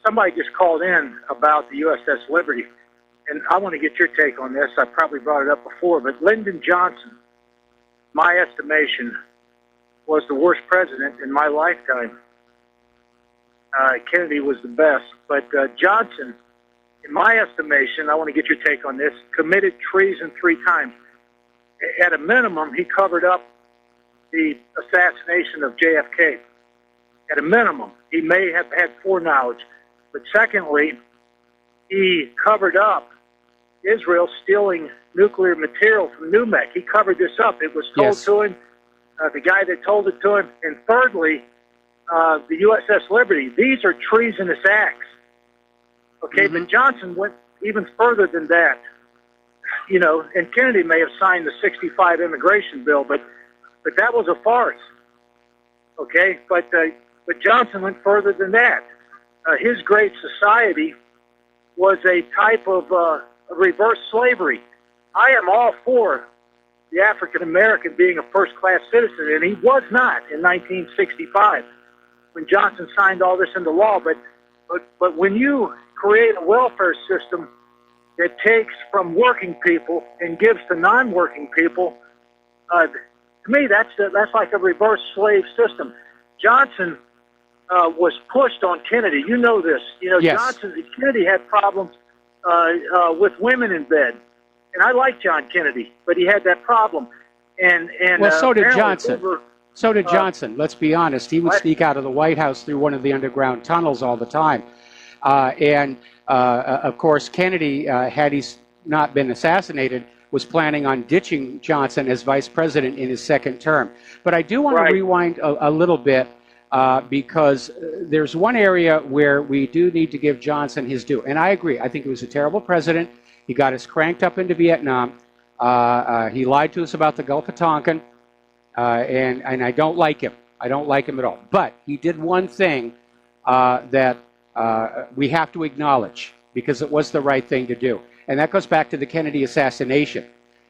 Somebody just called in about the USS Liberty, and I want to get your take on this. I probably brought it up before, but Lyndon Johnson, my estimation, was the worst president in my lifetime. Kennedy was the best, but Johnson, in my estimation, I want to get your take on this, committed treason 3 times. At a minimum, he covered up the assassination of JFK. At a minimum, he may have had foreknowledge. But secondly, he covered up Israel stealing nuclear material from New Mexico. He covered this up. It was told to him, the guy that told it to him. And thirdly, the USS Liberty. These are treasonous acts. Okay, but Johnson went even further than that. You know, and Kennedy may have signed the 65 immigration bill, but that was a farce. Okay, but Johnson went further than that. His great society was a type of reverse slavery. I am all for the African American being a first-class citizen, and he was not in 1965 when Johnson signed all this into law. But when you create a welfare system that takes from working people and gives to non-working people, To me, that's like a reverse slave system. Johnson was pushed on Kennedy. You know this. You know, Yes. Kennedy had problems with women in bed. And I like John Kennedy, but he had that problem. And well, so did apparently Johnson. So did Johnson. Let's be honest. He would sneak out of the White House through one of the underground tunnels all the time. Of course, Kennedy, had he not been assassinated, was planning on ditching Johnson as vice president in his second term. But I do want to rewind a little bit because there's one area where we do need to give Johnson his due. And I agree. I think he was a terrible president. He got us cranked up into Vietnam. He lied to us about the Gulf of Tonkin. And I don't like him. I don't like him at all. But he did one thing that we have to acknowledge because it was the right thing to do. And that goes back to the Kennedy assassination.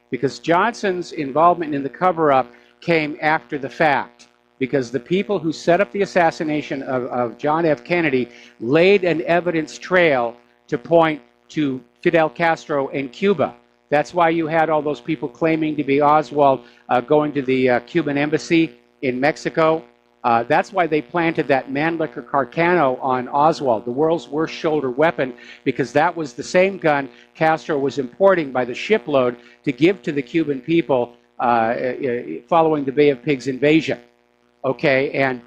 Because Johnson's involvement in the cover-up came after the fact. Because the people who set up the assassination of John F. Kennedy laid an evidence trail to point to Fidel Castro and Cuba. That's why you had all those people claiming to be Oswald going to the Cuban embassy in Mexico. That's why they planted that Mannlicher Carcano on Oswald, the world's worst shoulder weapon, because that was the same gun Castro was importing by the shipload to give to the Cuban people following the Bay of Pigs invasion. Okay, and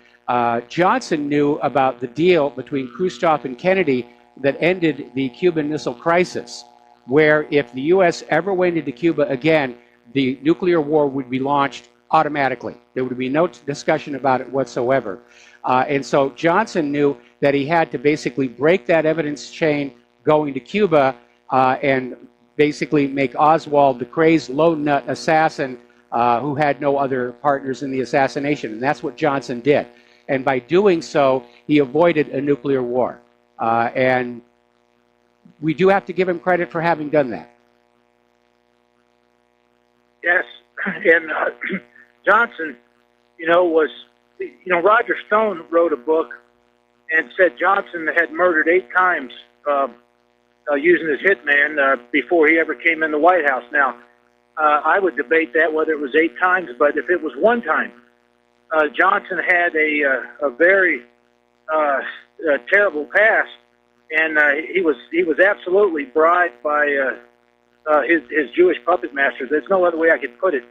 Johnson knew about the deal between Khrushchev and Kennedy that ended the Cuban Missile Crisis, where if the U.S. ever went into Cuba again, the nuclear war would be launched automatically. There would be no discussion about it whatsoever. And so Johnson knew that he had to basically break that evidence chain going to Cuba and basically make Oswald the crazed lone nut assassin who had no other partners in the assassination. And that's what Johnson did. And by doing so, he avoided a nuclear war. And we do have to give him credit for having done that. Yes, and Johnson, Roger Stone wrote a book and said Johnson had murdered 8 times using his hitman before he ever came in the White House. Now, I would debate that whether it was 8 times, but if it was 1 time, Johnson had a very terrible past, and he was absolutely bribed by his Jewish puppet masters. There's no other way I could put it.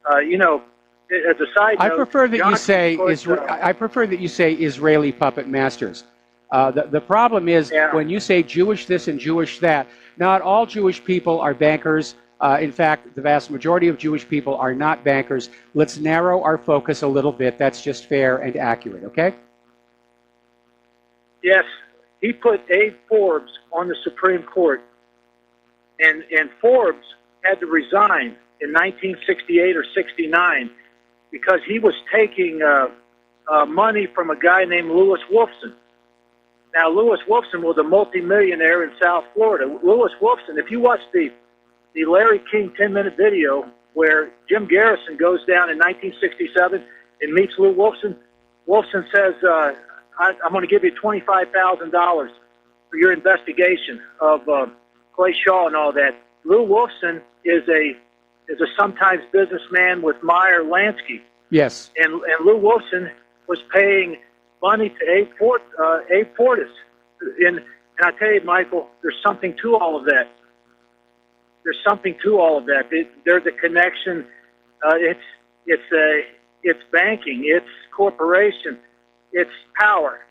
As a side note, I prefer that Johnson, you say Israeli puppet masters. The problem is when you say Jewish this and Jewish that, not all Jewish people are bankers. In fact, the vast majority of Jewish people are not bankers. Let's narrow our focus a little bit. That's just fair and accurate, okay? Yes, he put Abe Forbes on the Supreme Court, and Forbes had to resign in 1968 or 69 because he was taking money from a guy named Lewis Wolfson. Now, Lewis Wolfson was a multimillionaire in South Florida. Lewis Wolfson, if you watch the Larry King 10-minute video where Jim Garrison goes down in 1967 and meets Lou Wolfson, Wolfson says, I'm going to give you $25,000 for your investigation of Clay Shaw and all that. Lou Wolfson is a sometimes businessman with Meyer Lansky. Yes. And Lou Wolfson was paying money to Abe Fortas. And I tell you, Michael, there's something to all of that. There's something to all of that. There's a connection. It's banking. It's corporation. It's power.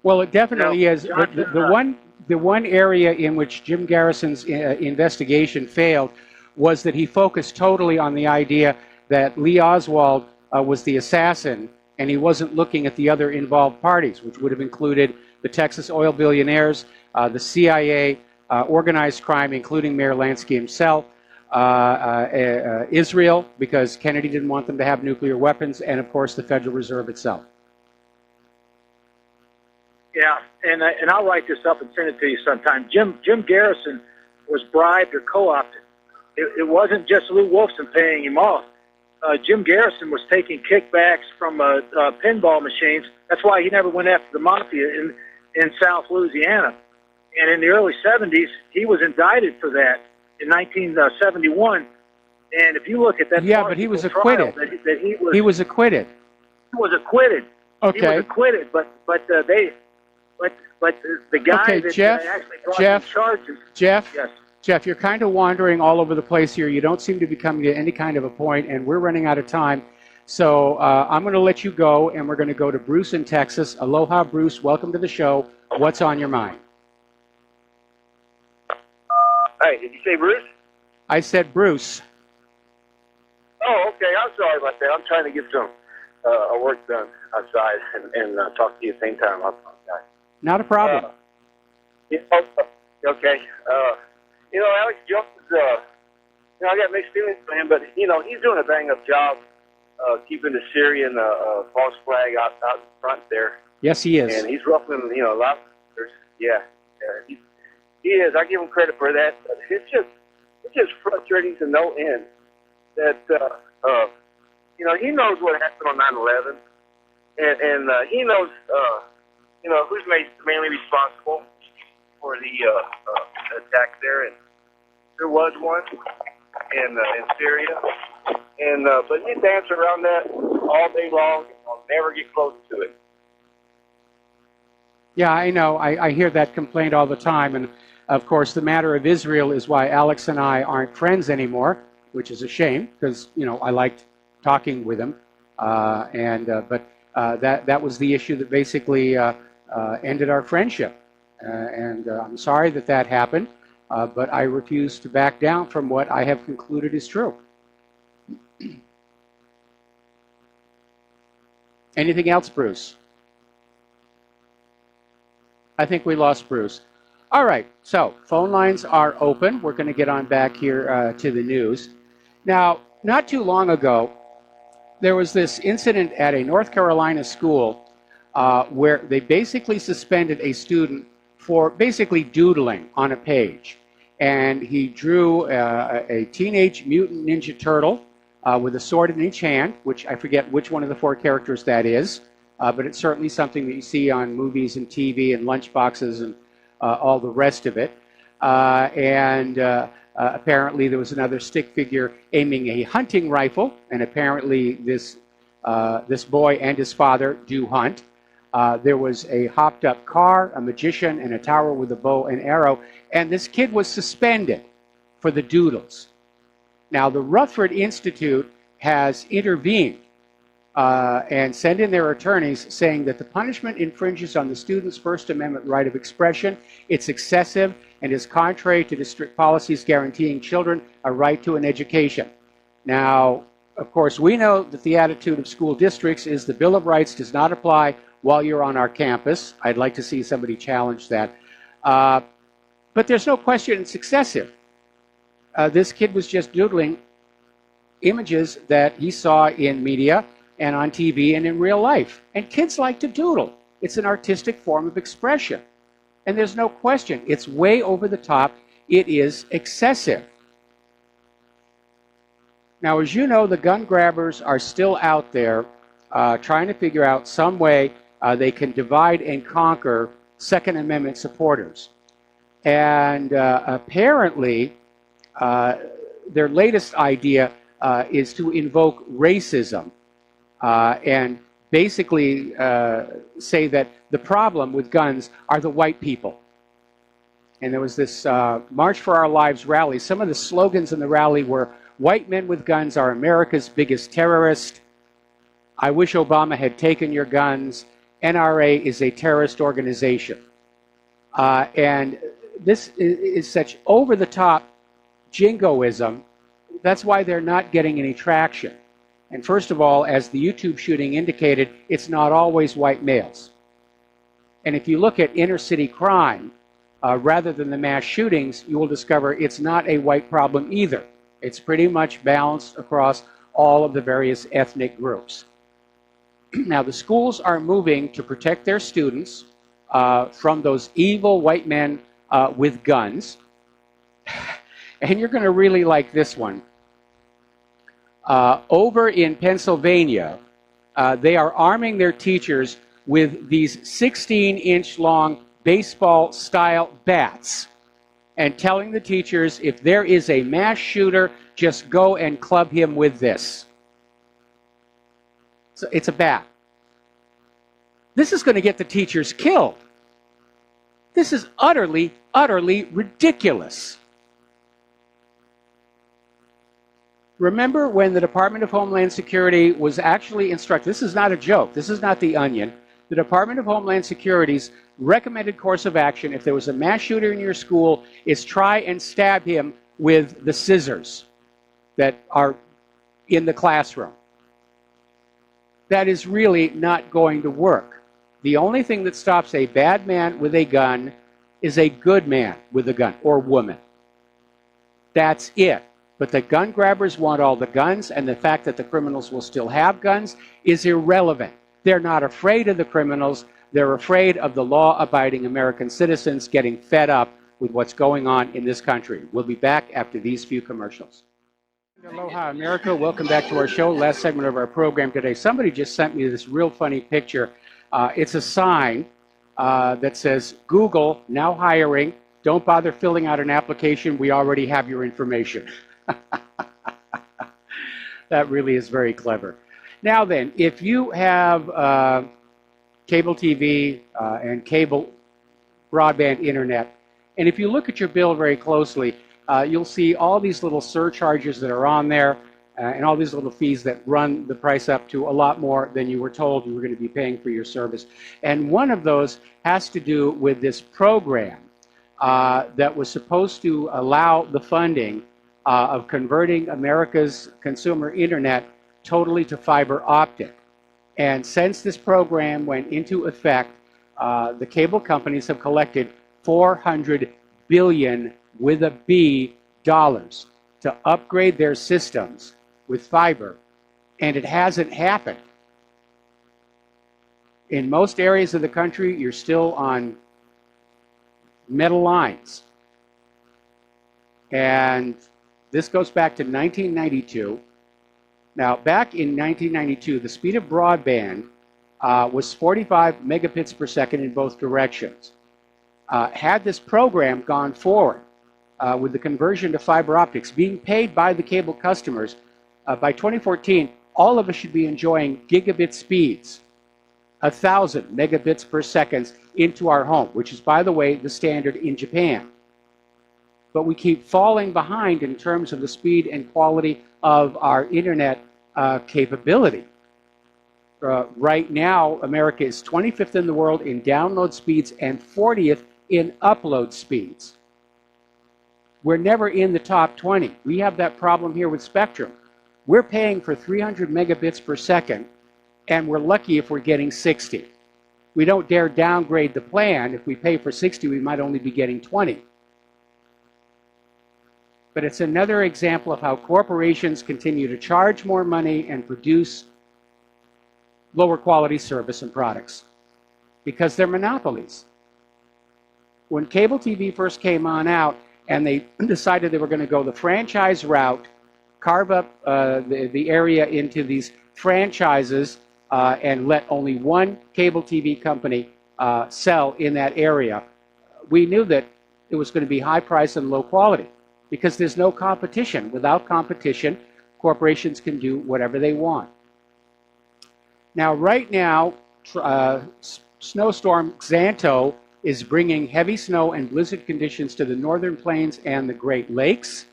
Well, it definitely is. The one area in which Jim Garrison's investigation failed was that he focused totally on the idea that Lee Oswald was the assassin, and he wasn't looking at the other involved parties, which would have included the Texas oil billionaires, the CIA, organized crime, including Mayor Lansky himself, Israel, because Kennedy didn't want them to have nuclear weapons, and of course the Federal Reserve itself. Yeah, and I'll write this up and send it to you sometime. Jim Garrison was bribed or co-opted. It wasn't just Lou Wolfson paying him off. Jim Garrison was taking kickbacks from pinball machines. That's why he never went after the mafia in South Louisiana. And in the early 70s, he was indicted for that. In 1971, And if you look at that, Yeah, but he was acquitted. That He was acquitted. He was acquitted. Okay. He was acquitted, but the guy Okay, that Jeff, actually brought Jeff, the charges. Jeff, Yes. Jeff, you're kind of wandering all over the place here. You don't seem to be coming to any kind of a point, and we're running out of time. So I'm going to let you go, and we're going to go to Bruce in Texas. Aloha, Bruce. Welcome to the show. What's on your mind? Hey, did you say Bruce? I said Bruce. Oh, okay. I'm sorry about that. I'm trying to get some work done outside and talk to you at the same time. I apologize. Not a problem. Okay. Alex Jones, I got mixed feelings for him, but, he's doing a bang-up job keeping the Syrian false flag out in front there. Yes, he is. And he's ruffling, a lot of others. Yeah. He is. I give him credit for that. It's just frustrating to no end that, he knows what happened on 9/11, and he knows, who's mainly responsible for the attack there, and there was one in Syria, and but he dance around that all day long. I'll never get close to it. Yeah, I know. I hear that complaint all the time, and of course, the matter of Israel is why Alex and I aren't friends anymore, which is a shame because I liked talking with him, but that was the issue that basically ended our friendship, and I'm sorry that happened, but I refuse to back down from what I have concluded is true. Anything else, Bruce? I think we lost Bruce. All right, so phone lines are open. We're going to get on back here to the news. Now, not too long ago, there was this incident at a North Carolina school where they basically suspended a student for basically doodling on a page. And he drew a Teenage Mutant Ninja Turtle with a sword in each hand, which I forget which one of the four characters that is, but it's certainly something that you see on movies and TV and lunchboxes and all the rest of it. Apparently there was another stick figure aiming a hunting rifle, and apparently this boy and his father do hunt. There was a hopped-up car, a magician, and a tower with a bow and arrow, and this kid was suspended for the doodles. Now, the Rutherford Institute has intervened and sent in their attorneys saying that the punishment infringes on the student's First Amendment right of expression, it's excessive, and is contrary to district policies guaranteeing children a right to an education. Now, of course, we know that the attitude of school districts is the Bill of Rights does not apply while you're on our campus. I'd like to see somebody challenge that. But there's no question it's excessive. This kid was just doodling images that he saw in media and on TV and in real life. And kids like to doodle. It's an artistic form of expression. And there's no question, it's way over the top. It is excessive. Now, as you know, the gun grabbers are still out there trying to figure out some way they can divide and conquer Second Amendment supporters. And apparently, their latest idea is to invoke racism and basically say that the problem with guns are the white people. And there was this March for Our Lives rally. Some of the slogans in the rally were, "White men with guns are America's biggest terrorist," "I wish Obama had taken your guns," "NRA is a terrorist organization." And this is such over-the-top jingoism. That's why they're not getting any traction. And first of all, as the YouTube shooting indicated, it's not always white males. And if you look at inner-city crime, rather than the mass shootings, you will discover it's not a white problem either. It's pretty much balanced across all of the various ethnic groups. Now, the schools are moving to protect their students from those evil white men with guns. And you're going to really like this one. Over in Pennsylvania, they are arming their teachers with these 16-inch long baseball-style bats. and telling the teachers, if there is a mass shooter, just go and club him with this. So it's a bat. This is going to get the teachers killed. This is utterly, utterly ridiculous. Remember when the Department of Homeland Security was actually instructed, this is not a joke, this is not The Onion, the Department of Homeland Security's recommended course of action if there was a mass shooter in your school is try and stab him with the scissors that are in the classroom. That is really not going to work. The only thing that stops a bad man with a gun is a good man with a gun, or woman. That's it. But the gun grabbers want all the guns, and the fact that the criminals will still have guns is irrelevant. They're not afraid of the criminals. They're afraid of the law-abiding American citizens getting fed up with what's going on in this country. We'll be back after these few commercials. Aloha, America. Welcome back to our show. Last segment of our program today. Somebody just sent me this real funny picture. It's a sign that says, Google, now hiring. Don't bother filling out an application. We already have your information. That really is very clever. Now then, if you have cable TV and cable broadband internet, and if you look at your bill very closely, you'll see all these little surcharges that are on there and all these little fees that run the price up to a lot more than you were told you were going to be paying for your service. And one of those has to do with this program that was supposed to allow the funding of converting America's consumer internet totally to fiber optic. And since this program went into effect, the cable companies have collected $400 billion with a B dollars to upgrade their systems with fiber, and it hasn't happened. In most areas of the country, you're still on metal lines. And this goes back to 1992. Now, back in 1992, the speed of broadband was 45 megabits per second in both directions. Had this program gone forward with the conversion to fiber optics being paid by the cable customers, by 2014, all of us should be enjoying gigabit speeds, 1,000 megabits per second into our home, which is, by the way, the standard in Japan. But we keep falling behind in terms of the speed and quality of our internet capability. Right now, America is 25th in the world in download speeds and 40th in upload speeds. We're never in the top 20. We have that problem here with Spectrum. We're paying for 300 megabits per second, and we're lucky if we're getting 60. We don't dare downgrade the plan. If we pay for 60, we might only be getting 20. But it's another example of how corporations continue to charge more money and produce lower quality service and products because they're monopolies. When cable TV first came on out and they decided they were going to go the franchise route, carve up the area into these franchises and let only one cable TV company sell in that area, we knew that it was going to be high price and low quality because there's no competition. Without competition, corporations can do whatever they want. Now, right now, snowstorm Xanto is bringing heavy snow and blizzard conditions to the northern plains and the Great Lakes.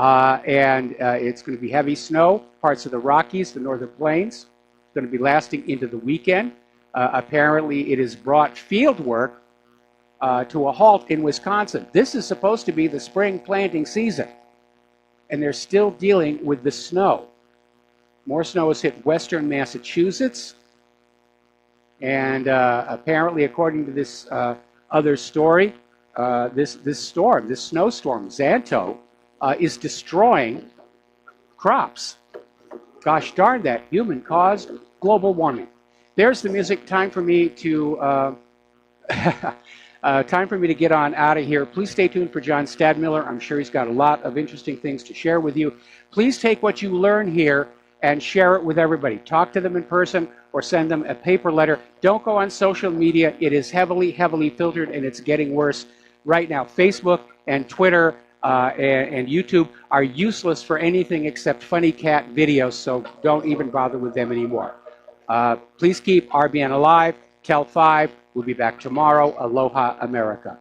It's going to be heavy snow, parts of the Rockies, the northern plains. It's going to be lasting into the weekend. Apparently, it has brought field work to a halt in Wisconsin. This is supposed to be the spring planting season, and they're still dealing with the snow. More snow has hit western Massachusetts, and apparently, according to this other story, this snowstorm, Xanto, is destroying crops. Gosh darn that, human-caused global warming. There's the music. Time for me to get on out of here. Please stay tuned for John Stadmiller. I'm sure he's got a lot of interesting things to share with you. Please take what you learn here and share it with everybody. Talk to them in person or send them a paper letter. Don't go on social media. It is heavily, heavily filtered, and it's getting worse right now. Facebook and Twitter and YouTube are useless for anything except funny cat videos, so don't even bother with them anymore. Please keep RBN alive. Tell 5. We'll be back tomorrow. Aloha, America.